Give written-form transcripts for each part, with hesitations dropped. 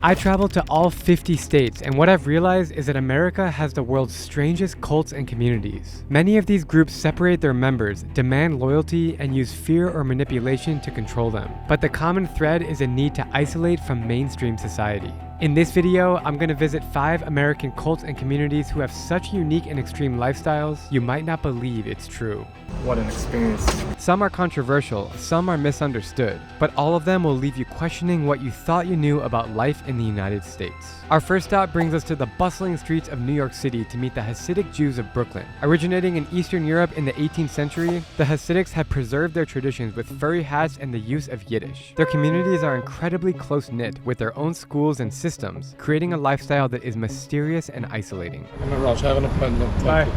I traveled to all 50 states, and what I've realized is that America has the world's strangest cults and communities. Many of these groups separate their members, demand loyalty, and use fear or manipulation to control them. But the common thread is a need to isolate from mainstream society. In this video, I'm going to visit 5 American cults and communities who have such unique and extreme lifestyles, you might not believe it's true. What an experience. Some are controversial, some are misunderstood, but all of them will leave you questioning what you thought you knew about life in the United States. Our first stop brings us to the bustling streets of New York City to meet the Hasidic Jews of Brooklyn. Originating in Eastern Europe in the 18th century, the Hasidics have preserved their traditions with furry hats and the use of Yiddish. Their communities are incredibly close-knit with their own schools and systems, creating a lifestyle that is mysterious and isolating. I'm in a rush. I have an appointment. Bye.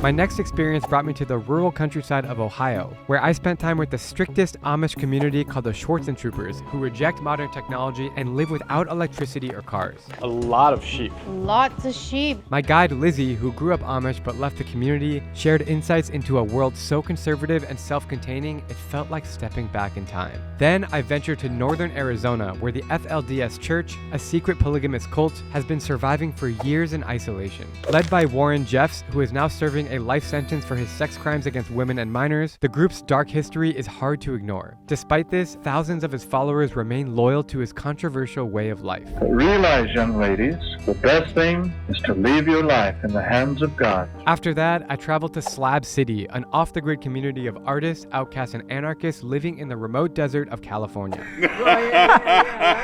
My next experience brought me to the rural countryside of Ohio, where I spent time with the strictest Amish community called the Schwarzentroopers, who reject modern technology and live without electricity or cars. A lot of sheep. Lots of sheep. My guide Lizzie, who grew up Amish but left the community, shared insights into a world so conservative and self-containing it felt like stepping back in time. Then I ventured to northern Arizona, where the FLDS Church, a secret polygamous cult, has been surviving for years in isolation. Led by Warren Jeffs, who is now serving a life sentence for his sex crimes against women and minors, the group's dark history is hard to ignore. Despite this, thousands of his followers remain loyal to his controversial way of life. But realize, young ladies, the best thing is to leave your life in the hands of God. After that, I traveled to Slab City, an off-the-grid community of artists, outcasts, and anarchists living in the remote desert of California.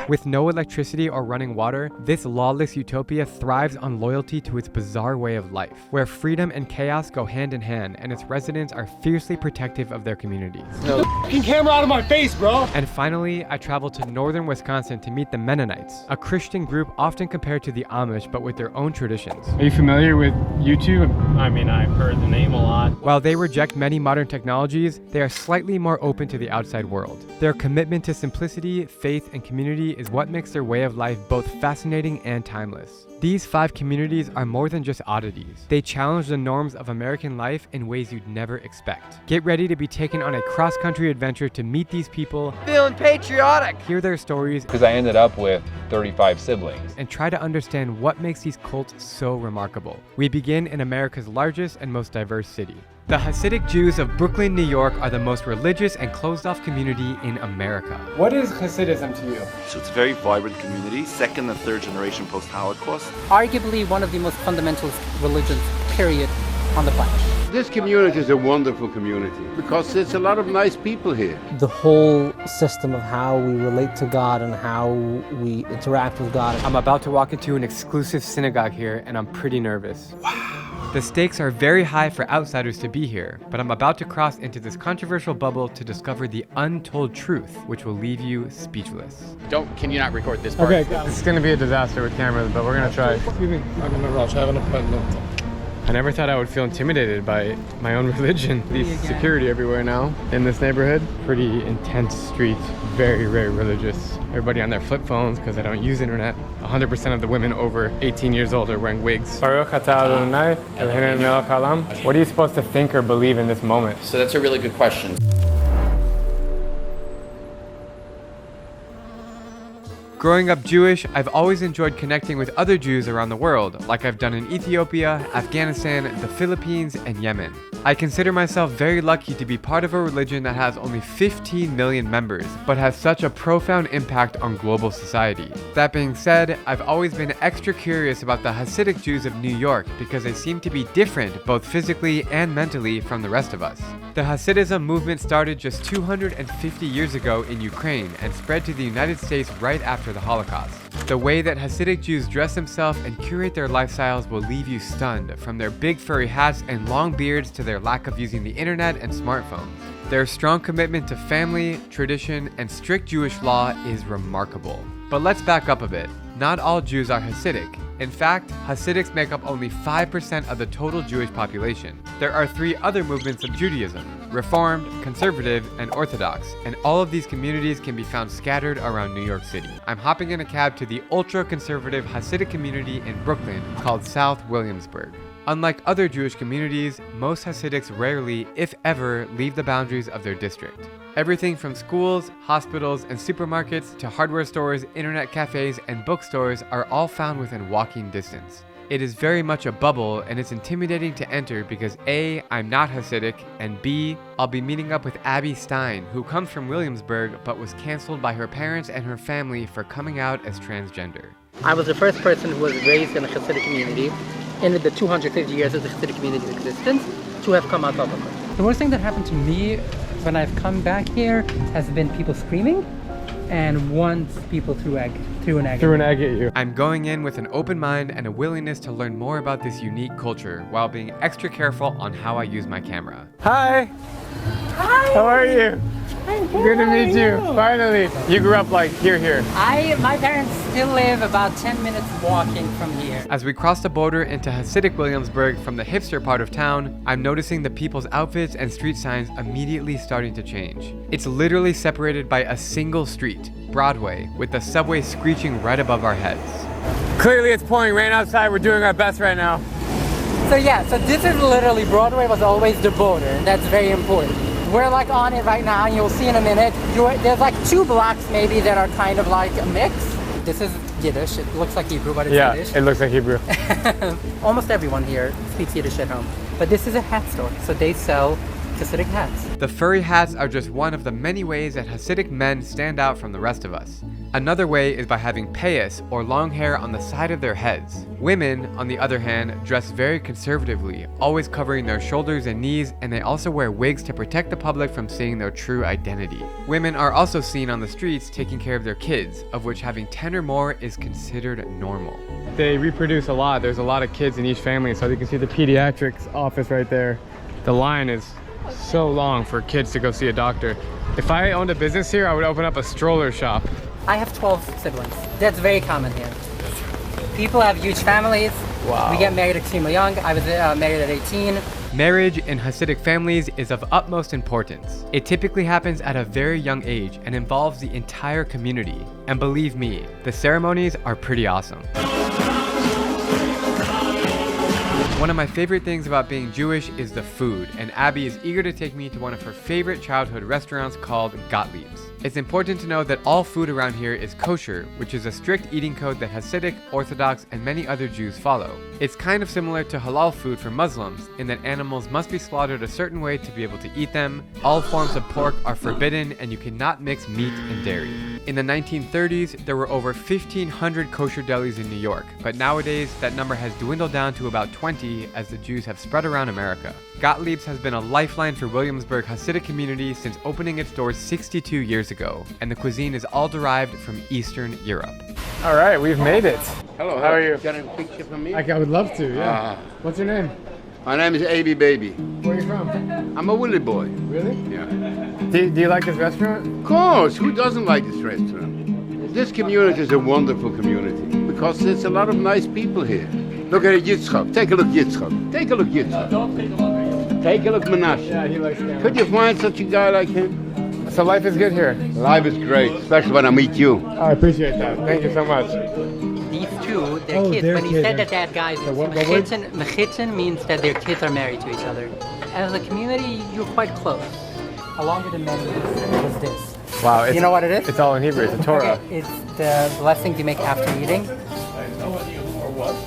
With no electricity or running water, this lawless utopia thrives on loyalty to its bizarre way of life, where freedom and chaos go hand in hand, and its residents are fiercely protective of their communities. No, f***ing camera out of my face, bro! And finally, I traveled to northern Wisconsin to meet the Mennonites, a Christian group often compared to the Amish but with their own traditions. Are you familiar with YouTube? I mean, I've heard the name a lot. While they reject many modern technologies, they are slightly more open to the outside world. Their commitment to simplicity, faith, and community is what makes their way of life both fascinating and timeless. These 5 communities are more than just oddities. They challenge the norms of American life in ways you'd never expect. Get ready to be taken on a cross-country adventure to meet these people, feeling patriotic, hear their stories, because I ended up with 35 siblings, and try to understand what makes these cults so remarkable. We begin in America's largest and most diverse city. The Hasidic Jews of Brooklyn, New York are the most religious and closed-off community in America. What is Hasidism to you? So it's a very vibrant community, second and third generation post-Holocaust. Arguably one of the most fundamentalist religions, period, on the planet. This community is a wonderful community because there's a lot of nice people here. The whole system of how we relate to God and how we interact with God. I'm about to walk into an exclusive synagogue here, and I'm pretty nervous. Wow. The stakes are very high for outsiders to be here, but I'm about to cross into this controversial bubble to discover the untold truth, which will leave you speechless. Can you not record this part? Okay, this is gonna be a disaster with cameras, but we're gonna try. Excuse me, I'm in a rush. I have an appointment. I never thought I would feel intimidated by my own religion. There's security everywhere now in this neighborhood. Pretty intense streets, very, very religious. Everybody on their flip phones because they don't use internet. 100% of the women over 18 years old are wearing wigs. What are you supposed to think or believe in this moment? So that's a really good question. Growing up Jewish, I've always enjoyed connecting with other Jews around the world, like I've done in Ethiopia, Afghanistan, the Philippines, and Yemen. I consider myself very lucky to be part of a religion that has only 15 million members, but has such a profound impact on global society. That being said, I've always been extra curious about the Hasidic Jews of New York because they seem to be different both physically and mentally from the rest of us. The Hasidism movement started just 250 years ago in Ukraine and spread to the United States right after the Holocaust. The way that Hasidic Jews dress themselves and curate their lifestyles will leave you stunned, from their big furry hats and long beards to their lack of using the internet and smartphones. Their strong commitment to family, tradition, and strict Jewish law is remarkable. But let's back up a bit. Not all Jews are Hasidic. In fact, Hasidics make up only 5% of the total Jewish population. There are 3 other movements of Judaism: Reformed, Conservative, and Orthodox, and all of these communities can be found scattered around New York City. I'm hopping in a cab to the ultra-conservative Hasidic community in Brooklyn called South Williamsburg. Unlike other Jewish communities, most Hasidics rarely, if ever, leave the boundaries of their district. Everything from schools, hospitals, and supermarkets to hardware stores, internet cafes, and bookstores are all found within walking distance. It is very much a bubble, and it's intimidating to enter because A, I'm not Hasidic, and B, I'll be meeting up with Abby Stein, who comes from Williamsburg but was canceled by her parents and her family for coming out as transgender. I was the first person who was raised in a Hasidic community in the 250 years of the Hasidic community's existence to have come out publicly. The worst thing that happened to me when I've come back here has been people screaming, and once people threw an egg at you. I'm going in with an open mind and a willingness to learn more about this unique culture while being extra careful on how I use my camera. Hi! Hi! How are you? I'm Good to meet you, finally. You grew up like here. My parents still live about 10 minutes walking from here. As we cross the border into Hasidic Williamsburg from the hipster part of town, I'm noticing the people's outfits and street signs immediately starting to change. It's literally separated by a single street, Broadway, with the subway screeching right above our heads. Clearly it's pouring rain outside. We're doing our best right now. So this is literally, Broadway was always the border, and that's very important. We're like on it right now, and you'll see in a minute. There's like 2 blocks maybe that are kind of like a mix. This is Yiddish. It looks like Hebrew, but it's Yiddish. Yeah, it looks like Hebrew. Almost everyone here speaks Yiddish at home. But this is a hat store, so they sell Hasidic hats. The furry hats are just one of the many ways that Hasidic men stand out from the rest of us. Another way is by having payas, or long hair on the side of their heads. Women, on the other hand, dress very conservatively, always covering their shoulders and knees, and they also wear wigs to protect the public from seeing their true identity. Women are also seen on the streets taking care of their kids, of which having 10 or more is considered normal. They reproduce a lot. There's a lot of kids in each family, so you can see the pediatrics office right there. The line is so long for kids to go see a doctor. If I owned a business here, I would open up a stroller shop. I have 12 siblings. That's very common here. People have huge families. Wow. We get married extremely young. I was married at 18. Marriage in Hasidic families is of utmost importance. It typically happens at a very young age and involves the entire community. And believe me, the ceremonies are pretty awesome. One of my favorite things about being Jewish is the food, and Abby is eager to take me to one of her favorite childhood restaurants called Gottlieb's. It's important to know that all food around here is kosher, which is a strict eating code that Hasidic, Orthodox, and many other Jews follow. It's kind of similar to halal food for Muslims, in that animals must be slaughtered a certain way to be able to eat them, all forms of pork are forbidden, and you cannot mix meat and dairy. In the 1930s, there were over 1,500 kosher delis in New York, but nowadays that number has dwindled down to about 20 as the Jews have spread around America. Gottlieb's has been a lifeline for Williamsburg Hasidic community since opening its doors 62 years ago, and the cuisine is all derived from Eastern Europe. All right, we've made it. Hello, How are you? Got a picture from me? I would love to, yeah. What's your name? My name is A.B. Baby. Where are you from? I'm a Willie boy. Really? Yeah. Do you like this restaurant? Of course, who doesn't like this restaurant? This community is a wonderful community because there's a lot of nice people here. Look at Yitzchak. Take a look, Yitzchak. Take a look, Yitzchak. Take a look, Menashe. Yeah, he likes cameras. Could you find such a guy like him? So life is good here. Life is great, especially when I meet you. I appreciate that. Thank you so much. These two, they're kids. When he said that guys, mechitzen means that their kids are married to each other. As a community, you're quite close. Along with the men was this. Wow. You know what it is? It's all in Hebrew. It's a Torah. Okay, it's the blessings you make after eating.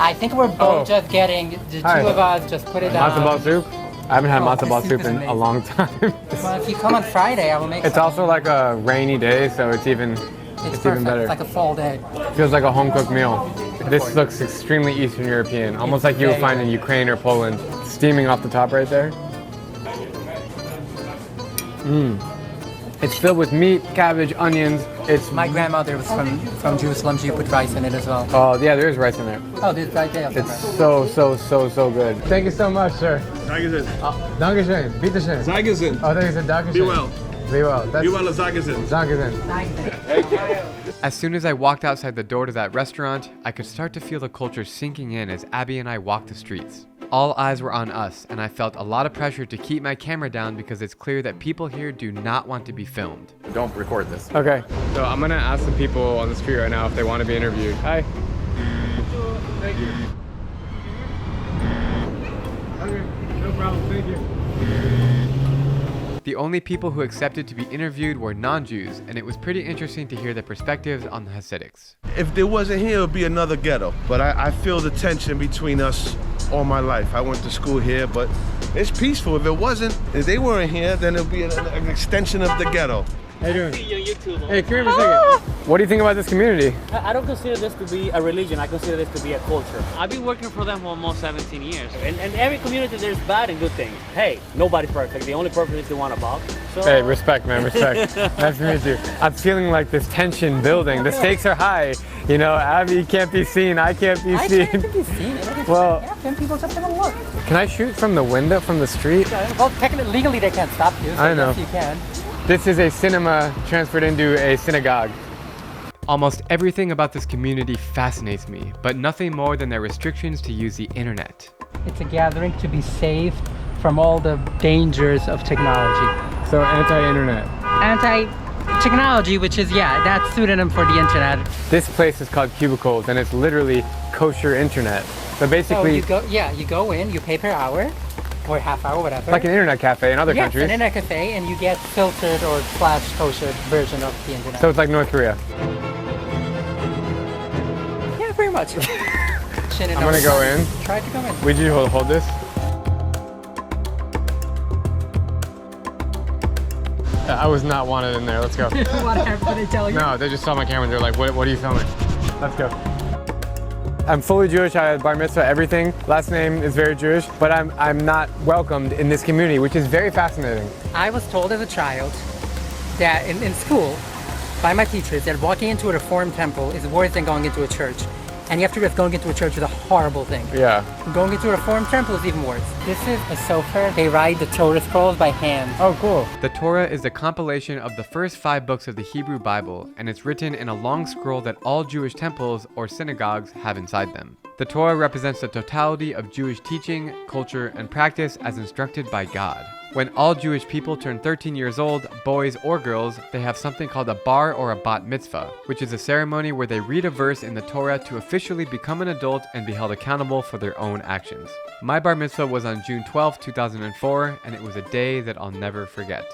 I think we're both just getting, the two of us just put it down. Matzo ball soup? I haven't had matzo ball this soup is in a amazing. long time. Well, if you come on Friday, I will make It's some. also like a rainy day, so it's even It's even perfect. better. It's like a fall day. Feels like a home-cooked meal. This looks extremely Eastern European, almost like you would find in Ukraine or Poland. Steaming off the top right there. It's filled with meat, cabbage, onions. It's My grandmother was from Jerusalem. She put rice in it as well. oh yeah, there is rice in there. Oh, there's right there. It's so good. Thank you so much, sir. Dankeschön. Dankeschön. Bitteschön. Sei gesund. Oh, thank you, sir. Dankeschön. Be well. Be well. That's Be well, sei gesund. Dankeschön. As soon as I walked outside the door to that restaurant, I could start to feel the culture sinking in as Abby and I walked the streets. All eyes were on us, and I felt a lot of pressure to keep my camera down because it's clear that people here do not want to be filmed. Don't record this. Okay, so I'm gonna ask some people on the street right now if they want to be interviewed. Hi. Thank you. Okay, no problem, thank you. The only people who accepted to be interviewed were non-Jews, and it was pretty interesting to hear their perspectives on the Hasidics. If there wasn't here, it would be another ghetto. But I feel the tension between us all my life. I went to school here, but it's peaceful. If they weren't here, then it would be an extension of the ghetto. How you doing? Hey, come here for a second. What do you think about this community? I don't consider this to be a religion. I consider this to be a culture. I've been working for them for almost 17 years. And every community, there's bad and good things. Hey, nobody's perfect. The only perfect is the one above. So... Hey, respect, man, respect. Nice to meet you. I'm feeling like this tension building. The stakes are high. You know, Abby can't be seen. I can't be seen. I can't be seen. Well, yeah, then people just gonna look. Can I shoot from the window, from the street? Well, technically, legally, they can't stop you. So I know. Yes, you can. This is a cinema transferred into a synagogue. Almost everything about this community fascinates me, but nothing more than their restrictions to use the internet. It's a gathering to be saved from all the dangers of technology. So anti-internet. Anti-technology, which is, yeah, that's pseudonym for the internet. This place is called Cubicles, and it's literally kosher internet. So basically, you go in, you pay per hour, or half hour, whatever. Like an internet cafe in other countries. Yes, an internet cafe, and you get filtered or / kosher version of the internet. So it's like North Korea. Yeah, pretty much. I'm gonna go in. Try to go in. Would you hold this? I was not wanted in there. Let's go. Whatever, what they tell you? No, they just saw my camera and they're like, what are you filming? Let's go. I'm fully Jewish. I had bar mitzvah, everything. Last name is very Jewish, but I'm not welcomed in this community, which is very fascinating. I was told as a child that in school by my teachers that walking into a Reformed temple is worse than going into a church. And you have to realize going into a church is a horrible thing. Yeah. Going into a Reformed temple is even worse. This is a sofer. They write the Torah scrolls by hand. Oh, cool. The Torah is a compilation of the first 5 books of the Hebrew Bible, and it's written in a long scroll that all Jewish temples or synagogues have inside them. The Torah represents the totality of Jewish teaching, culture, and practice as instructed by God. When all Jewish people turn 13 years old, boys or girls, they have something called a bar or a bat mitzvah, which is a ceremony where they read a verse in the Torah to officially become an adult and be held accountable for their own actions. My bar mitzvah was on June 12, 2004, and it was a day that I'll never forget.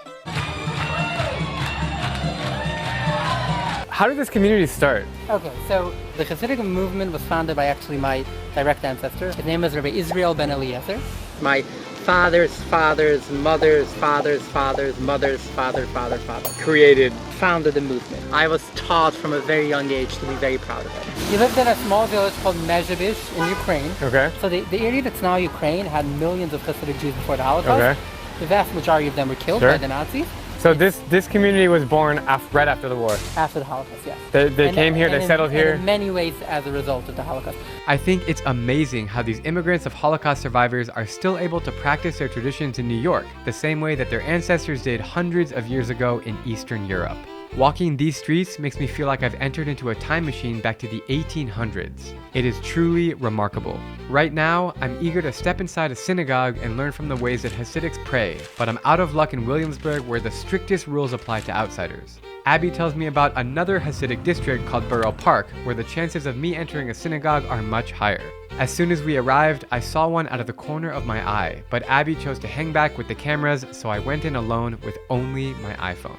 How did this community start? Okay, so the Hasidic movement was founded by actually my direct ancestor. His name is Rabbi Israel ben Eliezer. My father's father's mother's father's father's mother's father founded the movement. I was taught from a very young age to be very proud of it. He lived in a small village called Mezhevish in Ukraine. Okay. So the area that's now Ukraine had millions of Hasidic Jews before the Holocaust. Okay. The vast majority of them were killed by the Nazis. So this community was born right after the war? After the Holocaust, yes. They came here, they settled here? In many ways as a result of the Holocaust. I think it's amazing how these immigrants of Holocaust survivors are still able to practice their traditions in New York, the same way that their ancestors did hundreds of years ago in Eastern Europe. Walking these streets makes me feel like I've entered into a time machine back to the 1800s. It is truly remarkable. Right now, I'm eager to step inside a synagogue and learn from the ways that Hasidics pray, but I'm out of luck in Williamsburg where the strictest rules apply to outsiders. Abby tells me about another Hasidic district called Borough Park, where the chances of me entering a synagogue are much higher. As soon as we arrived, I saw one out of the corner of my eye, but Abby chose to hang back with the cameras, so I went in alone with only my iPhone.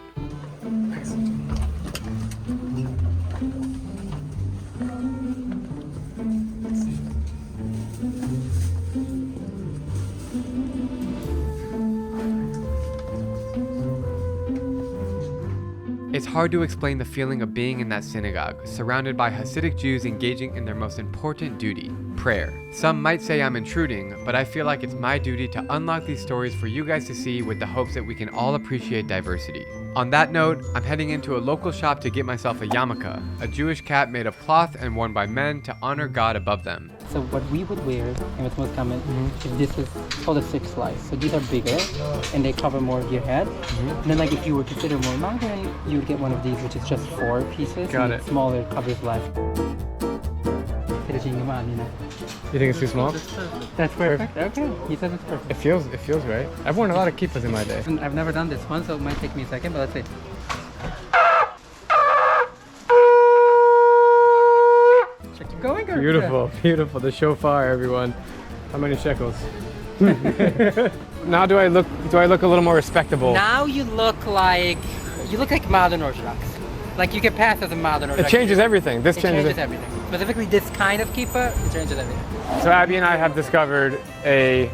It's hard to explain the feeling of being in that synagogue, surrounded by Hasidic Jews engaging in their most important duty, prayer. Some might say I'm intruding, but I feel like it's my duty to unlock these stories for you guys to see with the hopes that we can all appreciate diversity. On that note, I'm heading into a local shop to get myself a yarmulke, a Jewish cap made of cloth and worn by men to honor God above them. So what we would wear, and what's most common, is this is called a 6 slice. So these are bigger, and they cover more of your head. And then like if you were considered more modern, you would get one of these, which is just 4 pieces. Got it. Smaller, covers less. You think it's too small? That's perfect. Okay, he says it's perfect. It feels right. I've worn a lot of kippahs in my day. I've never done this one, so it might take me a second, but let's see. Should I keep going? Or Beautiful, beautiful. The shofar, everyone. How many shekels? Now do I look a little more respectable? Now you look like modern Orthodox. Like you can pass as a modern Orthodox. It changes everything. This changes everything. Specifically this kind of kippah, it changes everything. So Abby and I have discovered a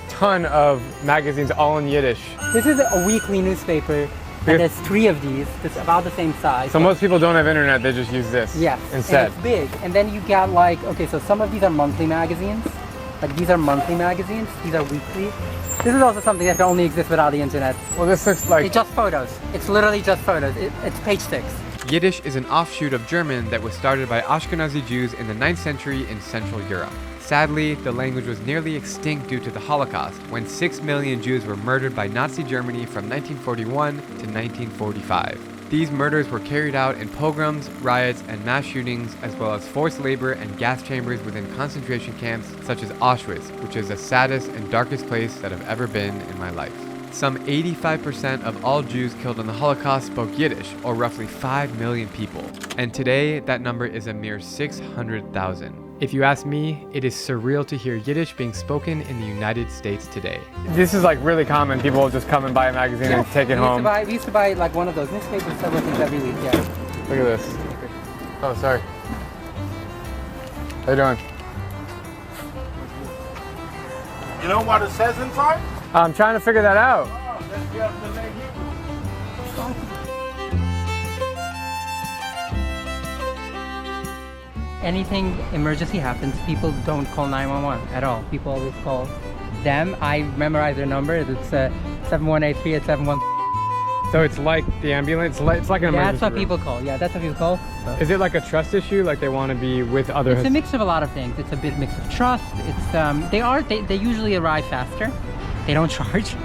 ton of magazines all in Yiddish. This is a weekly newspaper, and there's 3 of these. It's about the same size. So most people don't have internet, they just use this instead. And it's big. And then you got like, okay, so some of these are monthly magazines. Like these are monthly magazines, these are weekly. This is also something that can only exist without the internet. Well, this looks like... It's just photos. It's literally just photos. It's page 6. Yiddish is an offshoot of German that was started by Ashkenazi Jews in the 9th century in Central Europe. Sadly, the language was nearly extinct due to the Holocaust, when 6 million Jews were murdered by Nazi Germany from 1941 to 1945. These murders were carried out in pogroms, riots, and mass shootings, as well as forced labor and gas chambers within concentration camps such as Auschwitz, which is the saddest and darkest place that I've ever been in my life. Some 85% of all Jews killed in the Holocaust spoke Yiddish, or roughly 5 million people. And today, that number is a mere 600,000. If you ask me, it is surreal to hear Yiddish being spoken in the United States today. This is like really common. People will just come and buy a magazine and take it home. We used to buy like one of those newspapers, several things every week, yeah. Look at this. Oh, sorry. How you doing? You know what it says inside? I'm trying to figure that out. Anything emergency happens, people don't call 911 at all. People always call them. I memorize their number. It's 718-387-1. So it's like the ambulance? It's like an emergency That's what room. people call. Yeah, that's what people call. Is it like a trust issue? Like they want to be with others? It's a mix of a lot of things. It's a bit mix of trust. It's they usually arrive faster. They don't charge.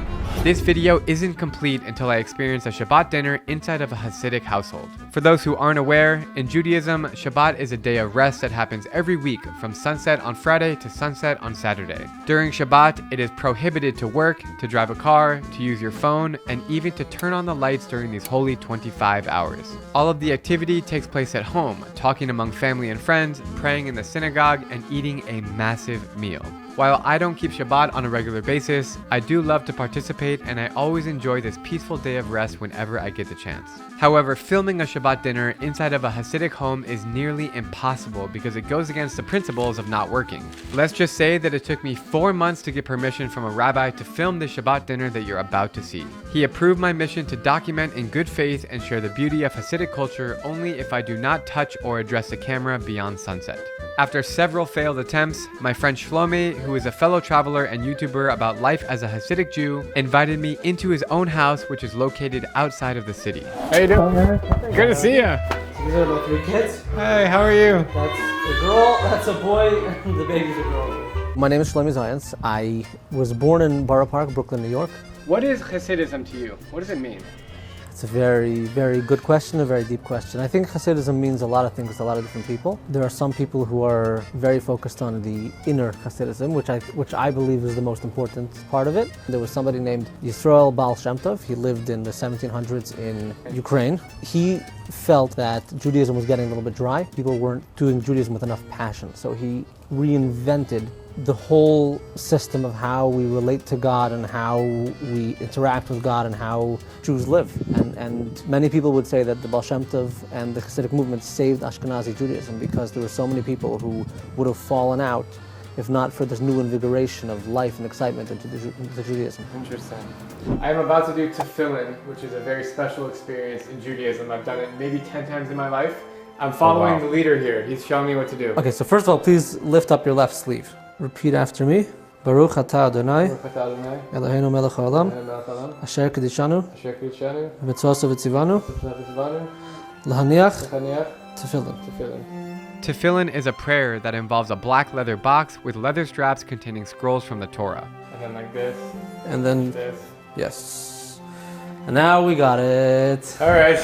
This video isn't complete until I experience a Shabbat dinner inside of a Hasidic household. For those who aren't aware, in Judaism, Shabbat is a day of rest that happens every week from sunset on Friday to sunset on Saturday. During Shabbat, it is prohibited to work, to drive a car, to use your phone, and even to turn on the lights during these holy 25 hours. All of the activity takes place at home, talking among family and friends, praying in the synagogue, and eating a massive meal. While I don't keep Shabbat on a regular basis, I do love to participate, and I always enjoy this peaceful day of rest whenever I get the chance. However, filming a Shabbat dinner inside of a Hasidic home is nearly impossible because it goes against the principles of not working. Let's just say that it took me 4 months to get permission from a rabbi to film the Shabbat dinner that you're about to see. He approved my mission to document in good faith and share the beauty of Hasidic culture only if I do not touch or address the camera beyond sunset. After several failed attempts, my friend Shlomi, who is a fellow traveler and YouTuber about life as a Hasidic Jew, invited me into his own house, which is located outside of the city. How you doing? Good to see you. These are the 3 kids. Hey, how are you? That's a girl, that's a boy, and the baby's a girl. My name is Shlomi Zayans. I was born in Borough Park, Brooklyn, New York. What is Hasidism to you? What does it mean? It's a very, very good question, a very deep question. I think Hasidism means a lot of things to a lot of different people. There are some people who are very focused on the inner Hasidism, which I believe is the most important part of it. There was somebody named Yisrael Baal Shem Tov. He lived in the 1700s in Ukraine. He felt that Judaism was getting a little bit dry. People weren't doing Judaism with enough passion. So he reinvented the whole system of how we relate to God and how we interact with God and how Jews live. And many people would say that the Baal Shem Tov and the Hasidic movement saved Ashkenazi Judaism because there were so many people who would have fallen out if not for this new invigoration of life and excitement into the Judaism. Interesting. I am about to do tefillin, which is a very special experience in Judaism. I've done it maybe 10 times in my life. I'm following the leader here. He's showing me what to do. Okay, so first of all, please lift up your left sleeve. Repeat after me. Baruch atah Adonai, Eloheinu melech haolam, asher kedishanu, v'mitzoso v'tzivanu, lahaniach tefillin. Tefillin is a prayer that involves a black leather box with leather straps containing scrolls from the Torah. And then like this. And then like this. Yes. And now we got it. All right.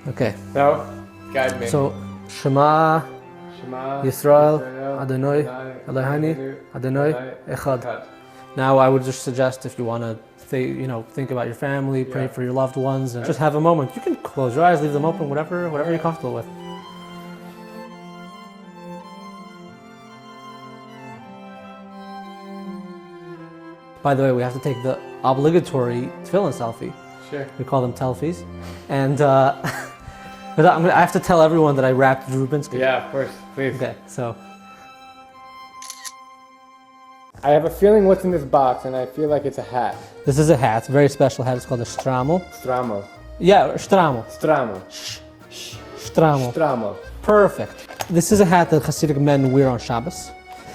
Okay. So, guide me. So, Shema Yisrael Adonai Eloheinu Adonai Echad. Now I would just suggest if you want to think about your family, pray for your loved ones, and just have a moment. You can close your eyes, leave them open, whatever you're comfortable with. By the way, we have to take the obligatory tefillin selfie. Sure. We call them telfies. And but I have to tell everyone that I wrapped Drew Rubinsky. Yeah, of course, please. Okay, so. I have a feeling what's in this box, and I feel like it's a hat. This is a hat, it's a very special hat. It's called a strammel. Stramo. Yeah, strammel. Stramo. Strammel. Stramo. Perfect. This is a hat that Hasidic men wear on Shabbos.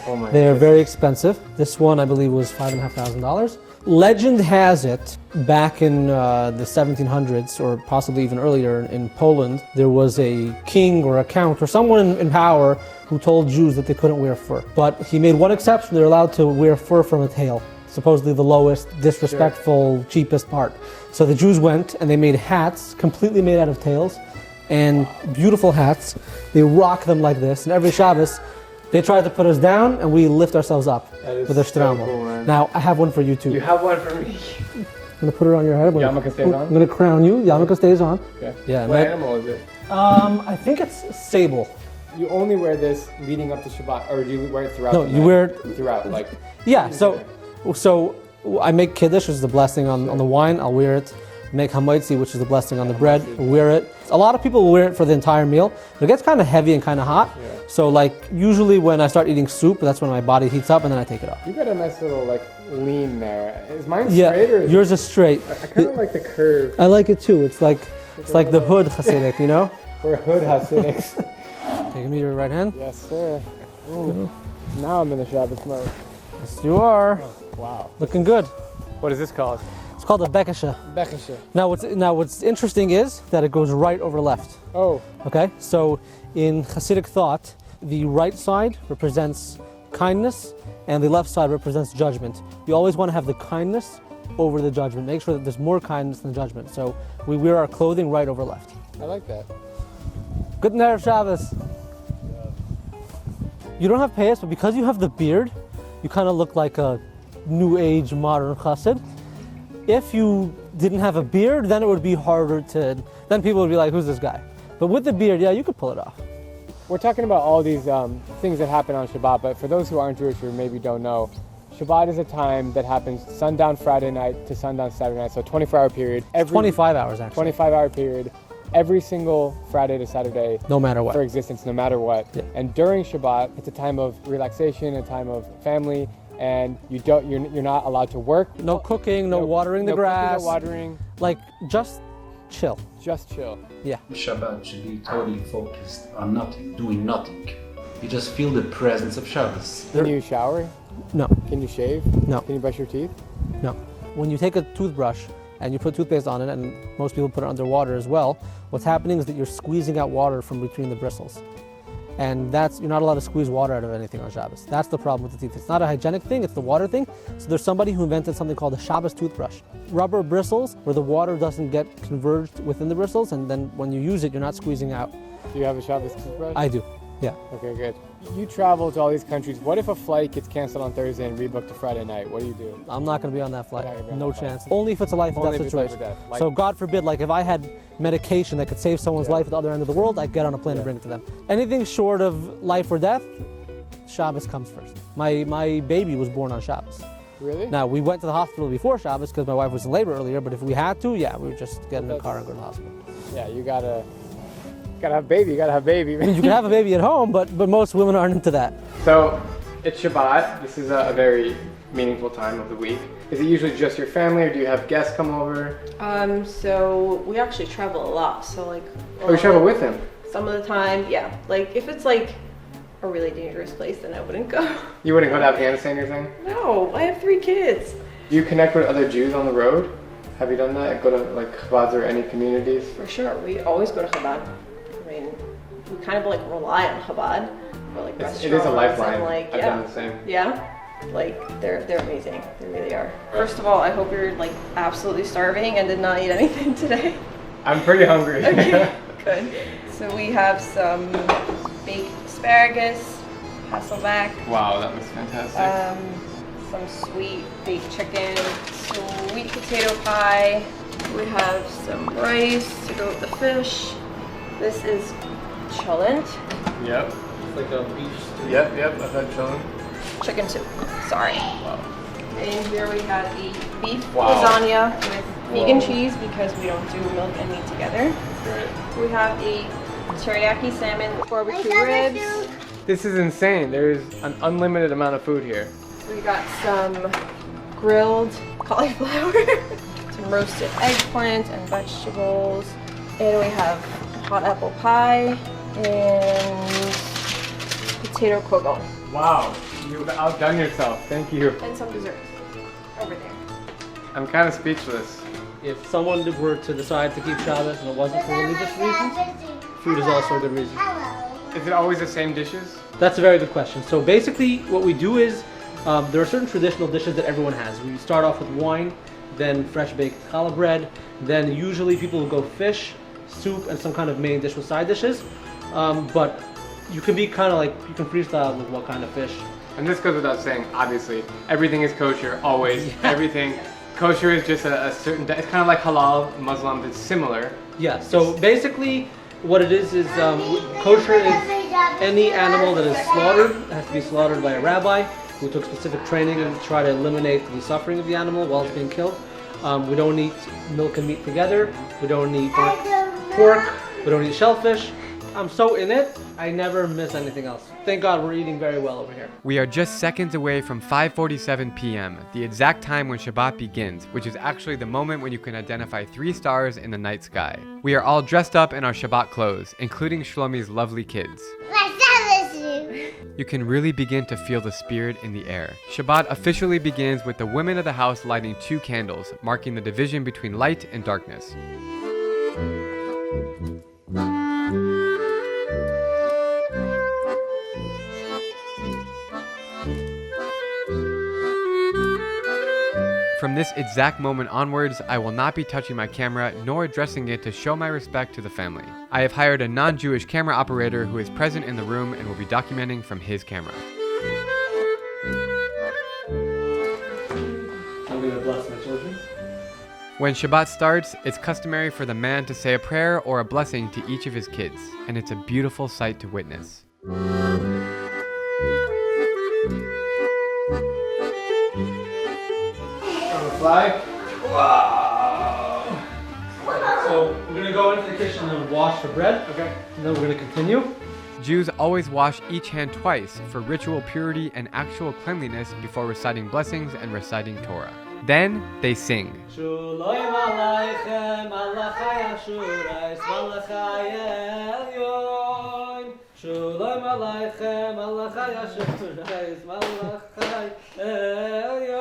Oh my They are goodness. very expensive. This one, I believe, was $5,500. Legend has it, back in the 1700s, or possibly even earlier in Poland, there was a king or a count or someone in power who told Jews that they couldn't wear fur. But he made one exception: they're allowed to wear fur from a tail, supposedly the lowest, disrespectful, cheapest part. So the Jews went and they made hats completely made out of tails, and beautiful hats. They rock them like this, and every Shabbos, they try to put us down, and we lift ourselves up with a strammel. Cool, man. Now, I have one for you too. You have one for me. I'm gonna put it on your head. Yarmulke stays on? I'm gonna crown you. Yarmulke stays on. Okay. Yeah. What animal is it? I think it's sable. You only wear this leading up to Shabbat, or do you wear it throughout? No, the you night? wear it. Throughout, like. Yeah. So I make kiddush, which is the blessing on the wine. I'll wear it. Make hamaitzi, which is the blessing on the bread. Wear it. A lot of people will wear it for the entire meal. It gets kind of heavy and kind of hot. Yeah. So like usually when I start eating soup, that's when my body heats up, and then I take it off. You got a nice little like lean there. Is mine Yeah, straight or is yours is straight. I kind of like the curve. I like it too. It's like the hood Hasidic, you know? We're hood Hasidics. Take me your right hand. Yes, sir. Ooh. Now I'm in the Shabbos mode. Yes, you are. Wow. Looking good. What is this called? It's called a bekasha. Bekasha. Now what's interesting is that it goes right over left. Oh. Okay? So in Hasidic thought, the right side represents kindness and the left side represents judgment. You always want to have the kindness over the judgment. Make sure that there's more kindness than judgment. So we wear our clothing right over left. I like that. Good Erev Shabbos. You don't have payas, but because you have the beard, you kind of look like a new age modern chassid. If you didn't have a beard, then it would be harder to, then people would be like, who's this guy? But with the beard, yeah, you could pull it off. We're talking about all these things that happen on Shabbat, but for those who aren't Jewish or maybe don't know, Shabbat is a time that happens sundown Friday night to sundown Saturday night, so 24-hour period. 25 hours actually. 25-hour period, every single Friday to Saturday. No matter what. For existence, no matter what. Yeah. And during Shabbat, it's a time of relaxation, a time of family, and you're not allowed to work. No cooking, no watering the grass. No watering. Like, just chill. Just chill. Yeah. Shabbat should be totally focused on nothing, doing nothing. You just feel the presence of Shabbos. Can you shower? No. Can you shave? No. Can you brush your teeth? No. When you take a toothbrush and you put toothpaste on it, and most people put it under water as well, what's happening is that you're squeezing out water from between the bristles. And you're not allowed to squeeze water out of anything on Shabbos. That's the problem with the teeth. It's not a hygienic thing, it's the water thing. So there's somebody who invented something called a Shabbos toothbrush. Rubber bristles where the water doesn't get converged within the bristles, and then when you use it, you're not squeezing out. Do you have a Shabbos toothbrush? I do, yeah. Okay, good. You travel to all these countries. What if a flight gets canceled on Thursday and rebooked to Friday night? What do you do? I'm not going to be on that flight. You're not gonna be on No that flight. chance. Only if it's a life or Only death if it's life or situation. death. Like- So God forbid, like if I had medication that could save someone's life at the other end of the world, I'd get on a plane and bring it to them. Anything short of life or death, Shabbos comes first. My baby was born on Shabbos. Really? Now, we went to the hospital before Shabbos because my wife was in labor earlier, but if we had to, yeah, we would just get in a car and go to the hospital. Yeah, you gotta have baby. You gotta have baby. I mean, you can have a baby at home, but most women aren't into that. So, it's Shabbat. This is a very meaningful time of the week. Is it usually just your family, or do you have guests come over? So we actually travel a lot. So like. Oh, you travel with him? Some of the time, yeah. Like if it's like a really dangerous place, then I wouldn't go. You wouldn't go to Afghanistan or anything? No, I have 3 kids. Do you connect with other Jews on the road? Have you done that? Go to like Chabad or any communities? For sure, we always go to Chabad. I mean, we kind of like rely on Chabad for like restaurants. It is a lifeline. And, like, I've done the same. Yeah. Like they're amazing. They really are. First of all, I hope you're like absolutely starving and did not eat anything today. I'm pretty hungry. Okay, good. So we have some baked asparagus, hasselback. Wow, that was fantastic. Some sweet baked chicken, sweet potato pie. We have some rice to go with the fish. This is cholent. Yep. It's like a beef stew. Yep, I've had chillin'. Chicken soup. Sorry. Wow. And here we have a beef lasagna with vegan cheese because we don't do milk and meat together. Great. We have a teriyaki salmon with barbecue ribs. This is insane. There's an unlimited amount of food here. We got some grilled cauliflower, some roasted eggplant and vegetables, and we have hot apple pie and potato kugel. Wow, you've outdone yourself. Thank you. And some desserts over there. I'm kind of speechless. If someone were to decide to keep Shabbos and it wasn't for religious reasons, food is also a good reason. Is it always the same dishes? That's a very good question. So basically what we do is, there are certain traditional dishes that everyone has. We start off with wine, then fresh baked challah bread, then usually people will go fish, soup, and some kind of main dish with side dishes. But you can be kind of like, you can freestyle with what kind of fish. And this goes without saying, obviously, everything is kosher, always, everything. Kosher is just a certain, it's kind of like halal, Muslim, it's similar. Yeah, so basically what it is kosher is any animal that is slaughtered, it has to be slaughtered by a rabbi who took specific training to try to eliminate the suffering of the animal while it's being killed. We don't eat milk and meat together, we don't eat pork, we don't eat shellfish. I'm so in it, I never miss anything else. Thank God we're eating very well over here. We are just seconds away from 5:47 p.m., the exact time when Shabbat begins, which is actually the moment when you can identify 3 stars in the night sky. We are all dressed up in our Shabbat clothes, including Shlomi's lovely kids. You can really begin to feel the spirit in the air. Shabbat officially begins with the women of the house lighting 2 candles, marking the division between light and darkness. From this exact moment onwards, I will not be touching my camera nor addressing it to show my respect to the family. I have hired a non-Jewish camera operator who is present in the room and will be documenting from his camera. I'm gonna bless my children. When Shabbat starts, it's customary for the man to say a prayer or a blessing to each of his kids, and it's a beautiful sight to witness. Flag. Wow. So we're gonna go into the kitchen and wash the bread. Okay. And then we're gonna continue. Jews always wash each hand twice for ritual purity and actual cleanliness before reciting blessings and reciting Torah. Then they sing. Shalom aleichem, alachai ashurais, malachai elyon. Shalom aleichem, alachai ashurais, malachai elyon.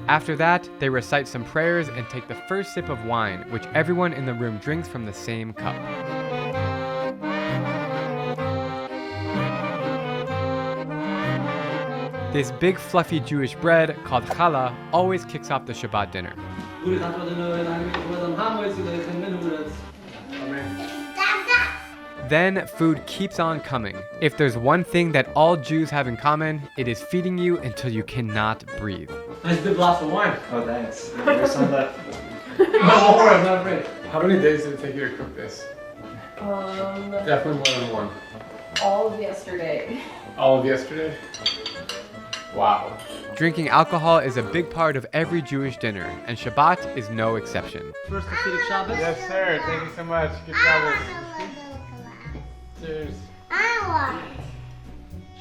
After that, they recite some prayers and take the first sip of wine, which everyone in the room drinks from the same cup. This big fluffy Jewish bread, called challah, always kicks off the Shabbat dinner. Then food keeps on coming. If there's one thing that all Jews have in common, it is feeding you until you cannot breathe. Nice big glass of wine. Oh, thanks. Never saw that. No, don't worry, I'm not afraid. How many days did it take you to cook this? Definitely more than 1. All of yesterday. All of yesterday? Wow. Drinking alcohol is a big part of every Jewish dinner, and Shabbat is no exception. First Hasidic Shabbos? Yes, sir. Thank you so much. Good Shabbos. Cheers.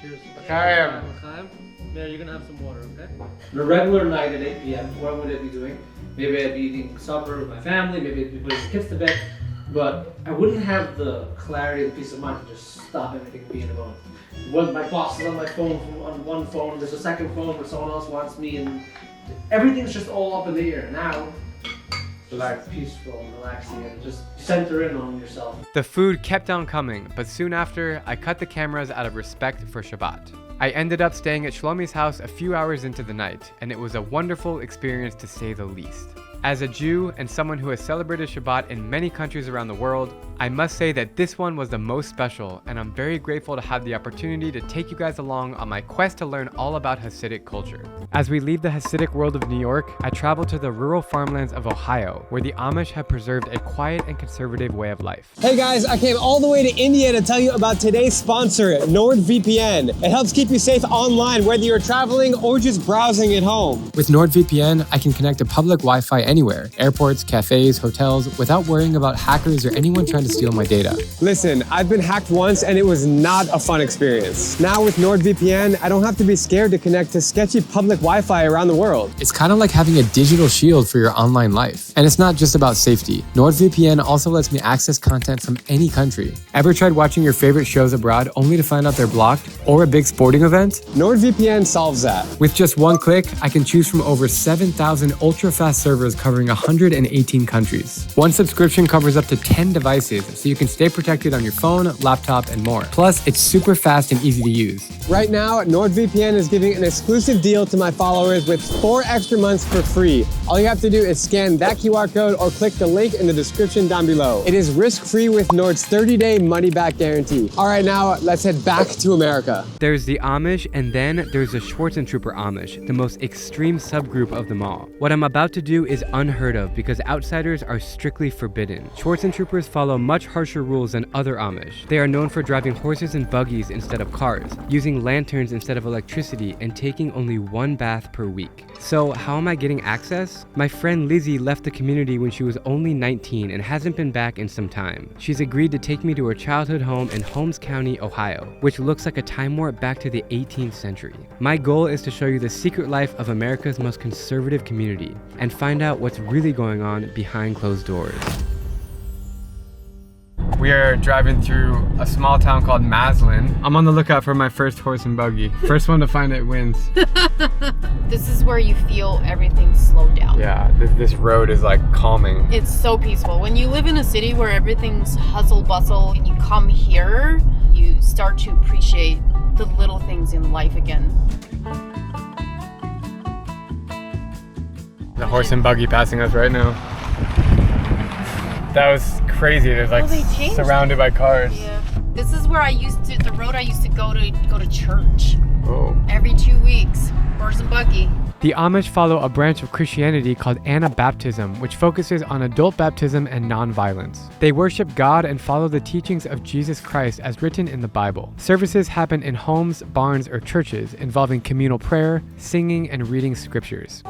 Cheers. L'chaim. There, you're gonna have some water, okay? On a regular night at 8 p.m., what would I be doing? Maybe I'd be eating supper with my family, maybe I'd be putting the kids to bed, but I wouldn't have the clarity and peace of mind to just stop everything and be in a moment. When my boss is on my phone, on one phone, there's a second phone where someone else wants me, and everything's just all up in the air. Now, relax, peaceful and relaxing, and just center in on yourself. The food kept on coming, but soon after, I cut the cameras out of respect for Shabbat. I ended up staying at Shlomi's house a few hours into the night, and it was a wonderful experience to say the least. As a Jew and someone who has celebrated Shabbat in many countries around the world, I must say that this one was the most special, and I'm very grateful to have the opportunity to take you guys along on my quest to learn all about Hasidic culture. As we leave the Hasidic world of New York, I travel to the rural farmlands of Ohio, where the Amish have preserved a quiet and conservative way of life. Hey guys, I came all the way to India to tell you about today's sponsor, NordVPN. It helps keep you safe online, whether you're traveling or just browsing at home. With NordVPN, I can connect to public Wi-Fi anywhere, airports, cafes, hotels, without worrying about hackers or anyone trying to steal my data. Listen, I've been hacked once and it was not a fun experience. Now with NordVPN, I don't have to be scared to connect to sketchy public Wi-Fi around the world. It's kind of like having a digital shield for your online life. And it's not just about safety. NordVPN also lets me access content from any country. Ever tried watching your favorite shows abroad only to find out they're blocked? Or a big sporting event? NordVPN solves that. With just one click, I can choose from over 7,000 ultra-fast servers covering 118 countries. One subscription covers up to 10 devices, so you can stay protected on your phone, laptop, and more. Plus, it's super fast and easy to use. Right now, NordVPN is giving an exclusive deal to my followers with 4 extra months for free. All you have to do is scan that QR code or click the link in the description down below. It is risk-free with Nord's 30-day money-back guarantee. All right, now let's head back to America. There's the Amish, and then there's the Schwarzentrooper Amish, the most extreme subgroup of them all. What I'm about to do is unheard of because outsiders are strictly forbidden. Schwarzentroopers follow much harsher rules than other Amish. They are known for driving horses and buggies instead of cars, using lanterns instead of electricity, and taking only 1 bath per week. So how am I getting access? My friend Lizzie left the community when she was only 19 and hasn't been back in some time. She's agreed to take me to her childhood home in Holmes County, Ohio, which looks like a time warp back to the 18th century. My goal is to show you the secret life of America's most conservative community and find out what's really going on behind closed doors. We are driving through a small town called Maslin. I'm on the lookout for my first horse and buggy. First one to find it wins. This is where you feel everything slow down. Yeah, this road is like calming. It's so peaceful. When you live in a city where everything's hustle bustle and you come here, you start to appreciate the little things in life again. The horse and buggy passing us right now. That was crazy. There's like surrounded by cars. Yeah. This is where the road I used to go to church. Oh. Every 2 weeks. Horse and buggy. The Amish follow a branch of Christianity called Anabaptism, which focuses on adult baptism and non-violence. They worship God and follow the teachings of Jesus Christ as written in the Bible. Services happen in homes, barns, or churches, involving communal prayer, singing, and reading scriptures.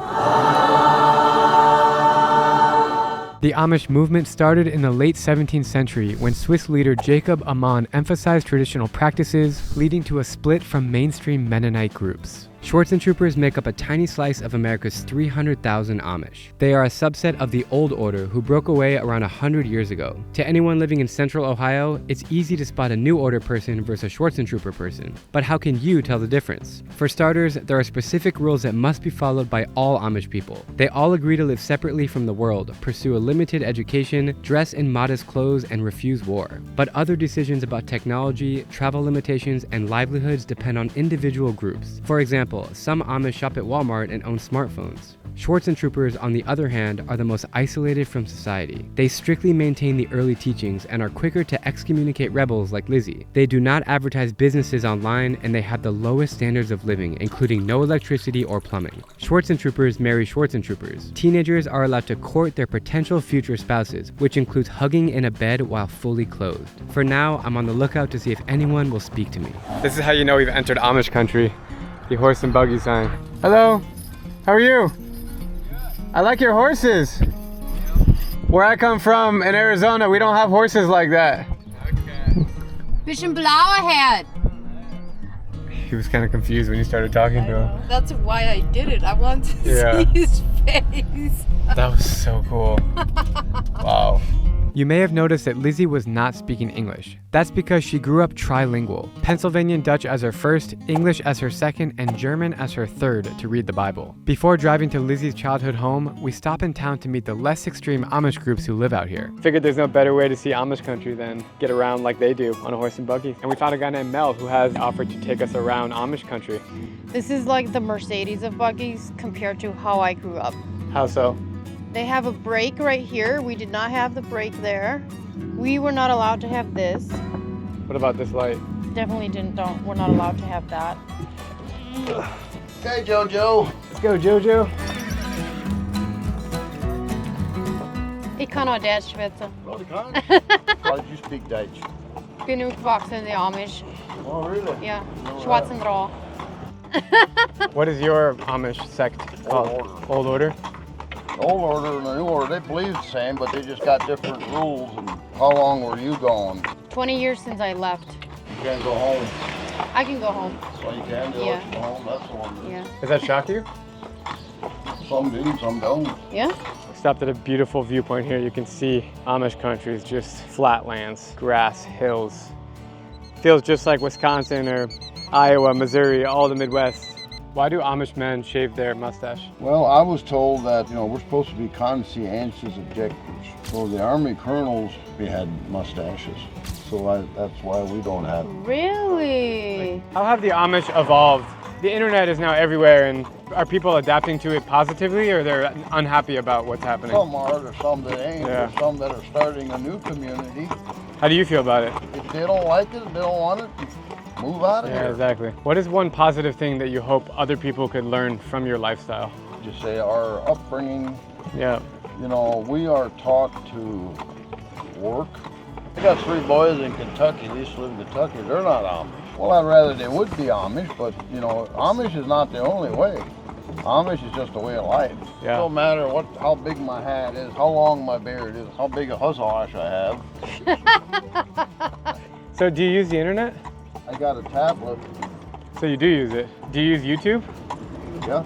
The Amish movement started in the late 17th century when Swiss leader Jacob Amann emphasized traditional practices, leading to a split from mainstream Mennonite groups. Schwarzentroopers make up a tiny slice of America's 300,000 Amish. They are a subset of the Old Order who broke away around 100 years ago. To anyone living in central Ohio, it's easy to spot a New Order person versus a Schwarzentrooper person. But how can you tell the difference? For starters, there are specific rules that must be followed by all Amish people. They all agree to live separately from the world, pursue a limited education, dress in modest clothes, and refuse war. But other decisions about technology, travel limitations, and livelihoods depend on individual groups. For example, some Amish shop at Walmart and own smartphones. Schwarzentroopers, on the other hand, are the most isolated from society. They strictly maintain the early teachings and are quicker to excommunicate rebels like Lizzie. They do not advertise businesses online, and they have the lowest standards of living, including no electricity or plumbing. Schwarzentroopers marry Schwarzentroopers. Teenagers are allowed to court their potential future spouses, which includes hugging in a bed while fully clothed. For now, I'm on the lookout to see if anyone will speak to me. This is how you know we've entered Amish country. The horse and buggy sign. Hello, how are you? I like your horses. Where I come from in Arizona, we don't have horses like that. Okay. Bisschen blaue hat. He was kind of confused when you started talking to him. That's why I did it. I wanted to see his face. That was so cool. Wow. You may have noticed that Lizzie was not speaking English. That's because she grew up trilingual, Pennsylvania Dutch as her first, English as her second, and German as her third to read the Bible. Before driving to Lizzie's childhood home, we stop in town to meet the less extreme Amish groups who live out here. Figured there's no better way to see Amish country than get around like they do on a horse and buggy. And we found a guy named Mel who has offered to take us around Amish country. This is like the Mercedes of buggies compared to how I grew up. How so? They have a brake right here. We did not have the brake there. We were not allowed to have this. What about this light? Definitely we're not allowed to have that. Okay, Jojo. Let's go, Jojo. Ik kan ook Duits schwätzen. Well, how did you speak Dutch? Ik ben opgewachsen in de Amish. Oh, really? Ja, schwarzen draw. What is your Amish sect called? Old Order. Old Order and the New Order, they believe the same, but they just got different rules. And how long were you gone? 20 years since I left. You can't go home. I can go home. So you can do Yeah. it. Go home. That's the one. Yeah. Does that shock you? Some do, some don't. Yeah? Stopped at a beautiful viewpoint here. You can see Amish country is just flatlands, grass, hills. Feels just like Wisconsin or Iowa, Missouri, all the Midwest. Why do Amish men shave their mustache? Well, I was told that, we're supposed to be conscientious objectors. So the Army colonels, we had mustaches. So that's why we don't have them. Really? How have the Amish evolved? The internet is now everywhere, and are people adapting to it positively, or they're unhappy about what's happening? Some are, there's some that ain't. Yeah. There's some that are starting a new community. How do you feel about it? If they don't like it, if they don't want it, move out of Yeah, here. exactly. What is one positive thing that you hope other people could learn from your lifestyle? Just say our upbringing. Yeah. We are taught to work. I got 3 boys in Kentucky. They used to live in Kentucky. They're not Amish. Well, I'd rather they would be Amish, but Amish is not the only way. Amish is just a way of life. Yeah. It don't matter how big my hat is, how long my beard is, how big a mustache I have. So do you use the internet? I got a tablet. So you do use it. Do you use YouTube? Yeah.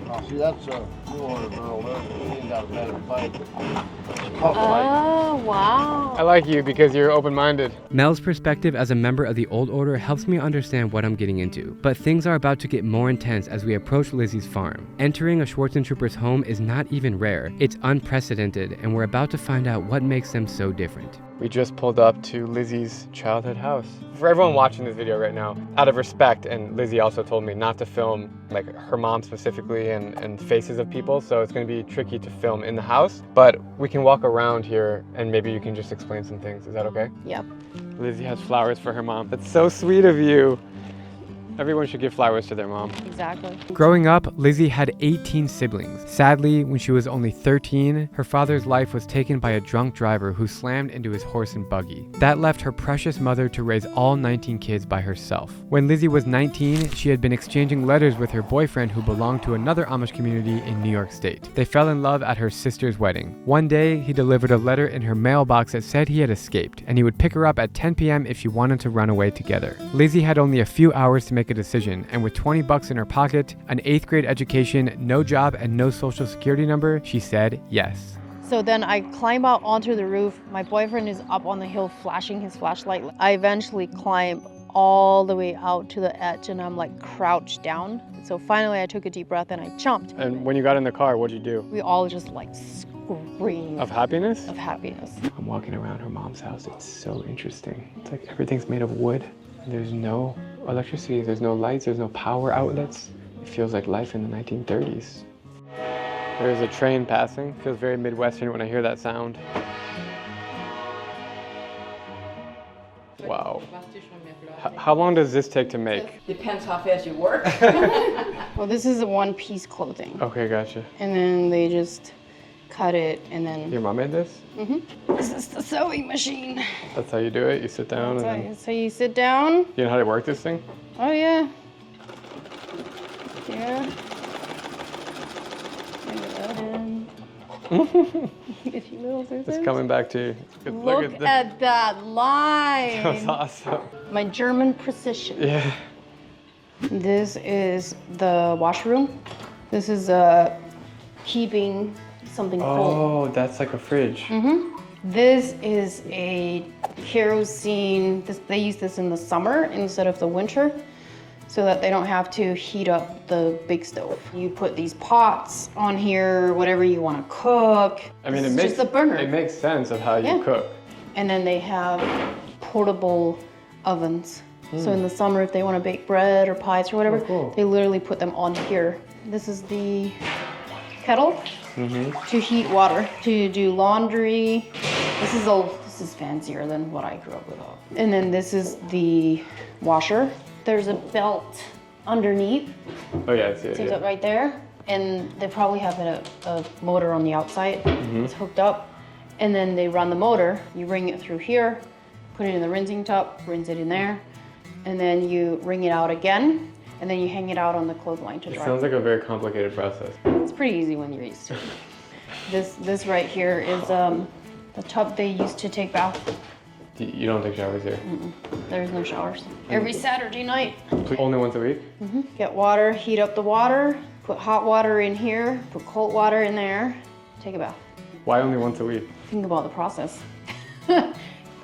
Now see, that's a New Order girl there. She ain't got a better fight. Tough fight. Oh, wow. I like you because you're open-minded. Mel's perspective as a member of the Old Order helps me understand what I'm getting into. But things are about to get more intense as we approach Lizzie's farm. Entering a Schwarzentrooper's home is not even rare. It's unprecedented, and we're about to find out what makes them so different. We just pulled up to Lizzie's childhood house. For everyone watching this video right now, out of respect, and Lizzie also told me not to film like her mom specifically and faces of people, so it's gonna be tricky to film in the house, but we can walk around here and maybe you can just explain some things. Is that okay? Yep. Lizzie has flowers for her mom. That's so sweet of you. Everyone should give flowers to their mom. Exactly. Growing up, Lizzie had 18 siblings. Sadly, when she was only 13, her father's life was taken by a drunk driver who slammed into his horse and buggy. That left her precious mother to raise all 19 kids by herself. When Lizzie was 19, she had been exchanging letters with her boyfriend who belonged to another Amish community in New York State. They fell in love at her sister's wedding. One day, he delivered a letter in her mailbox that said he had escaped, and he would pick her up at 10 p.m. if she wanted to run away together. Lizzie had only a few hours to make a decision, and with $20 in her pocket, an 8th grade education, no job, and no social security number, she said yes. So then I climb out onto the roof. My boyfriend is up on the hill flashing his flashlight. I eventually climb all the way out to the edge and I'm like crouched down. So finally I took a deep breath and I jumped. And when you got in the car, what'd you do? We all just like screamed. Of happiness? Of happiness. I'm walking around her mom's house. It's so interesting. It's like everything's made of wood. There's no electricity, there's no lights, there's no power outlets. It feels like life in the 1930s. There's a train passing. It feels very Midwestern when I hear that sound. Wow. How long does this take to make? Depends how fast you work. Well, this is a one-piece clothing. Okay, gotcha. And then they just cut it and then... Your mom made this? Mm-hmm. This is the sewing machine. That's how you do it? You sit down and then... So you sit down. You know how to work this thing? Oh, yeah. Yeah. Get you little scissors. It's coming back to you. Look at that line. That was awesome. My German precision. Yeah. This is the washroom. This is keeping something cold. Oh, that's like a fridge. Mm-hmm. This is a kerosene. They use this in the summer instead of the winter, so that they don't have to heat up the big stove. You put these pots on here, whatever you want to cook. I mean, it's just a burner. It makes sense of how you cook. And then they have portable ovens. So in the summer, if they want to bake bread or pies or whatever, they literally put them on here. This is the kettle to heat water, to do laundry. This is This is fancier than what I grew up with. And then this is the washer. There's a belt underneath. Oh yeah, I see it. See it right there? And they probably have a motor on the outside. It's hooked up. And then they run the motor. You ring it through here, put it in the rinsing tub, rinse it in there. And then you wring it out again. And then you hang it out on the clothesline to dry. It sounds like a very complicated process. It's pretty easy when you're used to it. This right here is the tub they used to take bath. You don't take showers here? There's no showers. Every Saturday night. Only once a week? Get water, heat up the water, put hot water in here, put cold water in there, take a bath. Why only once a week? Think about the process.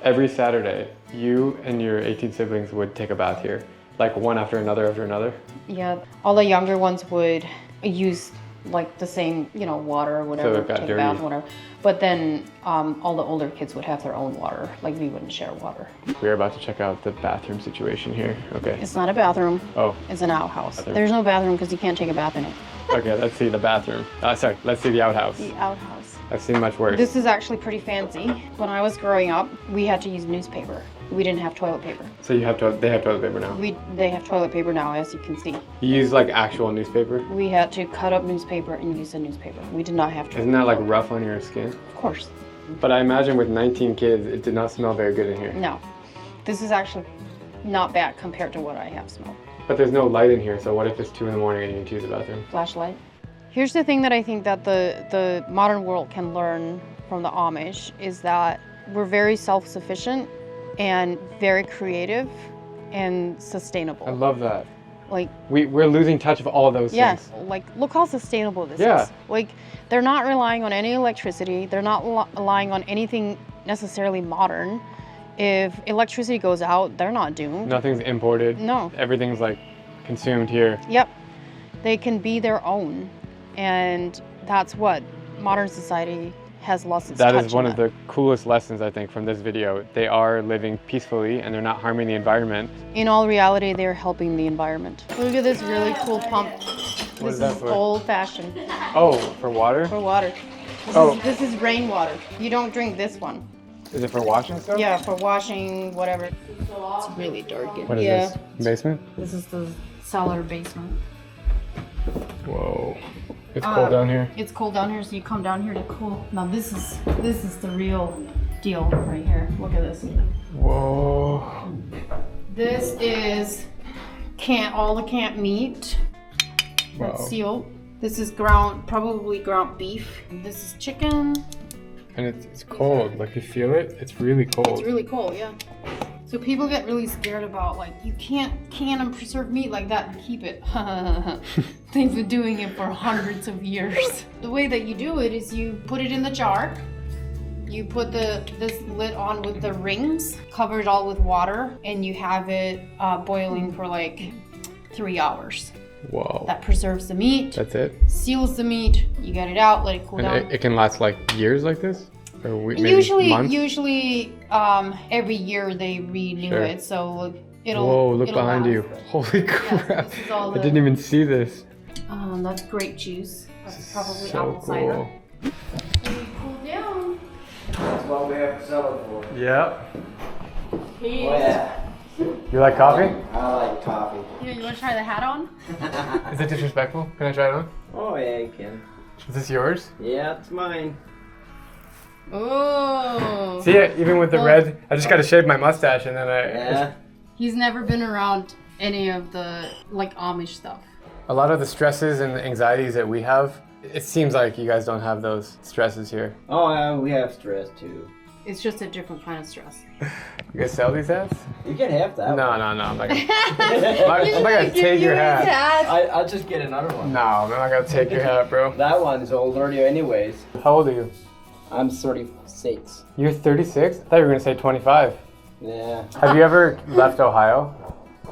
Every Saturday, you and your 18 siblings would take a bath here, like one after another after another? Yeah, all the younger ones would use like the same, water or whatever, So it got take dirty. a bath, whatever. But then all the older kids would have their own water, like we wouldn't share water. We're about to check out the bathroom situation here. Okay. It's not a bathroom. Oh. It's an outhouse. Bathroom. There's no bathroom because you can't take a bath in it. Okay, let's see the bathroom. Sorry, let's see the outhouse. The outhouse. I've seen much worse. This is actually pretty fancy. When I was growing up, we had to use newspaper. We didn't have toilet paper. So they have toilet paper now? They have toilet paper now, as you can see. You use like actual newspaper? We had to cut up newspaper and use the newspaper. We did not have to. Isn't that like rough on your skin? Of course. But I imagine with 19 kids, it did not smell very good in here. No. This is actually not bad compared to what I have smelled. But there's no light in here, so what if it's 2 in the morning and you need to use the bathroom? Flashlight. Here's the thing that I think that the modern world can learn from the Amish is that we're very self-sufficient and very creative and sustainable. I love that. Like we're losing touch of all of those yes, things. like look how sustainable this Yeah. is. Like they're not relying on any electricity. They're not relying on anything necessarily modern. If electricity goes out, they're not doomed. Nothing's imported. No. Everything's like consumed here. Yep. They can be their own. And that's what modern society has lost its touch. That is one of the coolest lessons, I think, from this video. They are living peacefully and they're not harming the environment. In all reality, they're helping the environment. Look at this really cool pump. What is This that is for? old-fashioned. Oh, for water? For water. Oh. This is rainwater. You don't drink this one. Is it for washing stuff? Yeah, for washing, whatever. It's really dark in What is here. this? Basement? This is the cellar basement. Whoa. It's cold down here. It's cold down here, so you come down here to cool. Now this is the real deal right here. Look at this. Whoa. This is all the camp meat. That's Wow. sealed. This is probably ground beef. This is chicken. And it's cold. Like you feel it? It's really cold. It's really cold, yeah. So people get really scared about like you can't can and preserve meat like that and keep it. They've been doing it for hundreds of years. The way that you do it is you put it in the jar. You put this lid on with the rings, cover it all with water, and you have it boiling for like 3 hours. Whoa. That preserves the meat. That's it? Seals the meat. You get it out, let it cool down. And it can last like years like this? Or maybe months? Usually, every year they renew Sure. it, so it'll. Whoa, look it'll behind last. you. Holy crap. this is all I didn't even see this. That's grape juice. That's probably So apple cider. cool. And you cool down. That's what we have to sell it for. Yep. Oh, yeah. You like coffee? I like coffee. You want to try the hat on? Is it disrespectful? Can I try it on? Oh, yeah, you can. Is this yours? Yeah, it's mine. Oh. See it? Even with the red, I just gotta shave my mustache and then Yeah. He's never been around any of the like Amish stuff. A lot of the stresses and the anxieties that we have, it seems like you guys don't have those stresses here. Oh, yeah, we have stress too. It's just a different kind of stress. You guys sell these hats? You can have that. No, I'm not gonna. I'm not gonna take your hat. I'll just get another one. No, I'm not gonna take your hat, bro. That one's older anyways. How old are you? I'm 36. You're 36? I thought you were gonna say 25. Yeah. Have you ever left Ohio?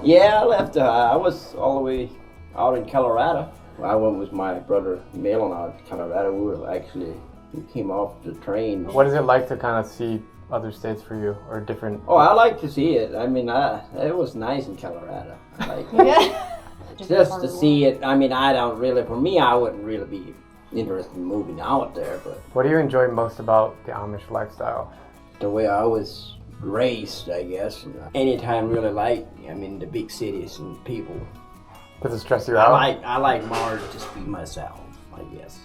Yeah, I left. I was all the way out in Colorado. I went with my brother Malin out to Colorado. We came off the train. What is it like to kind of see other states for you, or different? Oh, I like to see it. I mean, it was nice in Colorado. I like Yeah. just to see it. I mean, I don't really. For me, I wouldn't really be interested in moving out there. But What do you enjoy most about the Amish lifestyle? the way I was raised, I guess. Anytime really like, I mean, the big cities and people. Does it stress you out? I like more to just be myself, I guess.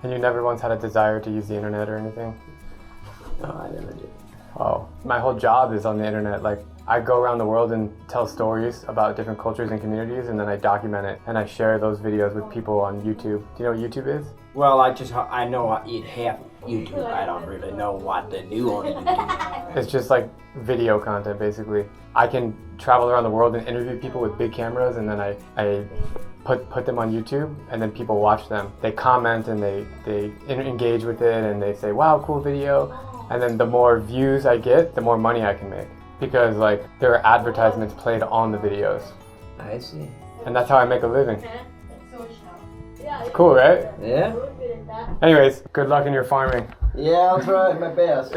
And you never once had a desire to use the internet or anything? No, I never did. Oh, my whole job is on the internet. Like, I go around the world and tell stories about different cultures and communities, and then I document it, and I share those videos with people on YouTube. Do you know what YouTube is? Well, I know it have YouTube. I don't really know what they do on YouTube. It's just like video content, basically. I can travel around the world and interview people with big cameras, and then I put them on YouTube, and then people watch them. They comment and they engage with it, and they say, wow, cool video. And then the more views I get, the more money I can make. Because like there are advertisements played on the videos. I see. And that's how I make a living. It's cool, right? Yeah. Anyways, good luck in your farming. Yeah, I'll try my best.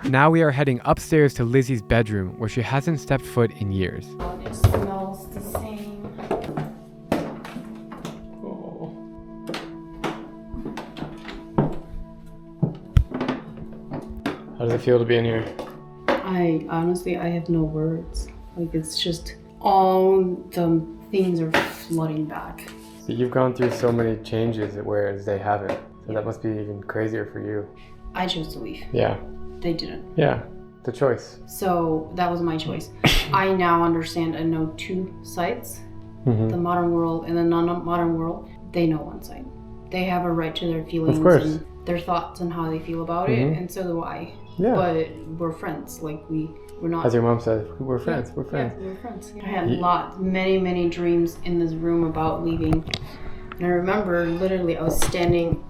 Now we are heading upstairs to Lizzie's bedroom, where she hasn't stepped foot in years. It smells the same. How does it feel to be in here? I have no words. Like, it's just all the things are flooding back. So you've gone through so many changes whereas they haven't. So that must be even crazier for you. I chose to leave. Yeah. They didn't. Yeah, the choice. So that was my choice. I now understand and know two sides. Mm-hmm. The modern world and the non-modern world. They know one side. They have a right to their feelings and their thoughts and how they feel about it, and so do I. Yeah. But we're friends. Like we're not. As your mom said, we're friends. We're friends. Yeah, we're friends. I had many dreams in this room about leaving, and I remember literally I was standing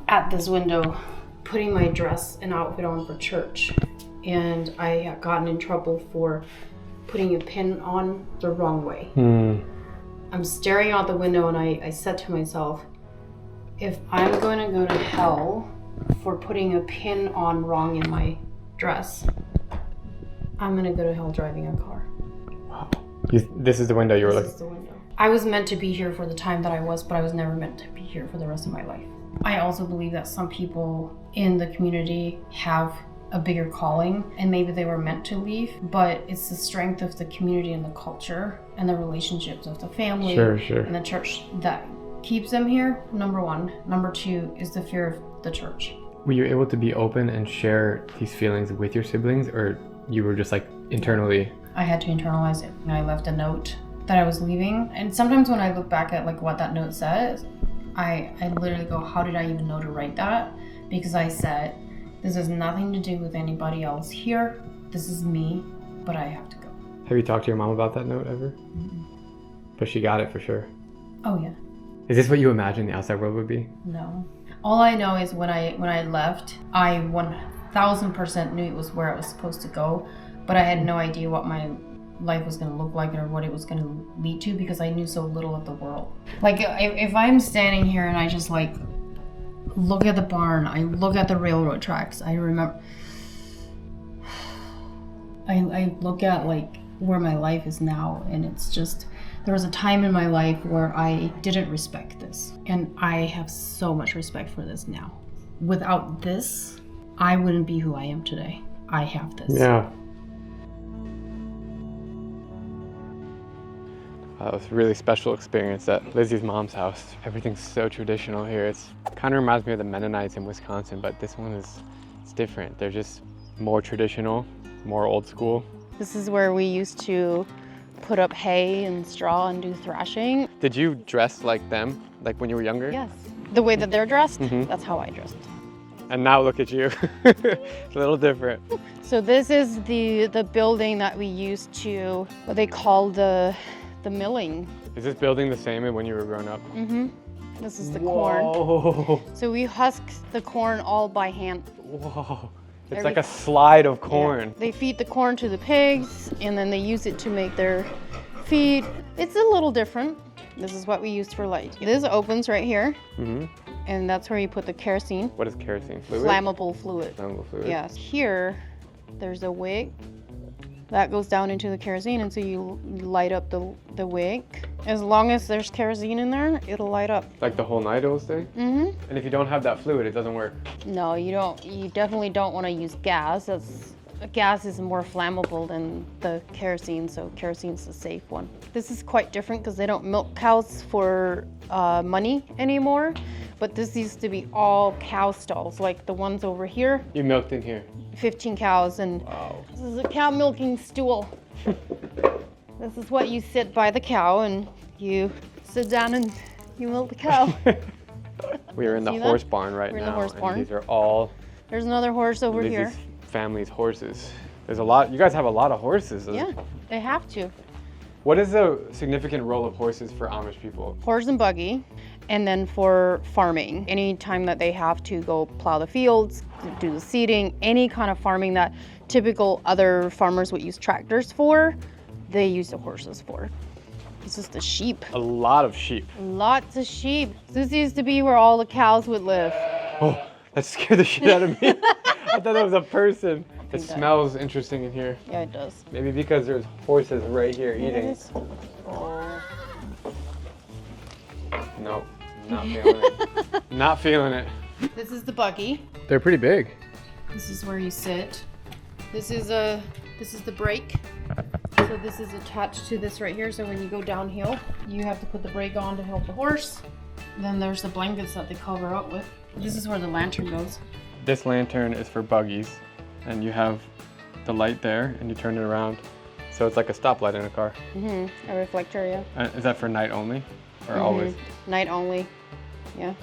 at this window, putting my dress and outfit on for church, and I had gotten in trouble for putting a pin on the wrong way. I'm staring out the window, and I said to myself, if I'm going to go to hell for putting a pin on wrong in my dress, I'm gonna go to hell driving a car. Wow. This is the window you were looking. This is the window. I was meant to be here for the time that I was, but I was never meant to be here for the rest of my life. I also believe that some people in the community have a bigger calling, and maybe they were meant to leave, but it's the strength of the community and the culture and the relationships of the family and the church that keeps them here, number one. Number two is the fear of the church. Were you able to be open and share these feelings with your siblings, or you were just like internally? I had to internalize it. I left a note that I was leaving, and sometimes when I look back at like what that note says, I literally go, how did I even know to write that? Because I said, this has nothing to do with anybody else here. This is me, but I have to go. Have you talked to your mom about that note ever? Mm-mm. But she got it for sure. Oh yeah. Is this what you imagined the outside world would be? No. All I know is when I left, I 1000% knew it was where I was supposed to go, but I had no idea what my life was going to look like or what it was going to lead to because I knew so little of the world. Like if I'm standing here and I just like look at the barn, I look at the railroad tracks, I remember, I look at like where my life is now, and it's just, there was a time in my life where I didn't respect this, and I have so much respect for this now. Without this, I wouldn't be who I am today. I have this. Yeah. It was a really special experience at Lizzie's mom's house. Everything's so traditional here. It's kind of reminds me of the Mennonites in Wisconsin, but this one it's different. They're just more traditional, more old school. This is where we used to put up hay and straw and do thrashing. Did you dress like them, like when you were younger? Yes. The way that they're dressed, that's how I dressed. And now look at you. It's a little different. So this is the building that we used to, what they call the milling. Is this building the same as when you were growing up? Mm-hmm. This is the corn. So we husk the corn all by hand. Whoa. It's like a slide of corn. Yeah. They feed the corn to the pigs, and then they use it to make their feed. It's a little different. This is what we used for light. This opens right here, and that's where you put the kerosene. What is kerosene? Fluid? Flammable fluid. Flammable fluid. Yes. Here, there's a wick, That goes down into the kerosene, and so you light up the wick. As long as there's kerosene in there, it'll light up. Like the whole night it'll stay? Mm-hmm. And if you don't have that fluid, it doesn't work? No, you don't. You definitely don't want to use gas. Gas is more flammable than the kerosene, so kerosene's the safe one. This is quite different because they don't milk cows for money anymore, but this used to be all cow stalls, like the ones over here. You milked in here? 15 cows, and wow. This is a cow milking stool. This is what you sit by the cow, and you sit down and you milk the cow. We are in the horse barn right now. We're in the horse barn. These are all... There's another horse over here. Family's horses. There's a lot. You guys have a lot of horses. Yeah, they have to. What is the significant role of horses for Amish people? Horse and buggy, and then for farming. Anytime that they have to go plow the fields, do the seeding, any kind of farming that typical other farmers would use tractors for, they use the horses for. It's just the sheep. A lot of sheep. Lots of sheep. This used to be where all the cows would live. Oh, that scared the shit out of me. I thought that was a person. It smells interesting in here. Yeah, it does. Maybe because there's horses right here eating. Oh. Nope, not feeling it. Not feeling it. This is the buggy. They're pretty big. This is where you sit. This is the brake. So this is attached to this right here. So when you go downhill, you have to put the brake on to help the horse. Then there's the blankets that they cover up with. This is where the lantern goes. This lantern is for buggies, and you have the light there, and you turn it around. So it's like a stoplight in a car. Mm-hmm. A reflector, yeah. Is that for night only, or always? Night only, yeah.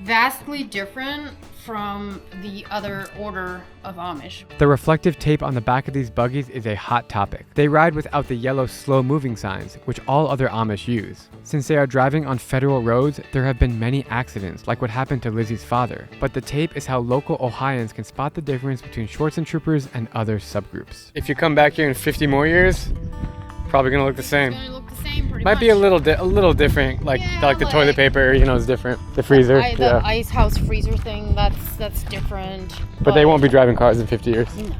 Vastly different from the other order of Amish. The reflective tape on the back of these buggies is a hot topic. They ride without the yellow slow-moving signs, which all other Amish use. Since they are driving on federal roads, there have been many accidents, like what happened to Lizzie's father. But the tape is how local Ohioans can spot the difference between shorts and troopers and other subgroups. If you come back here in 50 more years, probably gonna look the same. It's gonna look the same pretty Might much. be a little different, like the toilet paper, you know, is different. The freezer, The ice house freezer thing, that's different. But they won't be driving cars in 50 years. No.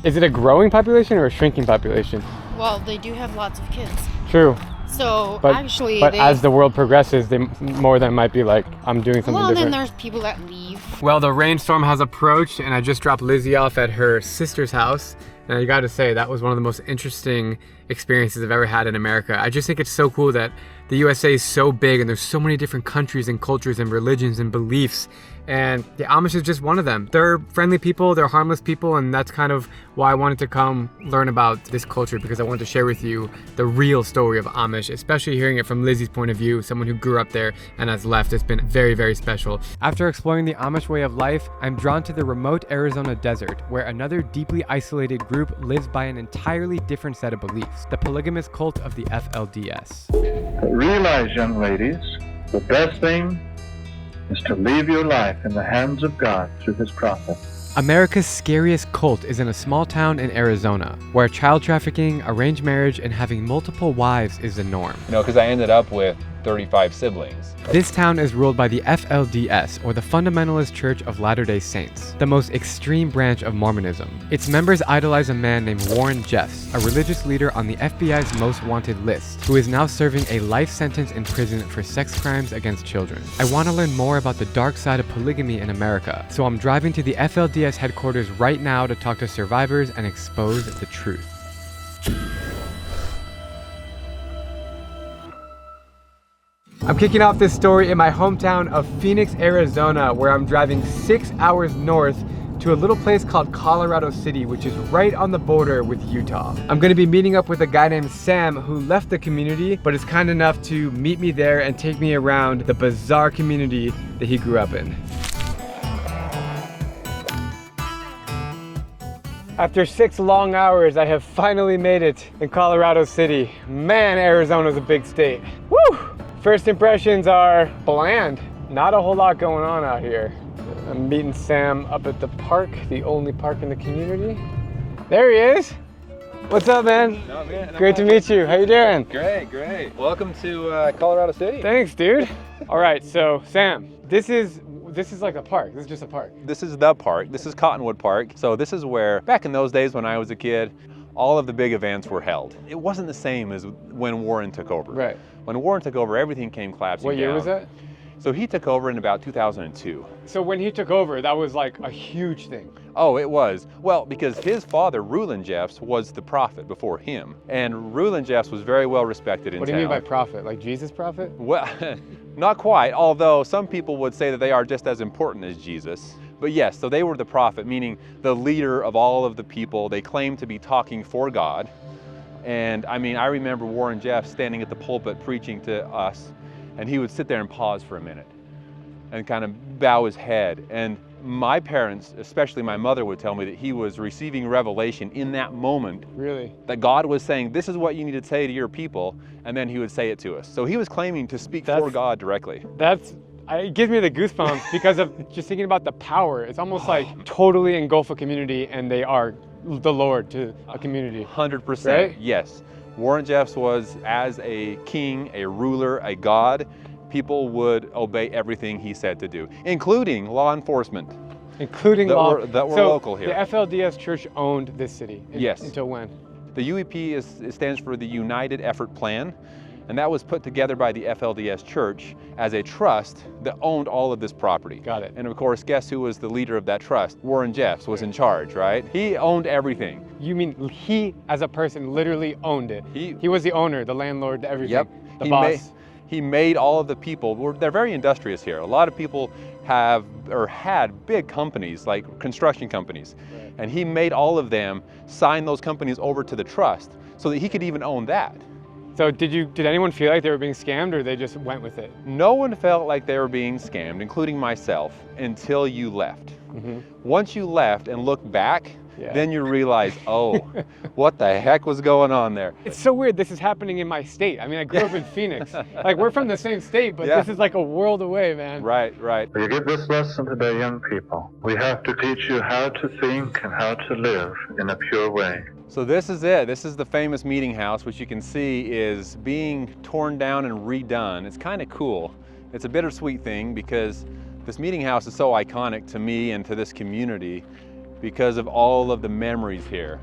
Is it a growing population or a shrinking population? Well, they do have lots of kids. True. So But actually, as the world progresses, more of them might be like, I'm doing something well, different. then there's people that leave. Well, the rainstorm has approached, and I just dropped Lizzie off at her sister's house. And I gotta say, that was one of the most interesting experiences I've ever had in America. I just think it's so cool that the USA is so big and there's so many different countries and cultures and religions and beliefs. And the Amish is just one of them. They're friendly people, they're harmless people, and that's kind of why I wanted to come learn about this culture, because I wanted to share with you the real story of Amish, especially hearing it from Lizzie's point of view, someone who grew up there and has left. It's been very, very special. After exploring the Amish way of life, I'm drawn to the remote Arizona desert, where another deeply isolated group lives by an entirely different set of beliefs, the polygamous cult of the FLDS. But realize, young ladies, the best thing is to leave your life in the hands of God through His prophet. America's scariest cult is in a small town in Arizona, where child trafficking, arranged marriage, and having multiple wives is the norm. You know, because I ended up with 35 siblings. This town is ruled by the FLDS, or the Fundamentalist Church of Latter-day Saints, the most extreme branch of Mormonism. Its members idolize a man named Warren Jeffs, a religious leader on the FBI's most wanted list, who is now serving a life sentence in prison for sex crimes against children. I want to learn more about the dark side of polygamy in America, so I'm driving to the FLDS headquarters right now to talk to survivors and expose the truth. I'm kicking off this story in my hometown of Phoenix, Arizona, where I'm driving 6 hours north to a little place called Colorado City, which is right on the border with Utah. I'm gonna be meeting up with a guy named Sam who left the community, but is kind enough to meet me there and take me around the bizarre community that he grew up in. After 6 long hours, I have finally made it in Colorado City. Man, Arizona's a big state. Woo! First impressions are bland. Not a whole lot going on out here. I'm meeting Sam up at the park, the only park in the community. There he is. What's up, man? No, man. Great to meet you. How you doing? Great, great. Welcome to Colorado City. Thanks, dude. All right, so Sam, this is like a park. This is just a park. This is the park. This is Cottonwood Park. So this is where, back in those days when I was a kid, all of the big events were held. It wasn't the same as when Warren took over. Right. When Warren took over, everything came collapsing What year down. was that? So he took over in about 2002. So when he took over, that was like a huge thing. Oh, it was. Well, because his father, Rulon Jeffs, was the prophet before him. And Rulon Jeffs was very well respected in town. What do you mean by prophet? Like Jesus prophet? Well, not quite, although some people would say that they are just as important as Jesus. But yes, so they were the prophet, meaning the leader of all of the people. They claimed to be talking for God. And I mean, I remember Warren Jeffs standing at the pulpit preaching to us, and he would sit there and pause for a minute and kind of bow his head. And my parents, especially my mother, would tell me that he was receiving revelation in that moment. Really? That God was saying, this is what you need to say to your people, and then he would say it to us. So he was claiming to speak for God directly. It gives me the goosebumps because of just thinking about the power. It's almost like totally engulf a community and they are the Lord to a community. 100%, right? Yes. Warren Jeffs was, as a king, a ruler, a god, people would obey everything he said to do, including law enforcement. Including that law. Were local here. The FLDS church owned this city. Yes. Until when? The UEP stands for the United Effort Plan, and that was put together by the FLDS church as a trust that owned all of this property. Got it. And of course, guess who was the leader of that trust? Warren Jeffs was in charge, right? He owned everything. You mean he, as a person, literally owned it? He was the owner, the landlord, everything. Yep. The boss. He made all of the people, they're very industrious here. A lot of people have or had big companies like construction companies. Right. And he made all of them sign those companies over to the trust so that he could even own that. So did anyone feel like they were being scammed, or they just went with it? No one felt like they were being scammed, including myself, until you left. Mm-hmm. Once you left and looked back, then you realize, oh, what the heck was going on there? It's so weird this is happening in my state. I mean, I grew up in Phoenix. Like, we're from the same state, but this is like a world away, man. Right, right. You give this lesson today, young people. We have to teach you how to think and how to live in a pure way. So this is it. This is the famous meeting house, which you can see is being torn down and redone. It's kind of cool. It's a bittersweet thing because this meeting house is so iconic to me and to this community because of all of the memories here.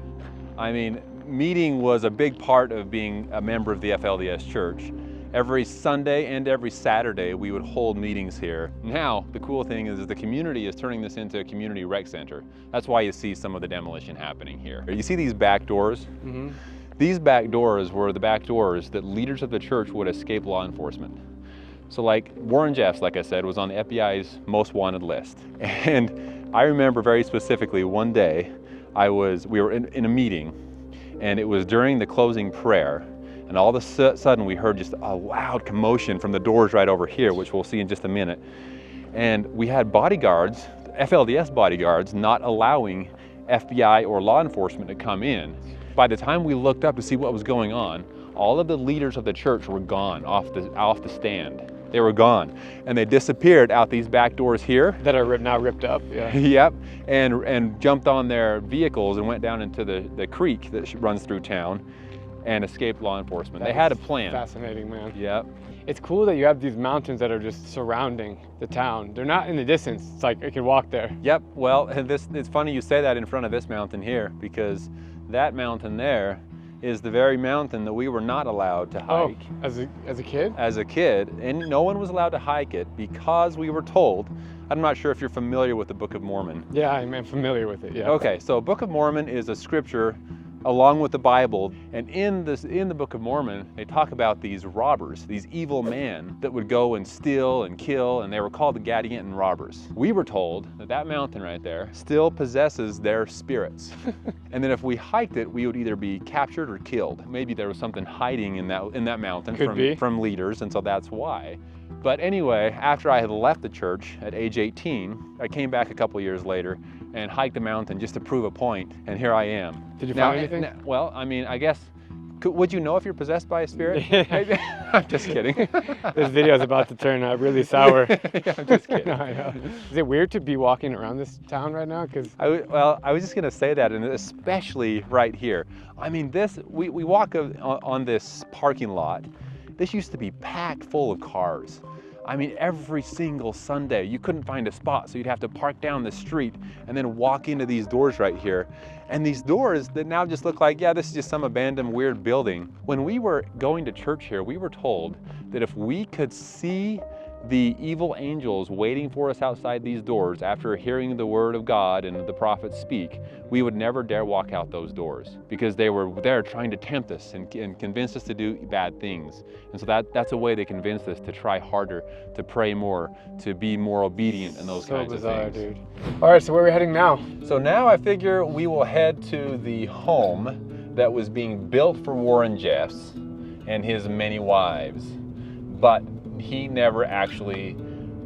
I mean, meeting was a big part of being a member of the FLDS church. Every Sunday and every Saturday we would hold meetings here. Now, the cool thing is the community is turning this into a community rec center. That's why you see some of the demolition happening here. You see these back doors? Mm-hmm. These back doors were the back doors that leaders of the church would escape law enforcement. So like Warren Jeffs, like I said, was on the FBI's most wanted list. And I remember very specifically one day we were in a meeting, and it was during the closing prayer. And all of a sudden we heard just a loud commotion from the doors right over here, which we'll see in just a minute. And we had bodyguards, FLDS bodyguards, not allowing FBI or law enforcement to come in. By the time we looked up to see what was going on, all of the leaders of the church were gone off the stand. They were gone, and they disappeared out these back doors here. That are now ripped up, yeah. Yep, and jumped on their vehicles and went down into the creek that runs through town and escaped law enforcement. They had a plan. Fascinating, man. Yep. It's cool that you have these mountains that are just surrounding the town. They're not in the distance. It's like I could walk there. Yep, well, it's funny you say that in front of this mountain here, because that mountain there is the very mountain that we were not allowed to hike. Oh, as a kid? As a kid, and no one was allowed to hike it because we were told, I'm not sure if you're familiar with the Book of Mormon. Yeah, I'm familiar with it, yeah. Okay, so Book of Mormon is a scripture along with the Bible, and in the Book of Mormon, they talk about these robbers, these evil men that would go and steal and kill, and they were called the Gadianton robbers. We were told that mountain right there still possesses their spirits, and that if we hiked it, we would either be captured or killed. Maybe there was something hiding in that mountain from leaders, and so that's why. But anyway, after I had left the church at age 18, I came back a couple years later and hiked the mountain just to prove a point, and here I am. Did you find anything? Well, I mean, I guess, would you know if you're possessed by a spirit? Maybe. I'm just kidding. This video is about to turn really sour. Yeah, I'm just kidding. No, I know. Is it weird to be walking around this town right now? Well, I was just going to say that, and especially right here. I mean, we walk on this parking lot. This used to be packed full of cars. I mean, every single Sunday, you couldn't find a spot, so you'd have to park down the street and then walk into these doors right here. And these doors that now just look like, yeah, this is just some abandoned weird building. When we were going to church here, we were told that if we could see the evil angels waiting for us outside these doors after hearing the word of God and the prophets speak, we would never dare walk out those doors because they were there trying to tempt us and convince us to do bad things. And so that's a way they convinced us to try harder, to pray more, to be more obedient and those kinds of things. Dude. All right, so where are we heading now? So now I figure we will head to the home that was being built for Warren Jeffs and his many wives. But he never actually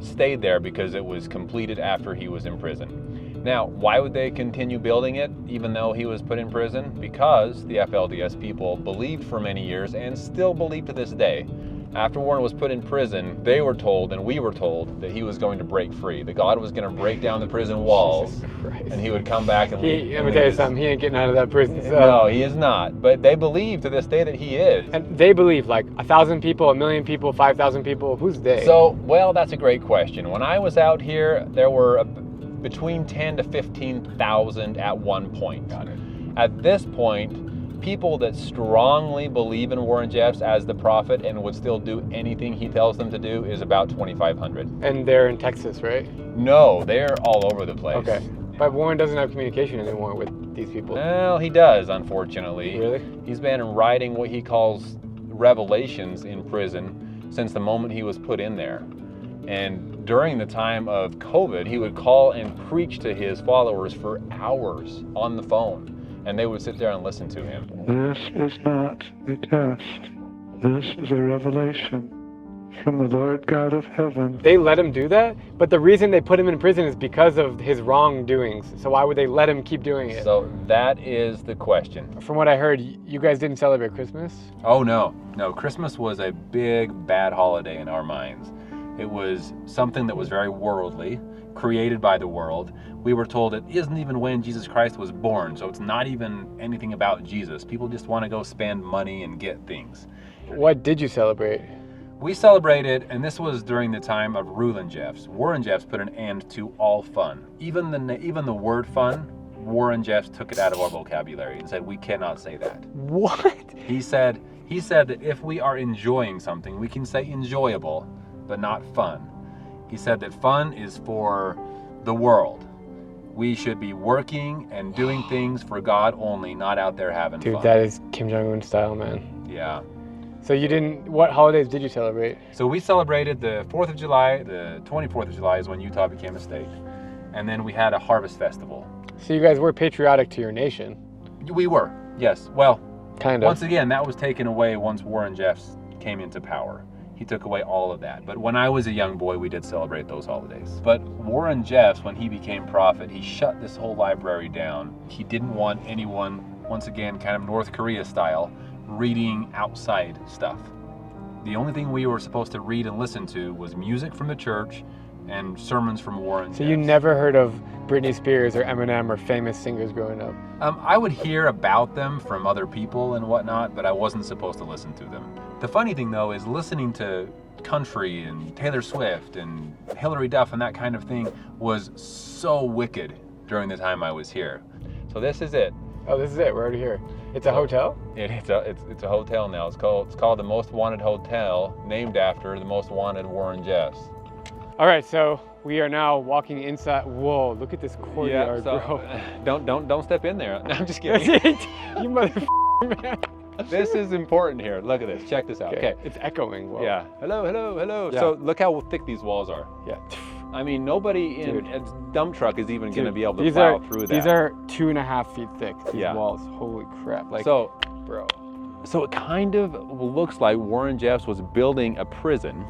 stayed there because it was completed after he was in prison. Now, why would they continue building it even though he was put in prison? Because the FLDS people believed for many years and still believe to this day. After Warren was put in prison, they were told and we were told that he was going to break free, that God was going to break down the prison walls and he would come back and leave. Let me tell you something, he ain't getting out of that prison cell. No, he is not. But they believe to this day that he is. And they believe like 1,000 people, 1,000,000 people, 5,000 people. Who's they? So, well, that's a great question. When I was out here, there were between 10 to 15,000 at one point. Got it. At this point, people that strongly believe in Warren Jeffs as the prophet and would still do anything he tells them to do is about 2,500. And they're in Texas, right? No, they're all over the place. Okay. But Warren doesn't have communication anymore with these people. Well, he does, unfortunately. Really? He's been writing what he calls revelations in prison since the moment he was put in there. And during the time of COVID, he would call and preach to his followers for hours on the phone. And they would sit there and listen to him. This is not a test. This is a revelation from the Lord God of heaven. They let him do that? But the reason they put him in prison is because of his wrongdoings. So why would they let him keep doing it? So that is the question. From what I heard, you guys didn't celebrate Christmas? Oh, no. No, Christmas was a big, bad holiday in our minds. It was something that was very worldly, created by the world. We were told it isn't even when Jesus Christ was born, so it's not even anything about Jesus. People just want to go spend money and get things. What did you celebrate? We celebrated, and this was during the time of Rulin' Jeffs. Warren Jeffs put an end to all fun. Even the word fun, Warren Jeffs took it out of our vocabulary and said we cannot say that. What? He said that if we are enjoying something, we can say enjoyable, but not fun. He said that fun is for the world. We should be working and doing things for God only, not out there having fun. Dude, that is Kim Jong-un style, man. Yeah. So what holidays did you celebrate? So we celebrated the 4th of July, the 24th of July is when Utah became a state. And then we had a harvest festival. So you guys were patriotic to your nation? We were, yes. Well, kind of. Once again, that was taken away once Warren Jeffs came into power. He took away all of that. But when I was a young boy, we did celebrate those holidays. But Warren Jeffs, when he became prophet, he shut this whole library down. He didn't want anyone, once again, kind of North Korea style, reading outside stuff. The only thing we were supposed to read and listen to was music from the church and sermons from Warren Jeffs. So you never heard of Britney Spears or Eminem or famous singers growing up? I would hear about them from other people and whatnot, but I wasn't supposed to listen to them. The funny thing though is listening to country and Taylor Swift and Hillary Duff and that kind of thing was so wicked during the time I was here. So this is it. Oh, this is it. We're already here. It's a hotel? It's a hotel now. It's called the Most Wanted Hotel, named after the Most Wanted Warren Jeffs. All right, so we are now walking inside. Whoa, look at this courtyard, bro. Don't step in there. No, I'm just kidding. You motherfucker, man. This is important here. Look at this. Check this out. Okay. It's echoing. Whoa. Yeah. Hello, hello, hello. Yeah. So look how thick these walls are. Yeah. I mean, nobody in a dump truck is even going to be able to plow through that. These are 2.5 feet thick, these walls. Holy crap. Like, so, bro. So it kind of looks like Warren Jeffs was building a prison,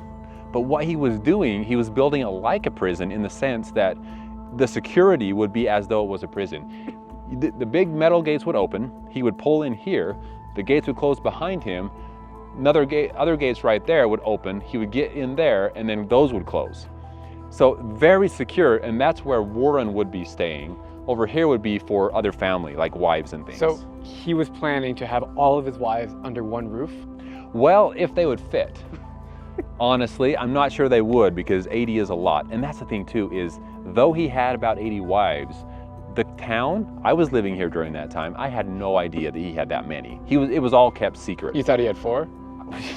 but what he was doing, he was building it like a prison in the sense that the security would be as though it was a prison. The big metal gates would open, he would pull in here, the gates would close behind him, other gates right there would open, he would get in there, and then those would close. So very secure, and that's where Warren would be staying. Over here would be for other family, like wives and things. So he was planning to have all of his wives under one roof? Well, if they would fit. Honestly, I'm not sure they would, because 80 is a lot. And that's the thing too, is though he had about 80 wives, the town, I was living here during that time, I had no idea that he had that many. It was all kept secret. You thought he had 4?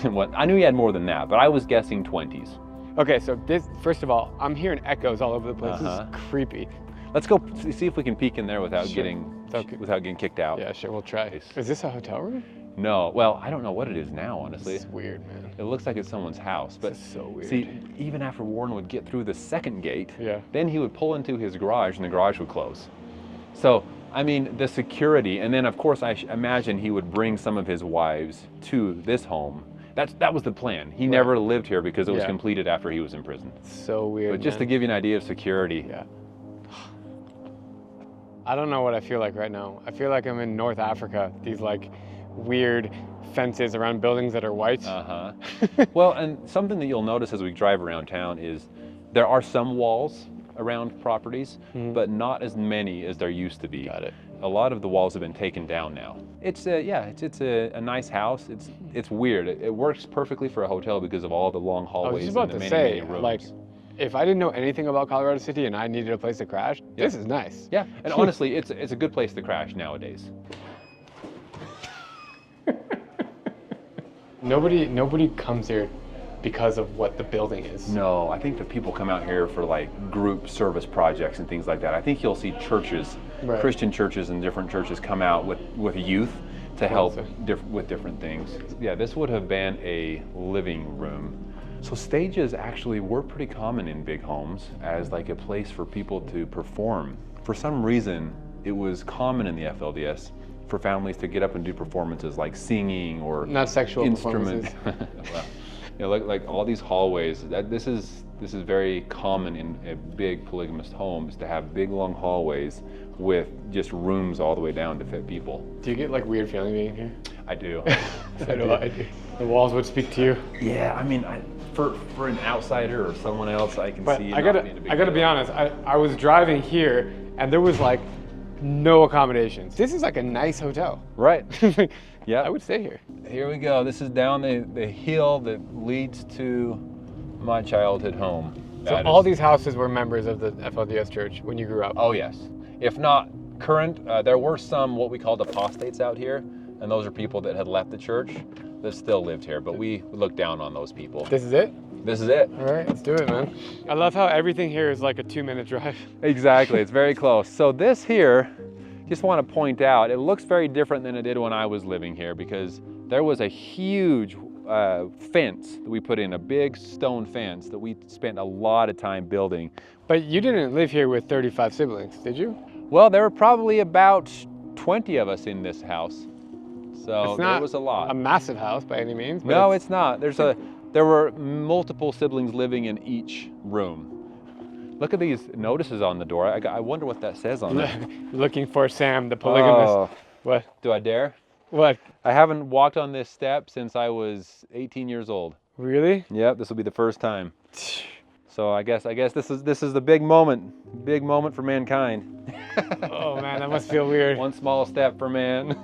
Well, I knew he had more than that, but I was guessing 20s. Okay, so this, first of all, I'm hearing echoes all over the place. This is creepy. Let's go see if we can peek in there without Sure. getting kicked out. Yeah, sure, we'll try. Is this a hotel room? No, well, I don't know what it is now, honestly. It's weird, man. It looks like it's someone's house, but so weird. See, even after Warren would get through the second gate, yeah, then he would pull into his garage and the garage would close. So, I mean, the security, and then of course I imagine he would bring some of his wives to this home. That was the plan. He never lived here because it was completed after he was in prison. So weird, But just to give you an idea of security. Yeah. I don't know what I feel like right now. I feel like I'm in North Africa. These like weird fences around buildings that are white. Well, and something that you'll notice as we drive around town is there are some walls around properties, but not as many as there used to be. Got it. A lot of the walls have been taken down now. It's a nice house. It's weird. It works perfectly for a hotel because of all the long hallways. I was just about and the to many, say, many rooms. like, if I didn't know anything about Colorado City and I needed a place to crash, this is nice. Yeah, and honestly, it's a good place to crash nowadays. Nobody comes here because of what the building is. No, I think that people come out here for like group service projects and things like that. I think you'll see churches, Christian churches and different churches come out with youth to help with different things. Yeah, this would have been a living room. So stages actually were pretty common in big homes as like a place for people to perform. For some reason, it was common in the FLDS for families to get up and do performances like singing or not sexual instrument. Well, you know, like all these hallways. This is very common in a big polygamous homes to have big long hallways with just rooms all the way down to fit people. Do you get like weird feeling being here? I do. I do. The walls would speak to you. Yeah, I mean, for an outsider or someone else, I can see. I gotta be honest. I was driving here and there was like no accommodations. This is like a nice hotel. Right. Yeah. I would stay here. Here we go. This is down the hill that leads to my childhood home. So all these houses were members of the FLDS church when you grew up? Oh yes. If not current, there were some what we called apostates out here, and those are people that had left the church that still lived here, but we look down on those people. This is it? This is it. All right, let's do it, man. I love how everything here is like a 2-minute drive. Exactly, it's very close. So this here, just want to point out, it looks very different than it did when I was living here because there was a huge fence that we put in, a big stone fence that we spent a lot of time building. But you didn't live here with 35 siblings, did you? Well, there were probably about 20 of us in this house. So there was a lot. A massive house by any means. No, it's not. There were multiple siblings living in each room. Look at these notices on the door. I wonder what that says on there. Looking for Sam, the polygamist. Oh. What? Do I dare? What? I haven't walked on this step since I was 18 years old. Really? Yep, this will be the first time. So I guess this is the big moment for mankind. Oh man, that must feel weird. One small step for man.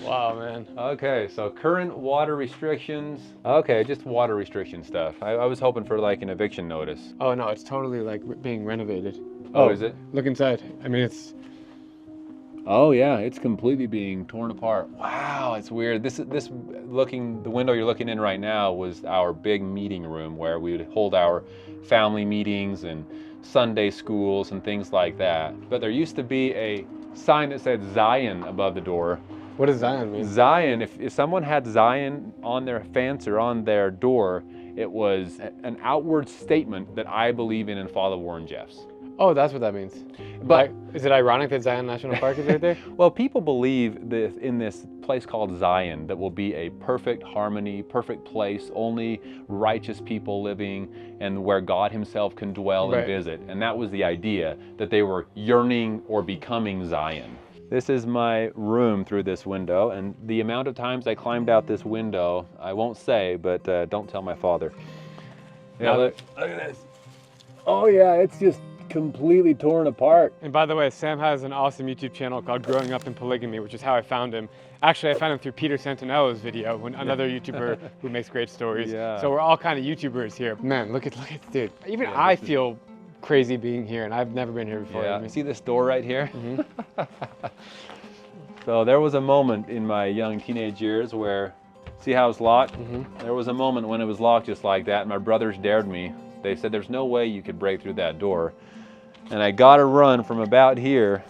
Wow, man. Okay, so current water restrictions. Okay, just water restriction stuff. I was hoping for like an eviction notice. Oh no, it's totally like being renovated. Oh, is it? Look inside. I mean, it's. Oh yeah, it's completely being torn apart. Wow, it's weird. The window you're looking in right now was our big meeting room where we would hold our family meetings and Sunday schools and things like that. But there used to be a sign that said Zion above the door. What does Zion mean? Zion, if someone had Zion on their fence or on their door, it was an outward statement that I believe in and follow Warren Jeffs. Oh, that's what that means. But is it ironic that Zion National Park is right there? Well, people believe that in this place called Zion that will be a perfect harmony, perfect place, only righteous people living, and where God himself can dwell and visit. And that was the idea, that they were yearning or becoming Zion. This is my room through this window, and the amount of times I climbed out this window, I won't say, but don't tell my father. Yeah, look at this. Oh yeah, it's just completely torn apart. And by the way, Sam has an awesome YouTube channel called Growing Up in Polygamy, which is how I found him. Actually, I found him through Peter Santinello's video, another YouTuber who makes great stories. Yeah. So we're all kind of YouTubers here. Man, look at dude. Even I feel crazy being here, and I've never been here before. Yeah. See this door right here? So there was a moment in my young teenage years where, see how it's locked? There was a moment when it was locked just like that. My brothers dared me. They said, there's no way you could break through that door. And I got to run from about here.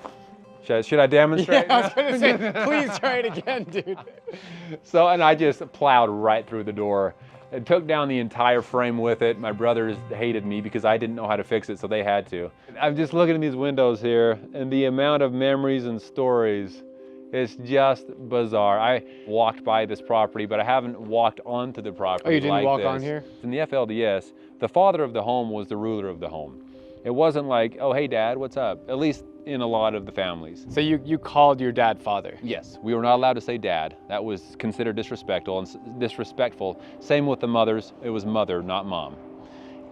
Should I demonstrate? Yeah, I was gonna say, please try it again, dude. So, and I just plowed right through the door. It took down the entire frame with it. My brothers hated me because I didn't know how to fix it, so they had to. I'm just looking at these windows here, and the amount of memories and stories, it's just bizarre. I walked by this property, but I haven't walked onto the property. Oh, you didn't like walk this. on here? In the FLDS, the father of the home was the ruler of the home. It wasn't like, oh, hey, Dad, what's up? At least in a lot of the families. So you called your dad father? Yes, we were not allowed to say dad. That was considered disrespectful. Same with the mothers. It was mother, not mom.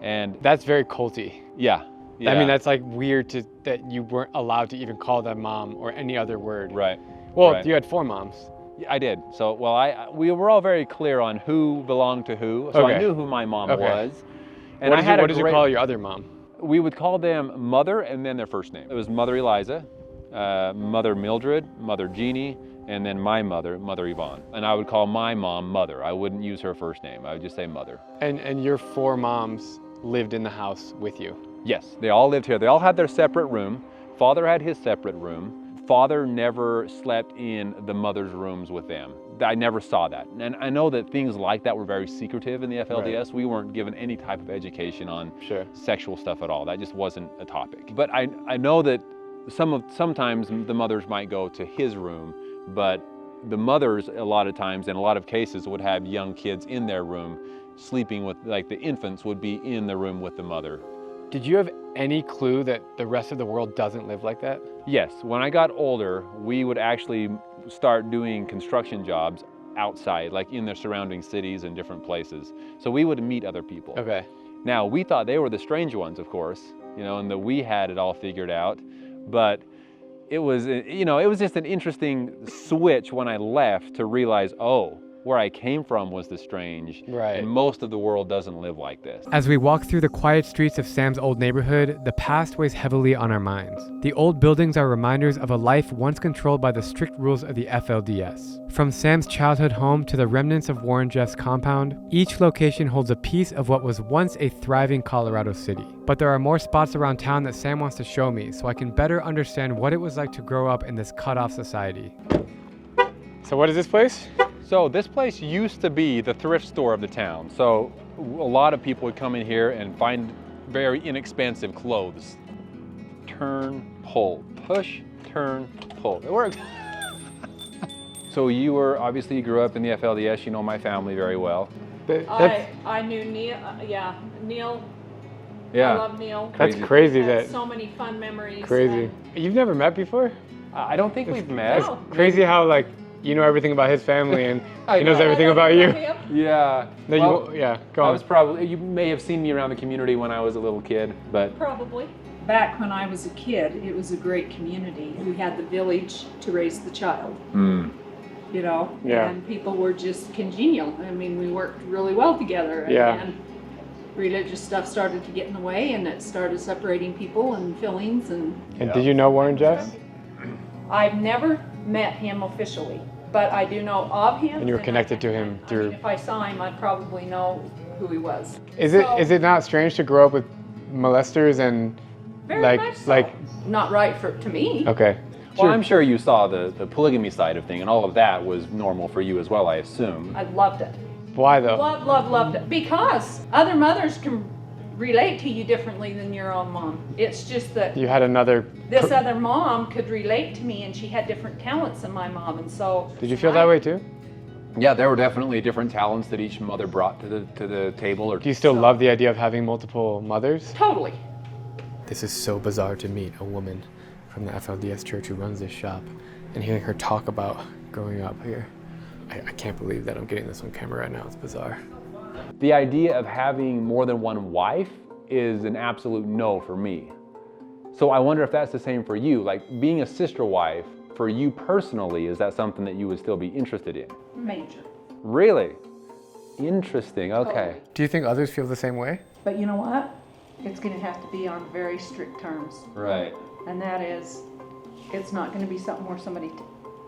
And that's very culty. Yeah. I mean, that's like weird that you weren't allowed to even call them mom or any other word. Right. Well, right. You had 4 moms. Yeah, I did. So, well, we were all very clear on who belonged to who. So I knew who my mom was. And what did you call your other mom? We would call them Mother and then their first name. It was Mother Eliza, Mother Mildred, Mother Jeannie, and then my mother, Mother Yvonne. And I would call my mom Mother. I wouldn't use her first name. I would just say Mother. And your 4 moms lived in the house with you? Yes, they all lived here. They all had their separate room. Father had his separate room. Father never slept in the mother's rooms with them. I never saw that. And I know that things like that were very secretive in the FLDS. Right. We weren't given any type of education on sexual stuff at all. That just wasn't a topic. But I know that sometimes the mothers might go to his room, but the mothers a lot of times, in a lot of cases, would have young kids in their room sleeping with, like the infants would be in the room with the mother. Did you have any clue that the rest of the world doesn't live like that? Yes, when I got older, we would actually start doing construction jobs outside, like in the surrounding cities and different places. So we would meet other people. Okay. Now, we thought they were the strange ones, of course, and that we had it all figured out. But it was, it was just an interesting switch when I left to realize, oh, where I came from was the strange, and most of the world doesn't live like this. As we walk through the quiet streets of Sam's old neighborhood, the past weighs heavily on our minds. The old buildings are reminders of a life once controlled by the strict rules of the FLDS. From Sam's childhood home to the remnants of Warren Jeff's compound, each location holds a piece of what was once a thriving Colorado city. But there are more spots around town that Sam wants to show me so I can better understand what it was like to grow up in this cut-off society. So what is this place? So this place used to be the thrift store of the town. So a lot of people would come in here and find very inexpensive clothes. Turn, pull, push, turn, pull. It works. So you grew up in the FLDS. You know my family very well. I knew Neil, Neil. Yeah. I love Neil. That's crazy. So many fun memories. Crazy. You've never met before? I don't think we've met. It's crazy how you know everything about his family and he knows everything about you. Yeah. No, go on. You may have seen me around the community when I was a little kid, but. Probably. Back when I was a kid, it was a great community. We had the village to raise the child. And people were just congenial. I mean, we worked really well together. And religious stuff started to get in the way, and it started separating people and feelings. And did you know Warren Jeff? I've never met him officially, but I do know of him. And you were connected to him through. I mean, if I saw him, I'd probably know who he was. Is it not strange to grow up with molesters and very much so. Not right to me. Okay. Well, I'm sure you saw the polygamy side of thing, and all of that was normal for you as well, I assume. I loved it. Why though? Loved it. Because other mothers can relate to you differently than your own mom. It's just that you had this other mom could relate to me, and she had different talents than my mom, and so. Did you feel that way too? Yeah, there were definitely different talents that each mother brought to the table. Do you still love the idea of having multiple mothers? Totally. This is so bizarre to meet a woman from the FLDS church who runs this shop and hearing her talk about growing up here. I can't believe that I'm getting this on camera right now. It's bizarre. The idea of having more than one wife is an absolute no for me. So I wonder if that's the same for you. Like being a sister wife for you personally, is that something that you would still be interested in? Major. Really? Interesting, okay. Totally. Do you think others feel the same way? But you know what? It's going to have to be on very strict terms. Right. And that is, it's not going to be something where somebody,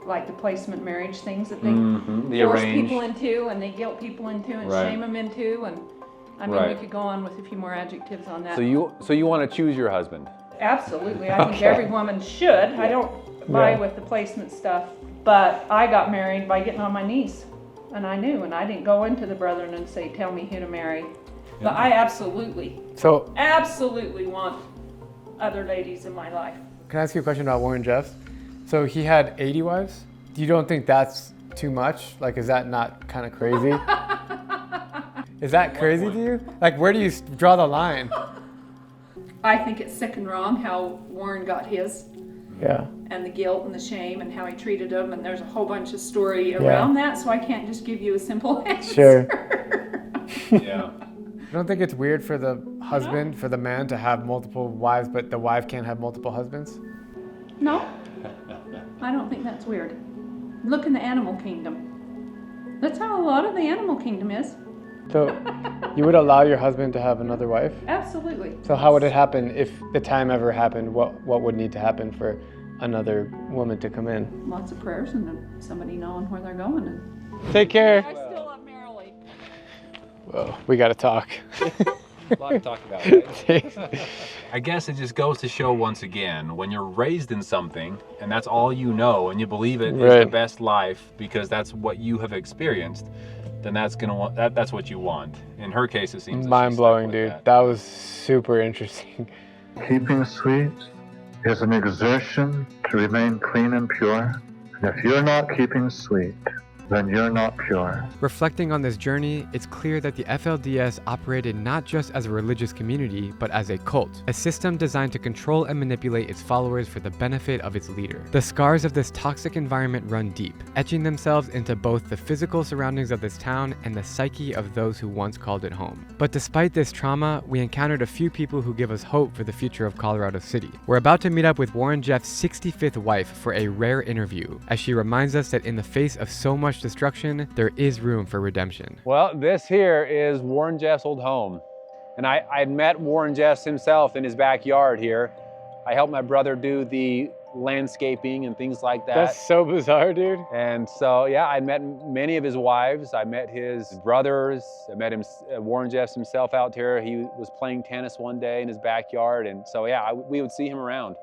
like the placement marriage things that they The force arranged. people into and they guilt people into and Right. shame them into. And I mean, we could go on with a few more adjectives on that. So you want to choose your husband? Absolutely. I think every woman should. I don't buy with the placement stuff, but I got married by getting on my knees. And I knew, and I didn't go into the brethren and say, tell me who to marry. But I absolutely want other ladies in my life. Can I ask you a question about Warren Jeffs? So he had 80 wives? You don't think that's too much? Like, is that not kind of crazy? Is that crazy to you? Like, where do you draw the line? I think it's sick and wrong how Warren got his. Yeah. And the guilt and the shame and how he treated them, and there's a whole bunch of story around that, so I can't just give you a simple answer. Sure. Yeah. I don't think it's weird for the husband, for the man to have multiple wives, but the wife can't have multiple husbands? No, I don't think that's weird. Look in the animal kingdom. That's how a lot of the animal kingdom is. So you would allow your husband to have another wife? Absolutely. So how would it happen if the time ever happened? What would need to happen for another woman to come in? Lots of prayers and somebody knowing where they're going. And take care. I still love Marilee. Whoa, we gotta talk. A lot to talk about, right? I guess it just goes to show once again, when you're raised in something and that's all you know and you believe it is the best life because that's what you have experienced, then that's what you want. In her case, it seems mind-blowing, dude. That was super interesting. Keeping sweet is an exertion to remain clean and pure. And if you're not keeping sweet, then you're not pure. Reflecting on this journey, it's clear that the FLDS operated not just as a religious community, but as a cult, a system designed to control and manipulate its followers for the benefit of its leader. The scars of this toxic environment run deep, etching themselves into both the physical surroundings of this town and the psyche of those who once called it home. But despite this trauma, we encountered a few people who give us hope for the future of Colorado City. We're about to meet up with Warren Jeffs' 65th wife for a rare interview, as she reminds us that in the face of so much destruction, there is room for redemption. Well, this here is Warren Jeffs' old home. And I met Warren Jeffs himself in his backyard here. I helped my brother do the landscaping and things like that. That's so bizarre, dude. And so, yeah, I met many of his wives. I met his brothers. I met him, Warren Jeffs himself out here. He was playing tennis one day in his backyard. And so, yeah, we would see him around.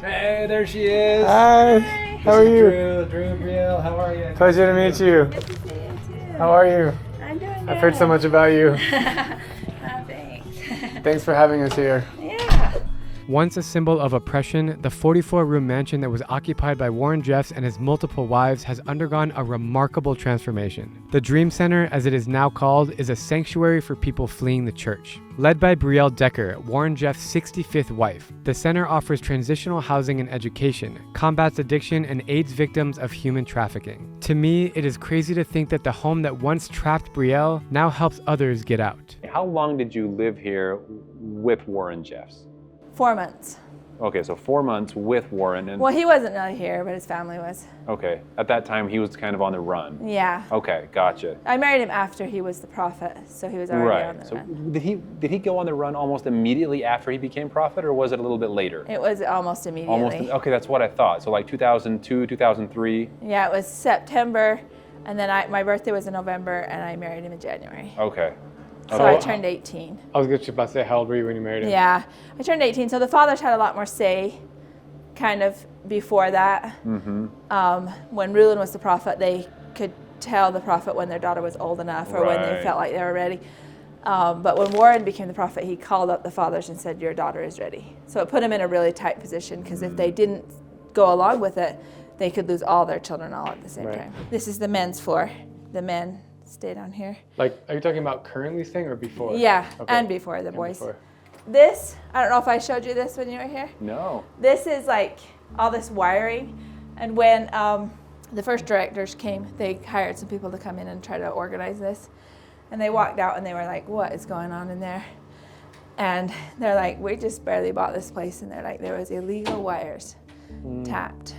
Hey, there she is. Hi. How are you? Drew, Brielle, how are you? Pleasure to meet you. Good to see you too. How are you? I'm doing good. I've heard so much about you. Thanks. Thanks for having us here. Yeah. Once a symbol of oppression, the 44-room mansion that was occupied by Warren Jeffs and his multiple wives has undergone a remarkable transformation. The Dream Center, as it is now called, is a sanctuary for people fleeing the church. Led by Brielle Decker, Warren Jeffs' 65th wife, the center offers transitional housing and education, combats addiction, and aids victims of human trafficking. To me, it is crazy to think that the home that once trapped Brielle now helps others get out. How long did you live here with Warren Jeffs? 4 months. Okay, so 4 months with Warren. And Well, he wasn't really here, but his family was. okay, at that time he was kind of on the run. Yeah. Okay, gotcha. I married him after he was the prophet, so he was already on the So run. did he go on the run almost immediately after he became prophet, or was it a little bit later? It was almost immediately. Okay, that's what I thought. So like 2002, 2003. Yeah, it was September, and then my birthday was in November, and I married him in January. Okay. So I turned 18. I was just about to say, how old were you when you married him? Yeah, I turned 18. So the fathers had a lot more say, kind of before that. Mm-hmm. When Rulin was the prophet, they could tell the prophet when their daughter was old enough or when they felt like they were ready. But when Warren became the prophet, he called up the fathers and said, "Your daughter is ready." So it put him in a really tight position, because if they didn't go along with it, they could lose all their children all at the same time. This is the men's floor. The men stay down here. Like, are you talking about currently staying or before? Yeah, okay. and before the boys. Before. This, I don't know if I showed you this when you were here. No. This is like all this wiring. And when the first directors came, they hired some people to come in and try to organize this. And they walked out and they were like, "What is going on in there?" And they're like, we just barely bought this place, and they're like, there was illegal wires tapped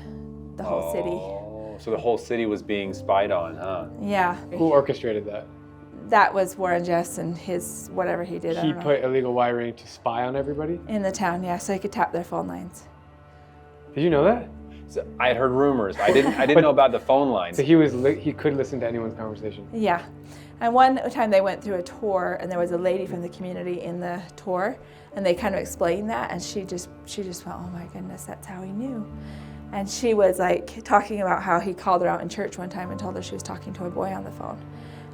the whole city. Oh, so the whole city was being spied on, huh? Yeah. Who orchestrated that? That was Warren Jeffs and his whatever he did. I He don't know. put illegal wiring to spy on everybody? In the town, yeah, so he could tap their phone lines. Did you know that? So I had heard rumors. I didn't know about the phone lines. So he could listen to anyone's conversation. Yeah. And one time they went through a tour, and there was a lady from the community in the tour, and they kind of explained that, and she just went, oh my goodness, that's how he knew. And she was like talking about how he called her out in church one time and told her she was talking to a boy on the phone.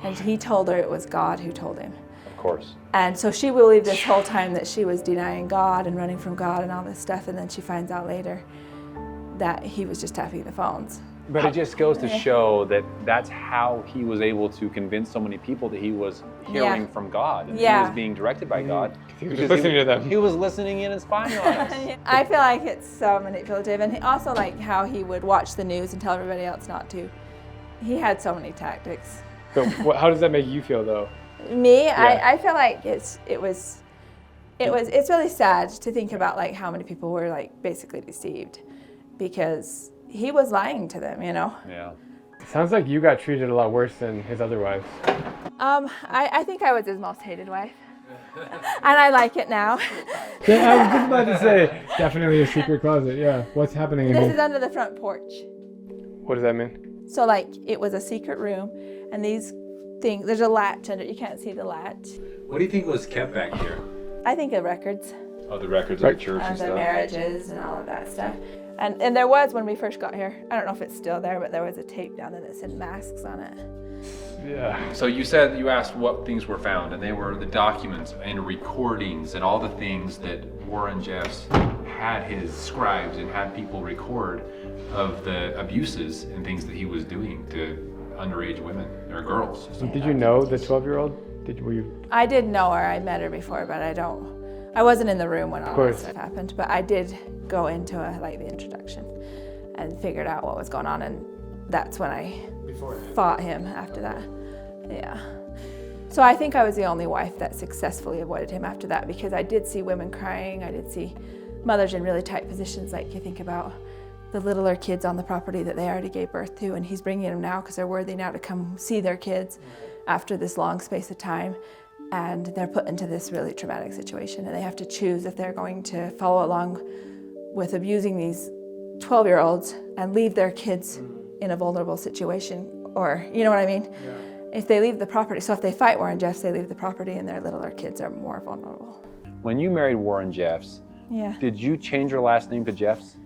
And he told her it was God who told him. Of course. And so she believed this whole time that she was denying God and running from God and all this stuff, and then she finds out later that he was just tapping the phones. But it just goes to show that that's how he was able to convince so many people that he was hearing from God and he was being directed by God. He was listening to them. He was listening in and spying on us. I feel like it's so manipulative, and also like how he would watch the news and tell everybody else not to. He had so many tactics. So how does that make you feel though? Me, yeah. I feel like it's really sad to think about like how many people were like basically deceived because he was lying to them, you know? Yeah. Sounds like you got treated a lot worse than his other wives. I think I was his most hated wife. And I like it now. Yeah, I was just about to say, definitely a secret closet, yeah. What's happening in This here? is under the front porch. What does that mean? So like it was a secret room, and these things, there's a latch under it, you can't see the latch. What do you think was kept back here? I think of records. Oh, the records of the church and The stuff? marriages and all of that stuff. And there was, when we first got here, I don't know if it's still there, but there was a tape down there that said masks on it. Yeah. So you asked what things were found, and they were the documents and recordings and all the things that Warren Jeffs had his scribes and had people record of the abuses and things that he was doing to underage women or girls. Did you know the 12-year-old? Were you? I did know her, I met her before, but I wasn't in the room when all that stuff happened, but I did go into like the introduction and figured out what was going on, and that's when I fought him after that. Yeah. So I think I was the only wife that successfully avoided him after that, because I did see women crying, I did see mothers in really tight positions, like you think about the littler kids on the property that they already gave birth to, and he's bringing them now because they're worthy now to come see their kids after this long space of time. And they're put into this really traumatic situation, and they have to choose if they're going to follow along with abusing these 12-year-olds and leave their kids in a vulnerable situation, or, you know what I mean? Yeah. If they leave the property, so if they fight Warren Jeffs, they leave the property and their littler kids are more vulnerable. When you married Warren Jeffs, did you change your last name to Jeffs?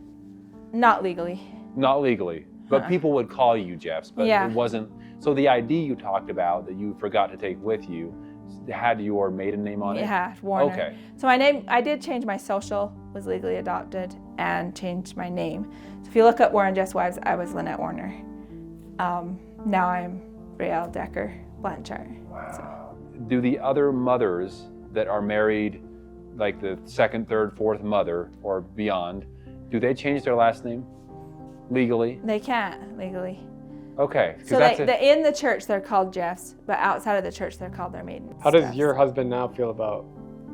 Not legally. Not legally, but people would call you Jeffs, but it wasn't. So the ID you talked about that you forgot to take with you had your maiden name on it? Yeah, Warner. Okay. So my name, I did change my social, was legally adopted, and changed my name. So if you look up Warren Jeffs' wives, I was Lynette Warner. Now I'm Brielle Decker Blanchard. Wow. So. Do the other mothers that are married, like the second, third, fourth mother or beyond, do they change their last name legally? They can't legally. Okay. So in the church they're called Jeffs, but outside of the church they're called their maiden. How does your husband now feel about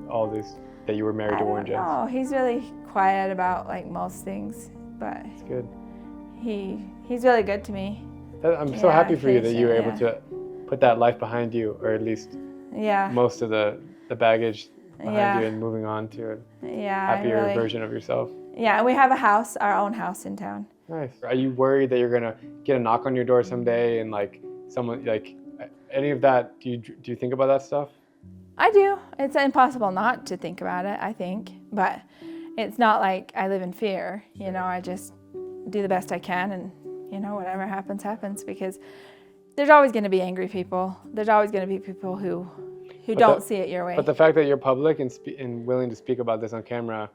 all this, that you were married to Warren Jeffs? Oh, he's really quiet about like most things, but it's good. He's really good to me. I'm so happy for you that you were able to put that life behind you, or at least most of the baggage behind you, and moving on to a happier version of yourself. Yeah, and we have a house, our own house in town. Nice. Are you worried that you're gonna get a knock on your door someday and like someone, like any of that? Do you think about that stuff? I do. It's impossible not to think about it, I think, but it's not like I live in fear. You know, I just do the best I can, and you know, whatever happens, happens, because there's always going to be angry people. There's always going to be people who don't see it your way. But the fact that you're public and willing to speak about this on camera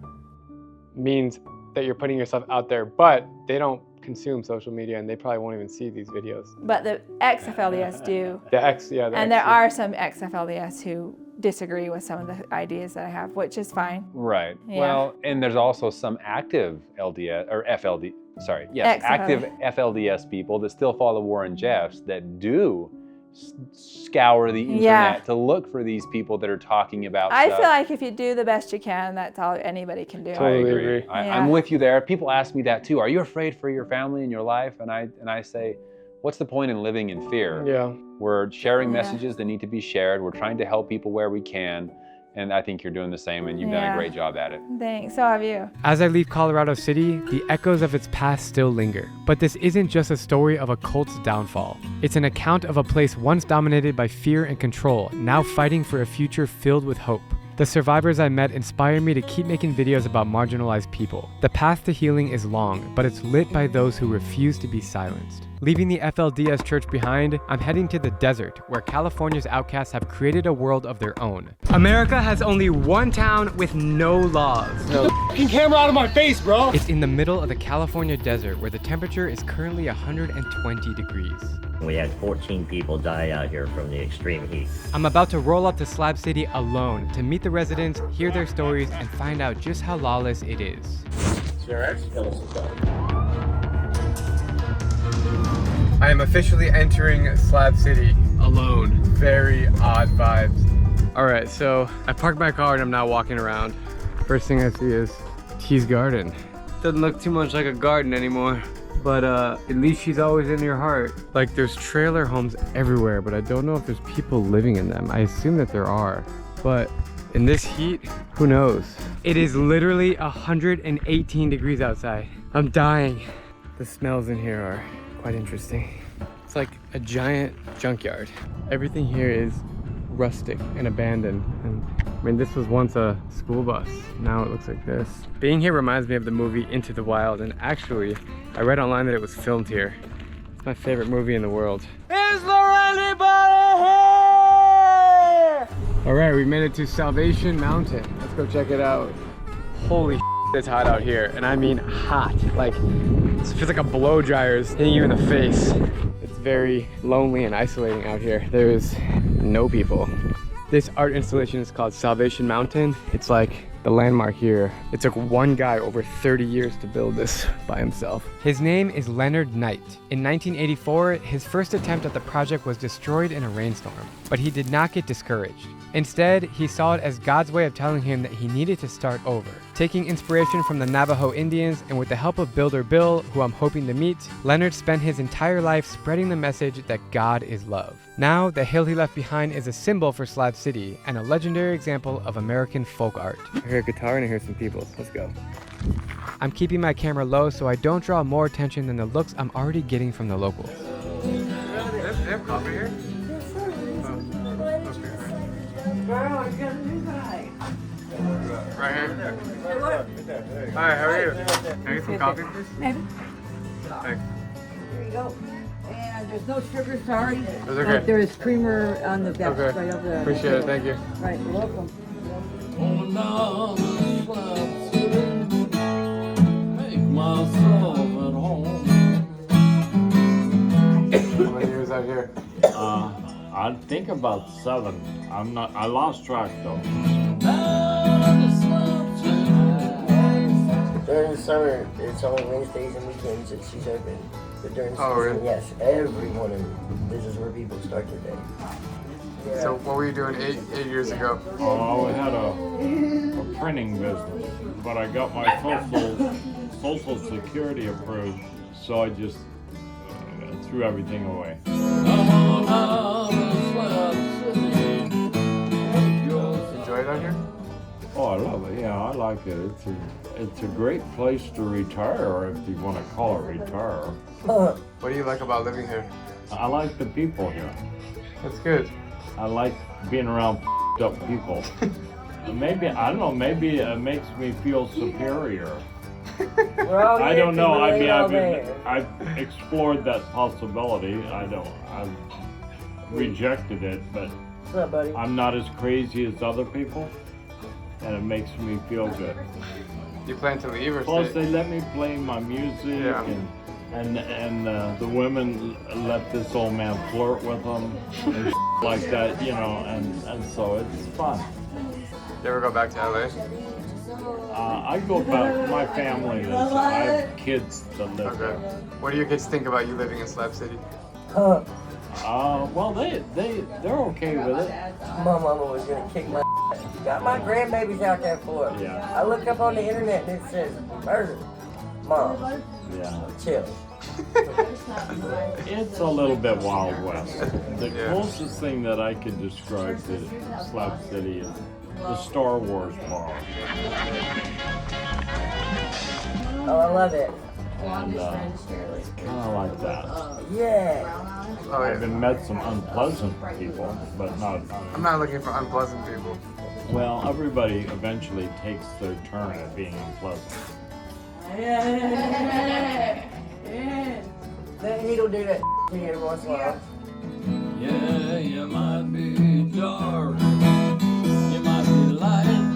means that you're putting yourself out there, but they don't consume social media, and they probably won't even see these videos. But the ex-FLDS do. And there are some ex-FLDS who disagree with some of the ideas that I have, which is fine. Right. Yeah. Well, and there's also some active active FLDS people that still follow Warren Jeffs that do scour the internet to look for these people that are talking about I stuff. feel like if you do the best you can, that's all anybody can do. Totally agree. I'm with you there. People ask me that too. Are you afraid for your family and your life? And I say, what's the point in living in fear? Yeah. We're sharing messages that need to be shared. We're trying to help people where we can. And I think you're doing the same, and you've done a great job at it. Thanks, so have you. As I leave Colorado City, the echoes of its past still linger. But this isn't just a story of a cult's downfall. It's an account of a place once dominated by fear and control, now fighting for a future filled with hope. The survivors I met inspire me to keep making videos about marginalized people. The path to healing is long, but it's lit by those who refuse to be silenced. Leaving the FLDS church behind, I'm heading to the desert, where California's outcasts have created a world of their own. America has only one town with no laws. No f***ing camera out of my face, bro! It's in the middle of the California desert, where the temperature is currently 120 degrees. We had 14 people die out here from the extreme heat. I'm about to roll up to Slab City alone to meet the residents, hear their stories, and find out just how lawless it is. I am officially entering Slab City alone. Very odd vibes. All right, so I parked my car and I'm now walking around. First thing I see is T's garden. Doesn't look too much like a garden anymore, but at least she's always in your heart. Like, there's trailer homes everywhere, but I don't know if there's people living in them. I assume that there are, but in this heat, who knows? It is literally 118 degrees outside. I'm dying. The smells in here are quite interesting. It's like a giant junkyard. Everything here is rustic and abandoned. And I mean, this was once a school bus. Now it looks like this. Being here reminds me of the movie Into the Wild, and actually, I read online that it was filmed here. It's my favorite movie in the world. Is there anybody here? All right, we made it to Salvation Mountain. Let's go check it out. Holy it's hot out here, and I mean hot. Like, it feels like a blow dryer is hitting you in the face. It's very lonely and isolating out here. There's no people. This art installation is called Salvation Mountain. It's like the landmark here. It took one guy over 30 years to build this by himself. His name is Leonard Knight. In 1984, his first attempt at the project was destroyed in a rainstorm, but he did not get discouraged. Instead, he saw it as God's way of telling him that he needed to start over. Taking inspiration from the Navajo Indians, and with the help of Builder Bill, who I'm hoping to meet, Leonard spent his entire life spreading the message that God is love. Now, the hill he left behind is a symbol for Slab City, and a legendary example of American folk art. I hear a guitar and I hear some people. Let's go. I'm keeping my camera low so I don't draw more attention than the looks I'm already getting from the locals. They have coffee here? Girl, you're gonna do right. Right here. Hi, how are you? Can I get some coffee, please? Maybe. Thanks. There you go. And there's no sugar, sorry. That's okay. There is creamer on the desk right over there. Appreciate it, thank you. Right, you're welcome. Make myself at home. How many years out here? I think about 7. I lost track though. During the summer, it's only Wednesdays and weekends that she's open. But during season, really? yes, every morning, this is where people start their day. Yeah. So what were you doing 8 years ago? Oh, I had a printing business, but I got my social security approved, so I just threw everything away. Enjoy it out here? Oh, I love it. Yeah, I like it. It's a great place to retire, if you want to call it retire. What do you like about living here? I like the people here. That's good. I like being around up people. Maybe, I don't know, maybe it makes me feel superior. Well, I don't know. I mean, I've explored that possibility. I've rejected it, but What's up, buddy? I'm not as crazy as other people, and it makes me feel good. You plan to leave or Plus, stay? they let me play my music, and the women let this old man flirt with them and like that, you know, and so it's fun. You ever go back to LA? I go back. My family is. I have kids that live there. What do your kids think about you living in Slab City? Well, they're okay with it. My mama was gonna kick my ass. Got my grandbabies out there for it. Yeah. I looked up on the internet and it says murder. Mom, Yeah. chill. It's a little bit Wild West. The closest thing that I can describe to Slab City is the Star Wars bar. Oh, I love it. And it's kind of like that. Yeah. I've been met some unpleasant people, but not. I'm not looking for unpleasant people. Well, everybody eventually takes their turn at being unpleasant. He'll do that to you every once in a while. Yeah, you might be dark, you might be light.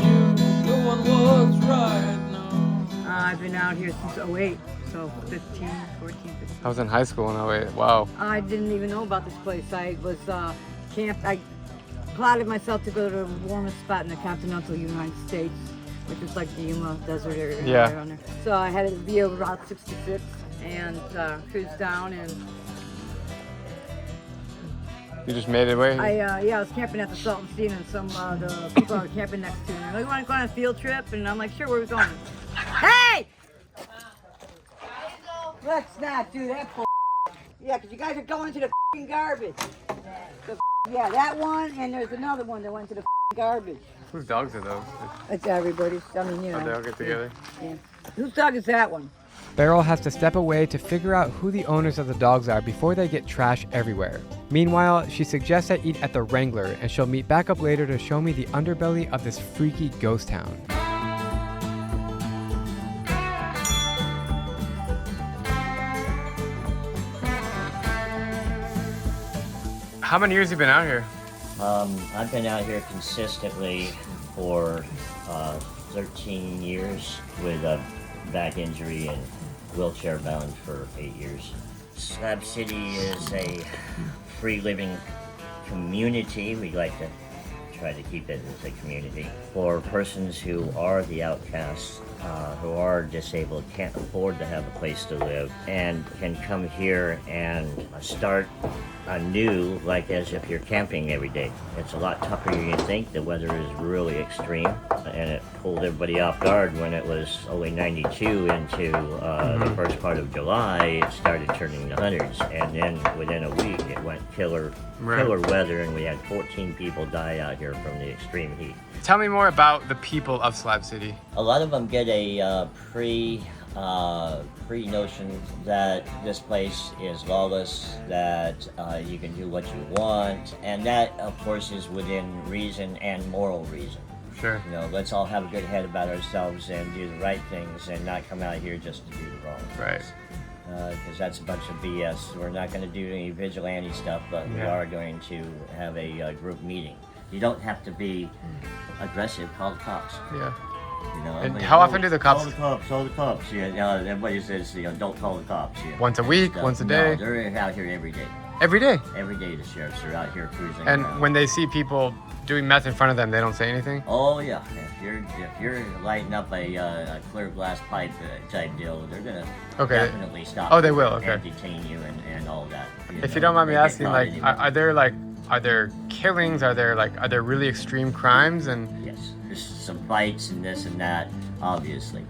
You doing what's right now. I've been out here since 08, so 15, 14, 15. I was in high school in 08. Wow. I didn't even know about this place. I was camped. I plotted myself to go to the warmest spot in the continental United States, which is like the Yuma Desert area. Yeah. Around there. So I had it via Route 66 and cruised down, and You just made it away? I was camping at the Salton Sea, and some the people I was camping next to, and they're like, "You want to go on a field trip?" And I'm like, "Sure, where are we going?" Hey! Let's not do that bull. Yeah, because you guys are going to the f***ing garbage. Yeah, that one, and there's another one that went to the f***ing garbage. Whose dogs are those? It's everybody's. I mean, you know. Oh, they all get together? Yeah. Whose dog is that one? Beryl has to step away to figure out who the owners of the dogs are before they get trash everywhere. Meanwhile, she suggests I eat at the Wrangler, and she'll meet back up later to show me the underbelly of this freaky ghost town. How many years have you been out here? I've been out here consistently for 13 years with a back injury and wheelchair bound for 8 years. Slab City is a free living community. We like to try to keep it as a community for persons who are the outcasts, who are disabled, can't afford to have a place to live, and can come here and start anew, like as if you're camping every day. It's a lot tougher than you think. The weather is really extreme, and it pulled everybody off guard when it was only 92 into the first part of July. It started turning to hundreds, and then within a week it went killer weather, and we had 14 people die out here from the extreme heat. Tell me more about the people of Slab City. A lot of them get a pre-notion that this place is lawless, that you can do what you want, and that, of course, is within reason and moral reason. Sure. You know, let's all have a good head about ourselves and do the right things and not come out here just to do the wrong things. Right. Because that's a bunch of BS. We're not going to do any vigilante stuff, but we are going to have a group meeting. You don't have to be aggressive. Call the cops. Yeah. You know, And how often do the cops? Call the cops. Yeah, everybody says, don't call the cops. Yeah. Once a week, once a day? No, they're out here every day. Every day? Every day the sheriffs are out here cruising And around. when they see people doing meth in front of them, they don't say anything? Oh yeah, if you're lighting up a clear glass pipe type deal, they're gonna definitely stop. Oh, they will. Okay. And detain you and all that. If you don't mind me asking, are there killings? Are there really extreme crimes? And yes, there's some fights and this and that, obviously.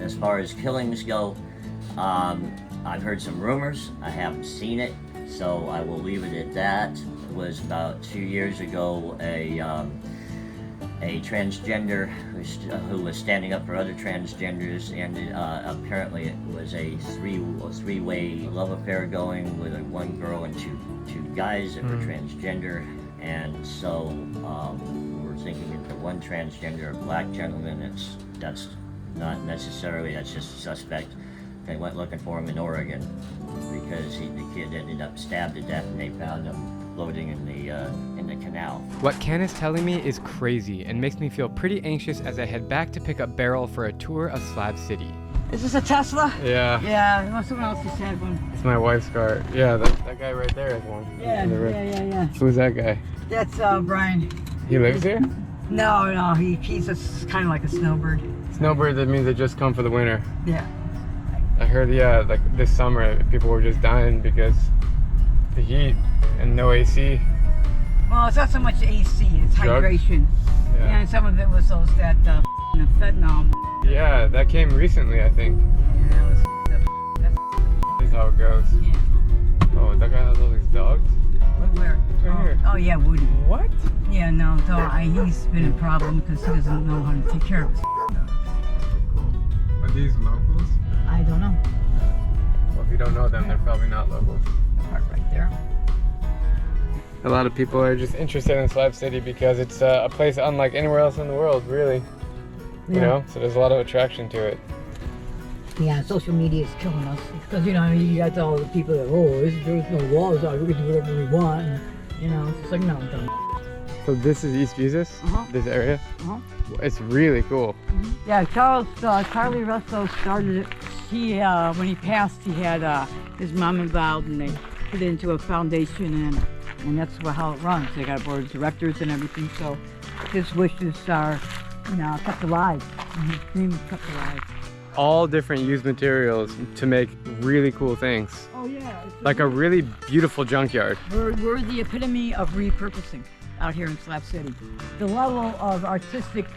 As far as killings go, I've heard some rumors. I haven't seen it, so I will leave it at that. It was about 2 years ago, a transgender who was standing up for other transgenders, and apparently it was a three-way love affair going with one girl and two guys that were transgender, and so we're thinking if the one transgender, a black gentleman, that's not necessarily, that's just a suspect. They went looking for him in Oregon because the kid ended up stabbed to death, and they found him floating in the canal. What Ken is telling me is crazy and makes me feel pretty anxious as I head back to pick up Beryl for a tour of Slab City. Is this a Tesla? Yeah. Yeah, someone else just had one. It's my wife's car. Yeah, that guy right there has one. Yeah. Who's that guy? That's Brian. He lives here? No, he's kind of like a snowbird. Snowbird, that means they just come for the winter. Yeah. I heard, yeah, like this summer, people were just dying because the heat and no AC. Well, it's not so much AC, it's Drugs? hydration. Yeah. And some of it was those that fentanyl. Yeah, that came recently, I think. Yeah, that was This is how it goes. Yeah. Oh, that guy has all these dogs? Where? Right here. Oh yeah, Woody. What? Yeah, no, so he's been a problem because he doesn't know how to take care of his dogs. Are these locals? I don't know. Well, if you don't know them, they're probably not locals. Right there. A lot of people are just interested in Slab City because it's a place unlike anywhere else in the world, really. You Yeah. know, so there's a lot of attraction to it. Yeah, social media is killing us because you know you got all the people that there's no laws out, we can do whatever we want. And, you know, it's just like no, don't. So this is East Jesus, this area. It's really cool. Yeah, Charlie Russo started it. He when he passed, he had his mom involved, and they put it into a foundation, and that's how it runs. They got a board of directors and everything. So his wishes are, you know, kept alive. And his dream is kept alive. All different used materials to make really cool things. Oh yeah. Like a really beautiful junkyard. We're the epitome of repurposing out here in Slab City. The level of artistic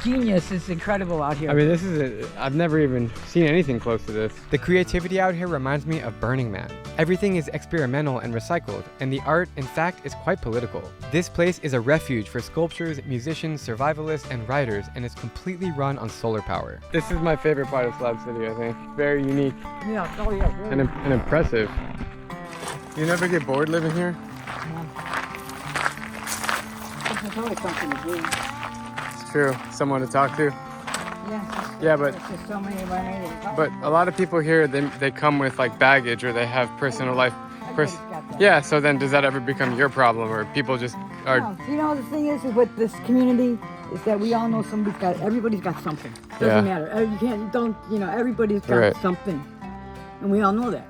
genius is incredible out here. I mean, I've never even seen anything close to this. The creativity out here reminds me of Burning Man. Everything is experimental and recycled, and the art, in fact, is quite political. This place is a refuge for sculptors, musicians, survivalists, and writers, and is completely run on solar power. This is my favorite part of Slab City, I think. Very unique. Yeah, oh yeah. Really. And impressive. You never get bored living here? There's always something to do. It's true. Someone to talk to. Yeah, but there's just so many ways. But a lot of people here, they come with like baggage, or they have personal life. Yeah, so then does that ever become your problem, or people just are? No, you know, the thing is with this community is that we all know everybody's got something. Doesn't matter. You know, everybody's got something, and we all know that.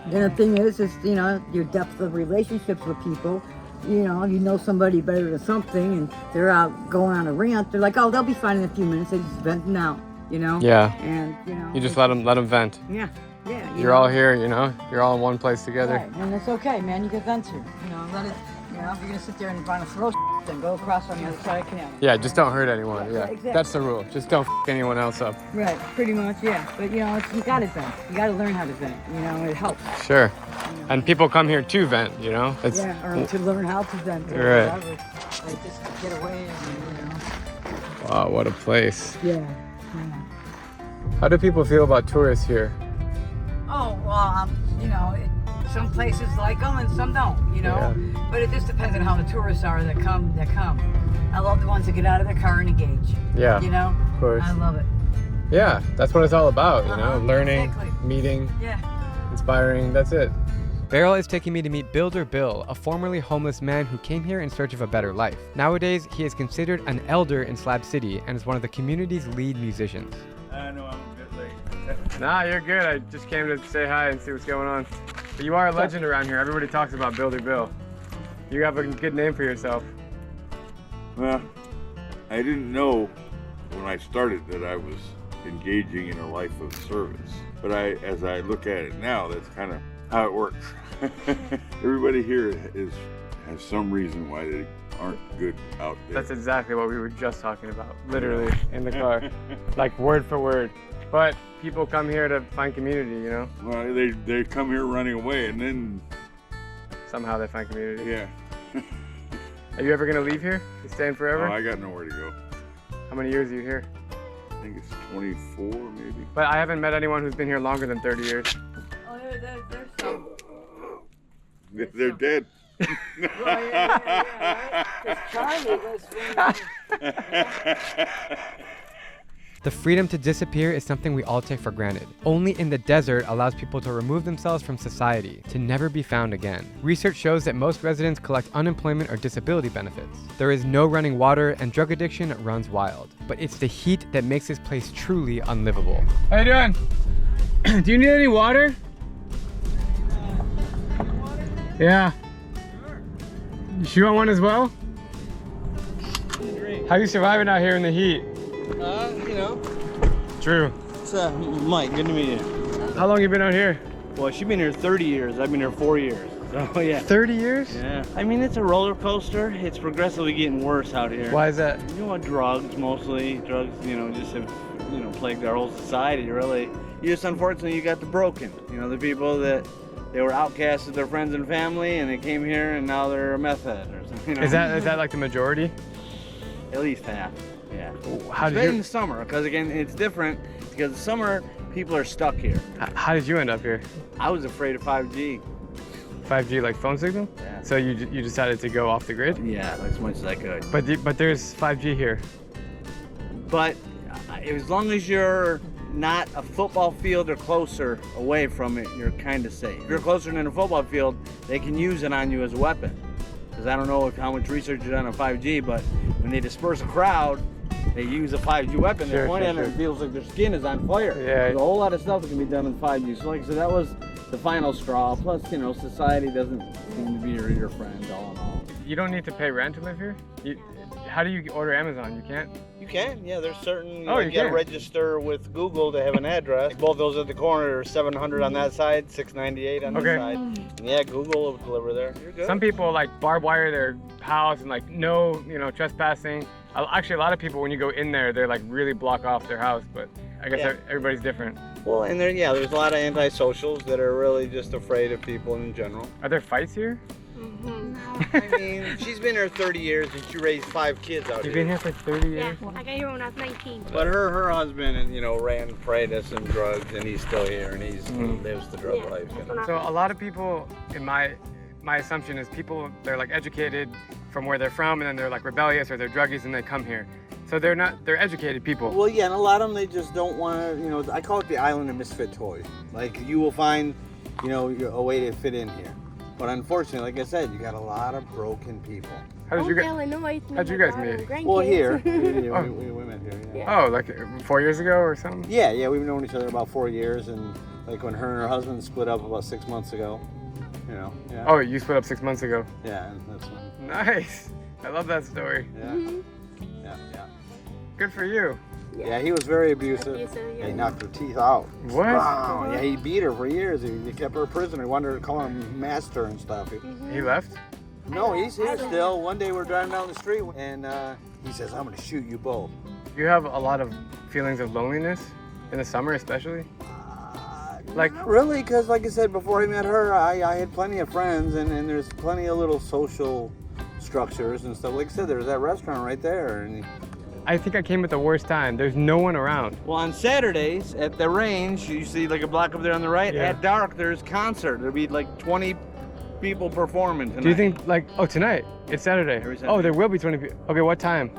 Then the thing is you know, your depth of relationships with people. You know somebody better than something, and they're out going on a rant. They're like, oh, they'll be fine in a few minutes. They just venting out, you know. Yeah. And you know. You just let them vent. Yeah. Yeah. You're all here, you know. You're all in one place together. Right, and it's okay, man. You can vent here. You know, let it. You know, if you're gonna sit there and want to throw then go across on the other side of the canal. Yeah, just don't hurt anyone. Yeah, exactly. That's the rule. Just don't anyone else up. Right, pretty much, yeah. But you know, you gotta vent. You gotta learn how to vent. You know, it helps. Sure. And people come here to vent, you know? Or to learn how to vent. Right. Whatever. Like just get away and, you know. Wow, what a place. Yeah. How do people feel about tourists here? Oh, well, you know, some places like them and some don't, you know? Yeah. But it just depends on how the tourists are that come. I love the ones that get out of their car and engage. Yeah. You know? Of course. I love it. Yeah, that's what it's all about, you know? Learning, meeting, inspiring, that's it. Beryl is taking me to meet Builder Bill, a formerly homeless man who came here in search of a better life. Nowadays, he is considered an elder in Slab City and is one of the community's lead musicians. I know I'm a bit late. Nah, you're good. I just came to say hi and see what's going on. But you are a legend around here. Everybody talks about Builder Bill. You have a good name for yourself. Well, I didn't know when I started that I was engaging in a life of service. But as I look at it now, that's kind of how it works. Everybody here has some reason why they aren't good out there. That's exactly what we were just talking about, literally, in the car. Like word for word. But people come here to find community, you know? Well, they come here running away, and then somehow they find community. Yeah. Are you ever gonna leave here? You staying forever? Oh, I got nowhere to go. How many years are you here? I think it's 24, maybe. But I haven't met anyone who's been here longer than 30 years. Oh, there's some. They're dead. The freedom to disappear is something we all take for granted. Only in the desert allows people to remove themselves from society, to never be found again. Research shows that most residents collect unemployment or disability benefits. There is no running water and drug addiction runs wild. But it's the heat that makes this place truly unlivable. How you doing? Do you need any water? Yeah. You sure want one as well? How you surviving out here in the heat? You know. True. It's Mike, good to meet you. How long you been out here? Well, she's been here 30 years. I've been here 4 years. So yeah. 30 years? Yeah. I mean, it's a roller coaster. It's progressively getting worse out here. Why is that? You know, drugs mostly. Drugs, just have, plagued our whole society, really. Unfortunately, you got the broken. The people that they were outcasts of their friends and family, and they came here, and now they're a meth head or something. Is that like the majority? At least half. Yeah. How did Especially you? in the summer, because again, it's different. Because the summer, people are stuck here. How did you end up here? I was afraid of 5G. 5G, like phone signal? Yeah. So you decided to go off the grid? Yeah, as much as I could. But there's 5G here. But as long as you're not a football field or closer away from it, you're kind of safe. If you're closer than a football field, they can use it on you as a weapon. Because I don't know how much research is done on 5G, but when they disperse a crowd, they use a 5G weapon. They point at it and it feels like their skin is on fire. Yeah. There's a whole lot of stuff that can be done in 5G. So like I said, that was the final straw. Plus, society doesn't seem to be your friend all in all. You don't need to pay rent to live here? How do you order Amazon? You can't? You can, yeah. There's certain, you you gotta can. register with Google to have an address. Both those at the corner are 700 on that side, 698 on this side. And yeah, Google will deliver there. You're good. Some people like barbed wire their house and like no, trespassing. Actually, a lot of people when you go in there, they're like really block off their house. But I guess everybody's different. Well, and there's a lot of antisocials that are really just afraid of people in general. Are there fights here? I mean, she's been here 30 years and she raised 5 kids out here. You've been here for 30 years? Yeah, I got here when I was 19. But her husband, ran Freitas and drugs, and he's still here, and he lives the drug life. So a lot of people, in my assumption is they're like educated from where they're from, and then they're like rebellious or they're druggies and they come here. So they're educated people. Well, yeah, and a lot of them, they just don't want to, I call it the island of misfit toys. Like, you will find, a way to fit in here. But unfortunately, like I said, you got a lot of broken people. How'd you guys meet? Well, here. we met here, yeah. Oh, like 4 years ago or something? Yeah, we've known each other about 4 years, and like when her and her husband split up about 6 months ago, yeah. Oh, you split up 6 months ago? Yeah, and that's when. Nice. I love that story. Yeah. Yeah. Good for you. Yeah, he was very abusive. Yeah, he knocked her teeth out. What? Wow. Yeah, he beat her for years. He kept her a prisoner. He wanted her to call him master and stuff. He left? No, he's here still. One day we're driving down the street and he says, I'm going to shoot you both. You have a lot of feelings of loneliness in the summer especially? Not really, because like I said, before I met her, I had plenty of friends and there's plenty of little social structures and stuff. Like I said, there's that restaurant right there. And I think I came at the worst time. There's no one around. Well, on Saturdays at the range, you see like a block up there on the right, at dark there's concert. There'll be like 20 people performing tonight. Do you think tonight? It's Saturday. Oh, there will be 20 people. Okay, what time?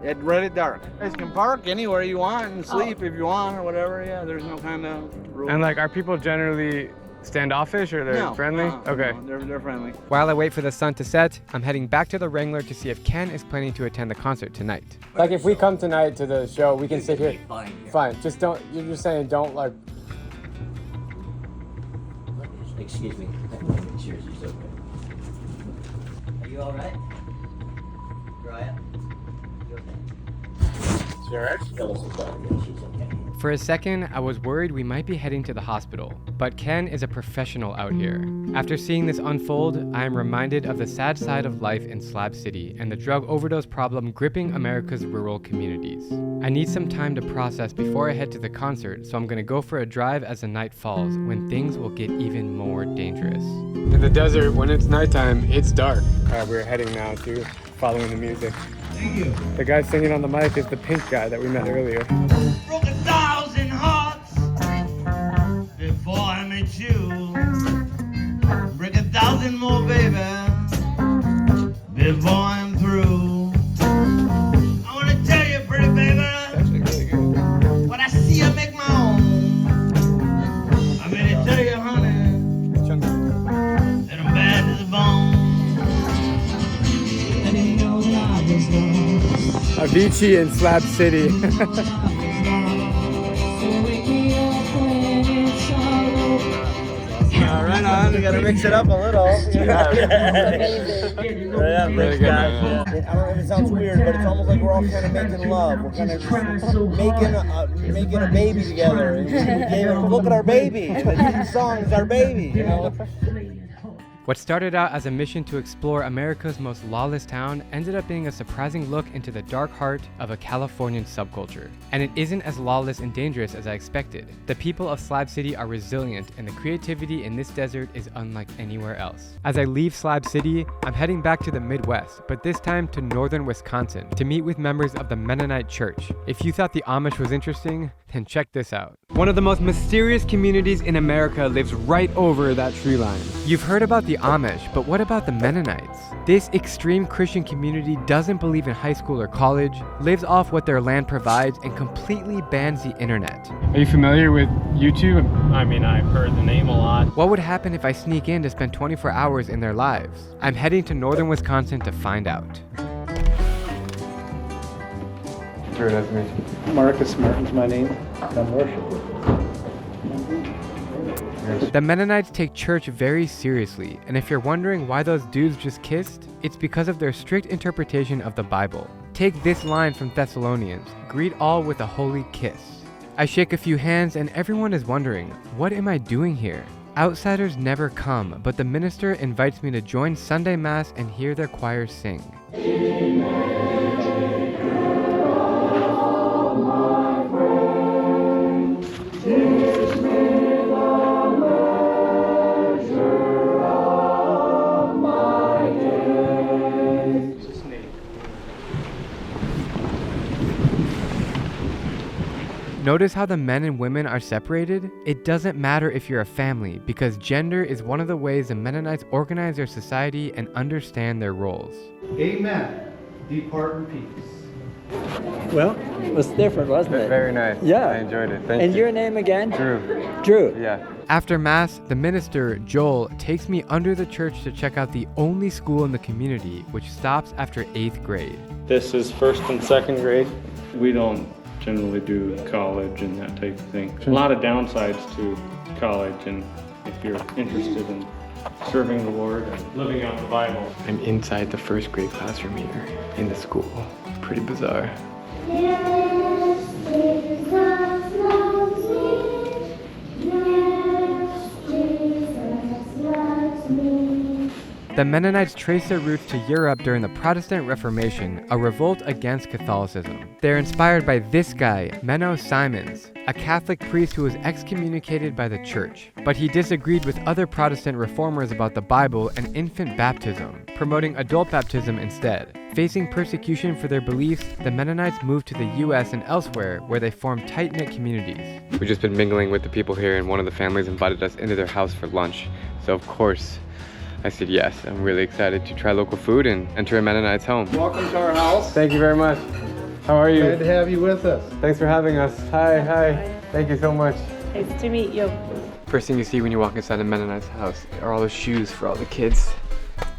Right at dark. You guys can park anywhere you want and sleep if you want or whatever. Yeah, there's no kind of rule. And are people generally standoffish or they're friendly? Okay. No, they're friendly. While I wait for the sun to set, I'm heading back to the Wrangler to see if Ken is planning to attend the concert tonight. Like if we come tonight to the show, we can sit here. Fine. Just don't, you're just saying don't like. Excuse me. Cheers, it's okay. Are you all right? You're all right? You okay? You all right? She's okay. For a second, I was worried we might be heading to the hospital, but Ken is a professional out here. After seeing this unfold, I am reminded of the sad side of life in Slab City and the drug overdose problem gripping America's rural communities. I need some time to process before I head to the concert, so I'm gonna go for a drive as the night falls, when things will get even more dangerous. In the desert, when it's nighttime, it's dark. We're heading now to following the music. Thank you. The guy singing on the mic is the pink guy that we met earlier. Broke 1,000 hearts before I met you. Break 1,000 more, baby, before I'm through. I want to tell you, pretty baby, actually really good. what I see I make my own. I'm ready to tell you, honey, that I'm bad to the bone. Avicii in Slab City. Right on. We gotta mix it up a little. Yeah. Yeah, Really good, man. I don't know if it sounds weird, but it's almost like we're all kind of making love. We're kind of making a baby together. And we gave it, look at our baby. And the theme song is our baby. You know. What started out as a mission to explore America's most lawless town ended up being a surprising look into the dark heart of a Californian subculture. And it isn't as lawless and dangerous as I expected. The people of Slab City are resilient, and the creativity in this desert is unlike anywhere else. As I leave Slab City, I'm heading back to the Midwest, but this time to northern Wisconsin, to meet with members of the Mennonite Church. If you thought the Amish was interesting, then check this out. One of the most mysterious communities in America lives right over that tree line. You've heard about the Amish, but what about the Mennonites? This extreme Christian community doesn't believe in high school or college, lives off what their land provides, and completely bans the internet. Are you familiar with YouTube? I mean, I've heard the name a lot. What would happen if I sneak in to spend 24 hours in their lives? I'm heading to northern Wisconsin to find out. Very nice to meet you. Marcus Martin's my name. I'm worshiper. The Mennonites take church very seriously, and if you're wondering why those dudes just kissed, it's because of their strict interpretation of the Bible. Take this line from Thessalonians, "Greet all with a holy kiss." I shake a few hands and everyone is wondering, what am I doing here? Outsiders never come, but the minister invites me to join Sunday Mass and hear their choirs sing. Notice how the men and women are separated? It doesn't matter if you're a family, because gender is one of the ways the Mennonites organize their society and understand their roles. Amen. Depart in peace. Well, it was different, wasn't it? Very nice. Yeah. I enjoyed it. Thank you. And your name again? Drew. Drew. Yeah. After Mass, the minister, Joel, takes me under the church to check out the only school in the community, which stops after 8th grade. This is 1st and 2nd grade. We don't generally do college and that type of thing. A lot of downsides to college, and if you're interested in serving the Lord and living out the Bible. I'm inside the 1st grade classroom here in the school. Pretty bizarre. The Mennonites trace their roots to Europe during the Protestant Reformation, a revolt against Catholicism. They're inspired by this guy, Menno Simons, a Catholic priest who was excommunicated by the church. But he disagreed with other Protestant reformers about the Bible and infant baptism, promoting adult baptism instead. Facing persecution for their beliefs, the Mennonites moved to the US and elsewhere, where they formed tight-knit communities. We've just been mingling with the people here, and one of the families invited us into their house for lunch. So of course, I said yes. I'm really excited to try local food and enter a Mennonite's home. Welcome to our house. Thank you very much. How are you? Glad to have you with us. Thanks for having us. Hi. Thank you so much. Nice to meet you. First thing you see when you walk inside a Mennonite's house are all the shoes for all the kids.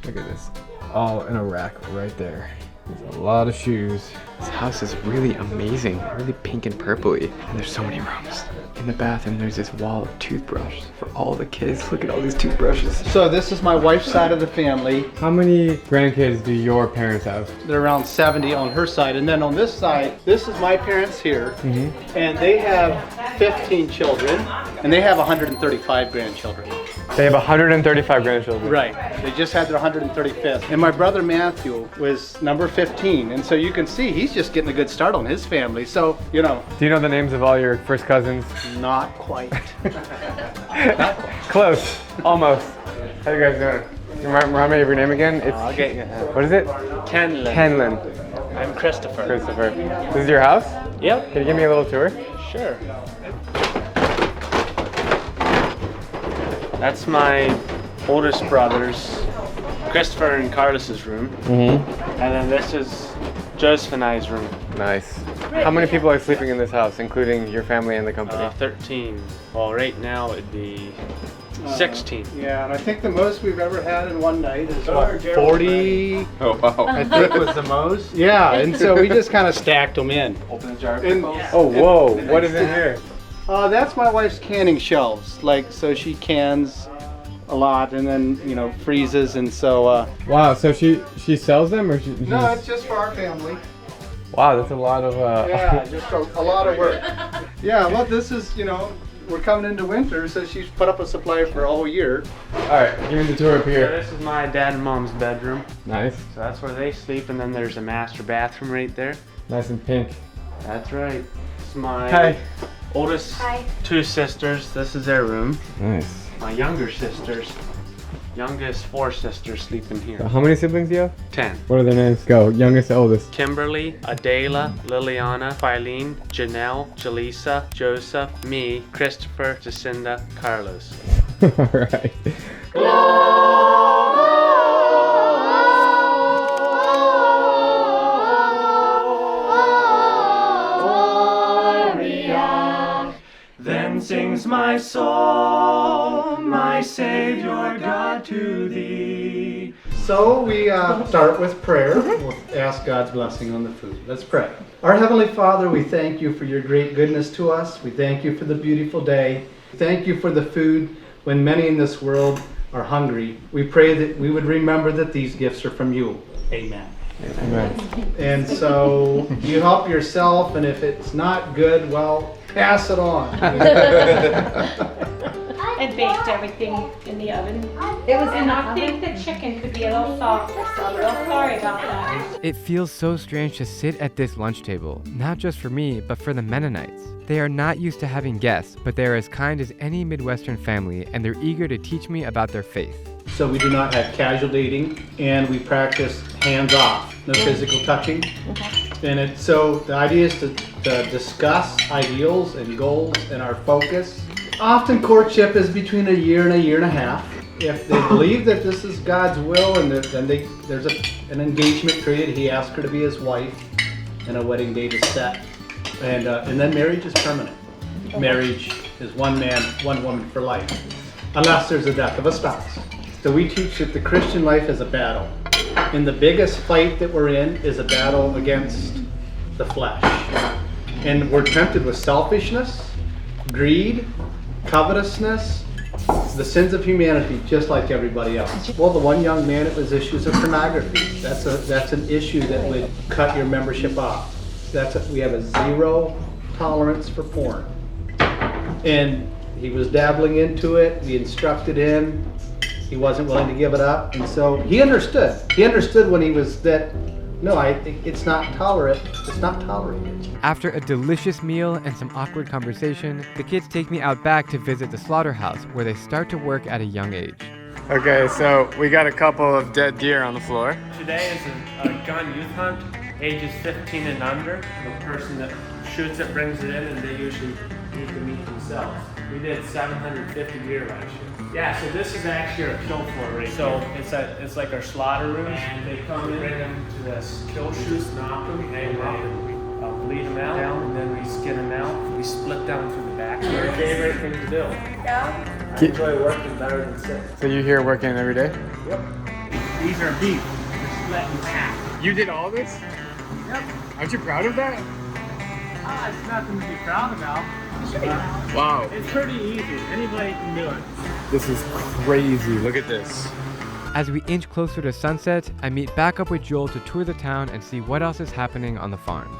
Look at this. All in a rack right there. There's a lot of shoes. This house is really amazing. Really pink and purpley. And there's so many rooms. In the bathroom, there's this wall of toothbrush for all the kids. Look at all these toothbrushes. So this is my wife's side of the family. How many grandkids do your parents have? They're around 70 on her side. And then on this side, this is my parents here. And they have 15 children. And they have 135 grandchildren. They have 135 grandchildren. Right. They just had their 135th. And my brother Matthew was number 15. And so you can see he's just getting a good start on his family. So, you know. Do you know the names of all your first cousins? Not quite. Not quite. Close. Almost. How you guys doing? You remind me of your name again? It's, I'll get you. What is it? Kenlin. Kenlin. I'm Christopher. Christopher. This is your house? Yep. Can you give me a little tour? Sure. That's my oldest brother's, Christopher and Carlos's room. And then this is Joseph and I's room. Nice. How many people are sleeping in this house, including your family and the company? 13. Well, right now it'd be 16. Yeah, and I think the most we've ever had in one night is what, 40? Oh, wow. I think was the most. Yeah, and so we just kind of stacked them in. Open the jar of pickles. Oh, whoa. What is in here? That's my wife's canning shelves. Like, so she cans a lot, and then freezes, and so. Wow. So she sells them, or No, it's just for our family. Wow, that's a lot of. Yeah, just a lot of work. Yeah, well, this is we're coming into winter, so she's put up a supply for a whole year. All right, give me the tour up here. So this is my dad and mom's bedroom. Nice. So that's where they sleep, and then there's a master bathroom right there. Nice and pink. That's right. It's my oldest two sisters. This is their room. Nice. My younger sisters. Youngest 4 sisters sleep in here. So how many siblings do you have? 10. What are their names? Go. Youngest to oldest. Kimberly, Adela, Liliana, Filene, Janelle, Jaleesa, Joseph, me, Christopher, Jacinda, Carlos. All right. Then sings my soul, my Savior God, to thee. So we start with prayer. We'll ask God's blessing on the food. Let's pray. Our Heavenly Father, we thank you for your great goodness to us. We thank you for the beautiful day. Thank you for the food when many in this world are hungry. We pray that we would remember that these gifts are from you. Amen. Amen. And so you help yourself, and if it's not good, well, pass it on. I baked everything in the oven. And I think the chicken could be a little softer, so I'm real sorry about that. It feels so strange to sit at this lunch table, not just for me, but for the Mennonites. They are not used to having guests, but they are as kind as any Midwestern family, and they're eager to teach me about their faith. So we do not have casual dating, and we practice hands-off, no physical touching. And so the idea is to discuss ideals and goals and our focus. Often courtship is between a year and a half. If they believe that this is God's will, and then there's an engagement period, he asks her to be his wife, and a wedding date is set. And then marriage is permanent. Marriage is one man, one woman for life, unless there's a death of a spouse. So we teach that the Christian life is a battle. And the biggest fight that we're in is a battle against the flesh. And we're tempted with selfishness, greed, covetousness, the sins of humanity, just like everybody else. Well, the one young man, it was issues of pornography. That's an issue that would cut your membership off. We have a zero tolerance for porn. And he was dabbling into it. We instructed him. He wasn't willing to give it up, and so he understood. He understood when he was that. No, it's not tolerant. It's not tolerated. After a delicious meal and some awkward conversation, the kids take me out back to visit the slaughterhouse, where they start to work at a young age. Okay, so we got a couple of dead deer on the floor. Today is a gun youth hunt, ages 15 and under. The person that shoots it brings it in, and they usually eat the meat themselves. We did 750 deer last year. Yeah, so this is actually our kill floor right here. So it's like our slaughter rooms. And they come in, bring them to this kill chute, knock them, hang them up, and bleed them out, and then we skin them out. We split down through the back. It's our favorite thing to do. Yeah. I enjoy working better than sitting. So you here working every day? Yep. These are beef. They're split in half. You did all this? Yep. Aren't you proud of that? It's nothing to be proud about. Wow. It's pretty easy. Anybody can do it. This is crazy. Look at this. As we inch closer to sunset, I meet back up with Joel to tour the town and see what else is happening on the farms.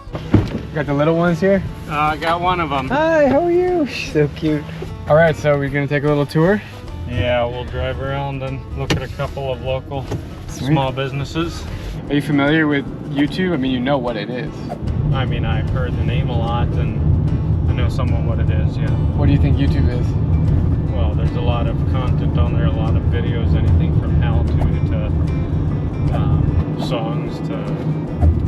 Got the little ones here? I got one of them. Hi, how are you? So cute. All right, so we're gonna take a little tour? Yeah, we'll drive around and look at a couple of local small businesses. Are you familiar with YouTube? I mean, you know what it is. I mean, I've heard the name a lot, and I know somewhat what it is, yeah. What do you think YouTube is? Well, there's a lot of content on there, a lot of videos, anything from how-to songs to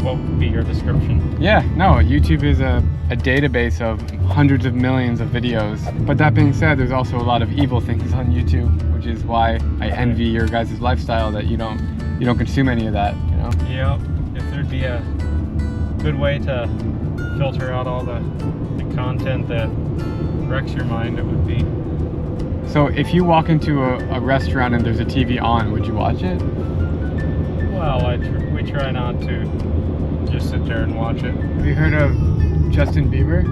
what would be your description? Yeah, no, YouTube is a database of hundreds of millions of videos. But that being said, there's also a lot of evil things on YouTube, which is why I envy your guys' lifestyle that you don't consume any of that, you know? Yeah, if there'd be a good way to filter out all the content that wrecks your mind, it would be. So if you walk into a restaurant and there's a TV on, would you watch it? Well, we try not to just sit there and watch it. Have you heard of Justin Bieber?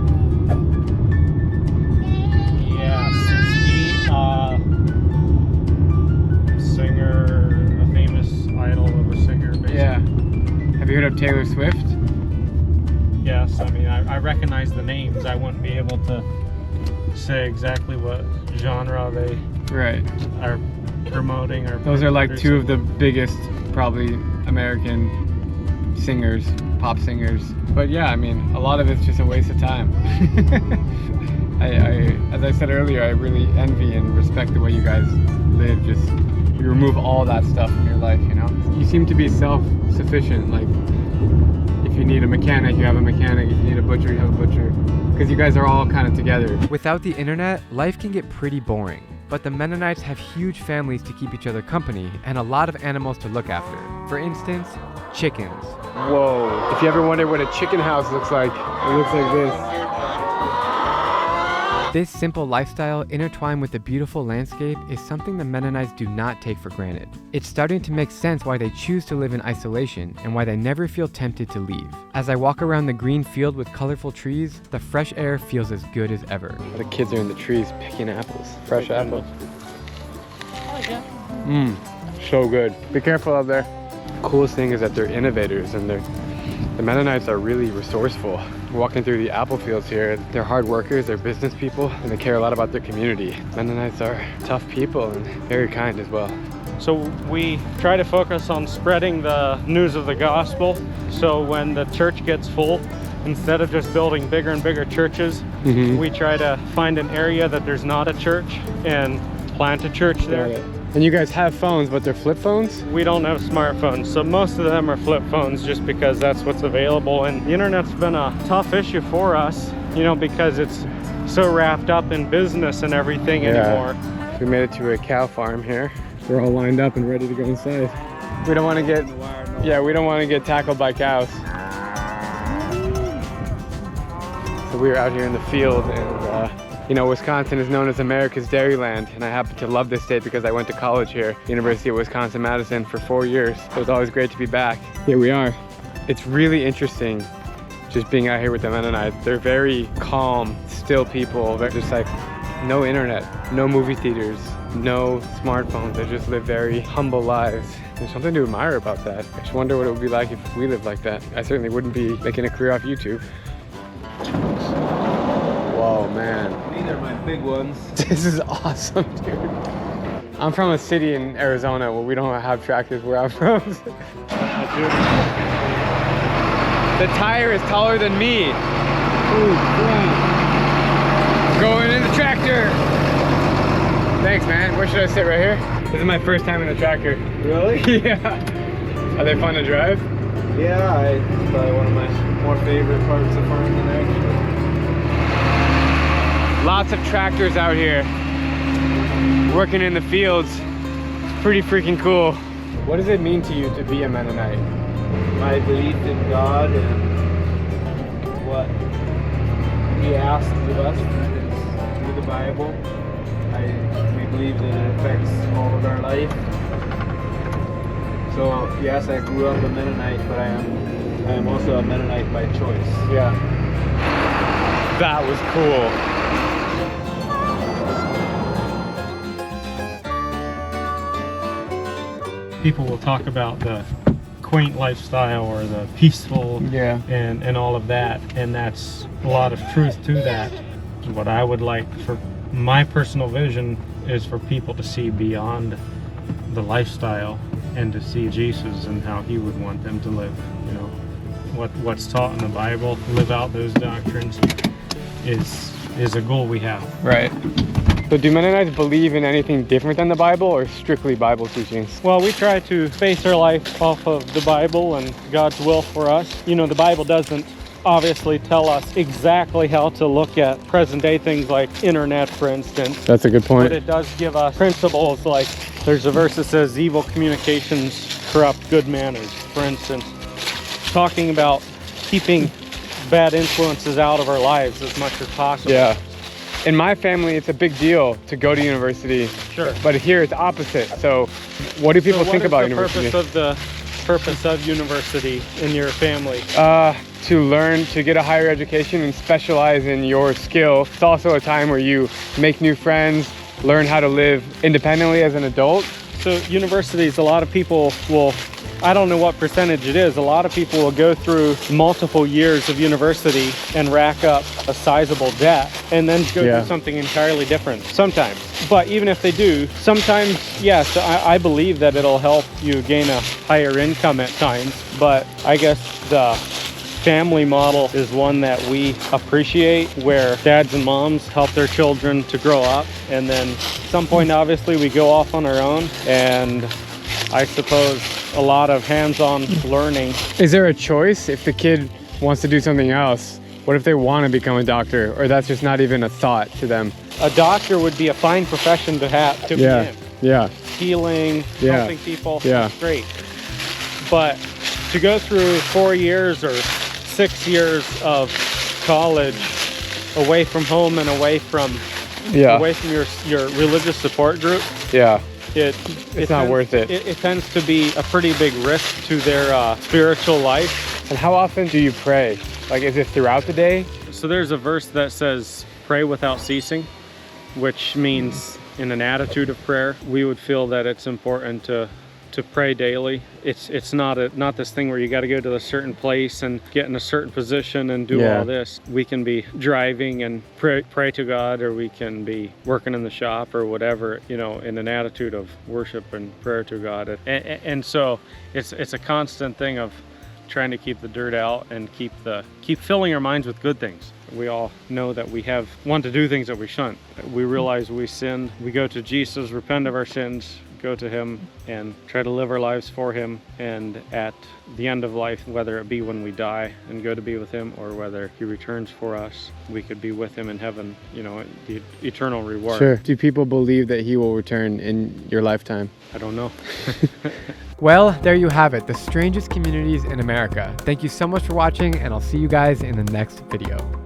Yes, is he up Taylor Swift? Yes, I mean, I recognize the names. I wouldn't be able to say exactly what genre they are promoting. Or those are like two of the biggest, probably, American singers, pop singers. But yeah, I mean, a lot of it's just a waste of time. As I said earlier, I really envy and respect the way you guys live. Just, you remove all that stuff from your life, you know? You seem to be self-sufficient. Like, if you need a mechanic, you have a mechanic. If you need a butcher, you have a butcher. Because you guys are all kind of together. Without the internet, life can get pretty boring. But the Mennonites have huge families to keep each other company and a lot of animals to look after. For instance, chickens. Whoa. If you ever wonder what a chicken house looks like, it looks like this. This simple lifestyle, intertwined with the beautiful landscape, is something the Mennonites do not take for granted. It's starting to make sense why they choose to live in isolation and why they never feel tempted to leave. As I walk around the green field with colorful trees, the fresh air feels as good as ever. The kids are in the trees picking apples, fresh apples. So good. Be careful out there. The coolest thing is that they're innovators, and the Mennonites are really resourceful. Walking through the apple fields here, they're hard workers, they're business people, and they care a lot about their community. Mennonites are tough people and very kind as well. So we try to focus on spreading the news of the gospel. So when the church gets full, instead of just building bigger and bigger churches, we try to find an area that there's not a church and plant a church there. And you guys have phones, but they're flip phones? We don't have smartphones, so most of them are flip phones just because that's what's available. And the internet's been a tough issue for us, you know, because it's so wrapped up in business and everything anymore. We made it to a cow farm here. We're all lined up and ready to go inside. We don't want to get, we don't want to get tackled by cows. So we're out here in the field, and you know, Wisconsin is known as America's Dairyland, and I happen to love this state because I went to college here, University of Wisconsin-Madison, for 4 years. So it's always great to be back. Here we are. It's really interesting just being out here with the Mennonites. They're very calm, still people. They're just like, no internet, no movie theaters, no smartphones. They just live very humble lives. There's something to admire about that. I just wonder what it would be like if we lived like that. I certainly wouldn't be making a career off YouTube. Whoa, man. These are my big ones. This is awesome, dude. I'm from a city in Arizona where we don't have tractors where I'm from. The tire is taller than me. Ooh, going in the tractor. Thanks, man. Where should I sit, right here? This is my first time in a tractor. Really? Yeah. Are they fun to drive? Yeah, it's probably one of my more favorite parts of farming, actually. Lots of tractors out here working in the fields. Pretty freaking cool. What does it mean to you to be a Mennonite? My belief in God and what He asks of us is through the Bible. We believe that it affects all of our life. So yes, I grew up a Mennonite, but I am also a Mennonite by choice. Yeah. That was cool. People will talk about the quaint lifestyle or the peaceful and all of that, and that's a lot of truth to that. What I would like for my personal vision is for people to see beyond the lifestyle and to see Jesus and how He would want them to live. You know, what's taught in the Bible, live out those doctrines is a goal we have. Right. So do Mennonites believe in anything different than the Bible, or strictly Bible teachings? Well, we try to base our life off of the Bible and God's will for us. You know, the Bible doesn't obviously tell us exactly how to look at present day things like internet, for instance. That's a good point. But it does give us principles, like there's a verse that says evil communications corrupt good manners, for instance. Talking about keeping bad influences out of our lives as much as possible. Yeah. In my family, it's a big deal to go to university. Sure. But here it's opposite. So what do people think about university? What is the purpose of university in your family? To learn, to get a higher education and specialize in your skill. It's also a time where you make new friends, learn how to live independently as an adult. So universities, a lot of people will I don't know what percentage it is. A lot of people will go through multiple years of university and rack up a sizable debt and then go do something entirely different sometimes. But even if they do, sometimes, yes, I believe that it'll help you gain a higher income at times. But I guess the family model is one that we appreciate, where dads and moms help their children to grow up, and then at some point obviously we go off on our own, and I suppose a lot of hands-on learning. Is there a choice if the kid wants to do something else? What if they want to become a doctor, or that's just not even a thought to them? A doctor would be a fine profession to have to be in. Yeah. Healing, helping people, that's great. But to go through 4 years or 6 years of college away from home and away from your religious support group, it's not worth it. It tends to be a pretty big risk to their spiritual life. And how often do you pray? Like, is it throughout the day? So there's a verse that says pray without ceasing, which means in an attitude of prayer. We would feel that it's important to pray daily. It's not this thing where you got to go to a certain place and get in a certain position and do all this. We can be driving and pray to God, or we can be working in the shop or whatever, you know, in an attitude of worship and prayer to God. And so it's a constant thing of trying to keep the dirt out and keep filling our minds with good things. We all know that we want to do things that we shouldn't. We realize we sinned. We go to Jesus, repent of our sins, go to him and try to live our lives for him, and at the end of life, whether it be when we die and go to be with him, or whether he returns for us, we could be with him in heaven, you know, the eternal reward. Sure. Do people believe that he will return in your lifetime? I don't know. Well, there you have it, the strangest communities in America. Thank you so much for watching, and I'll see you guys in the next video.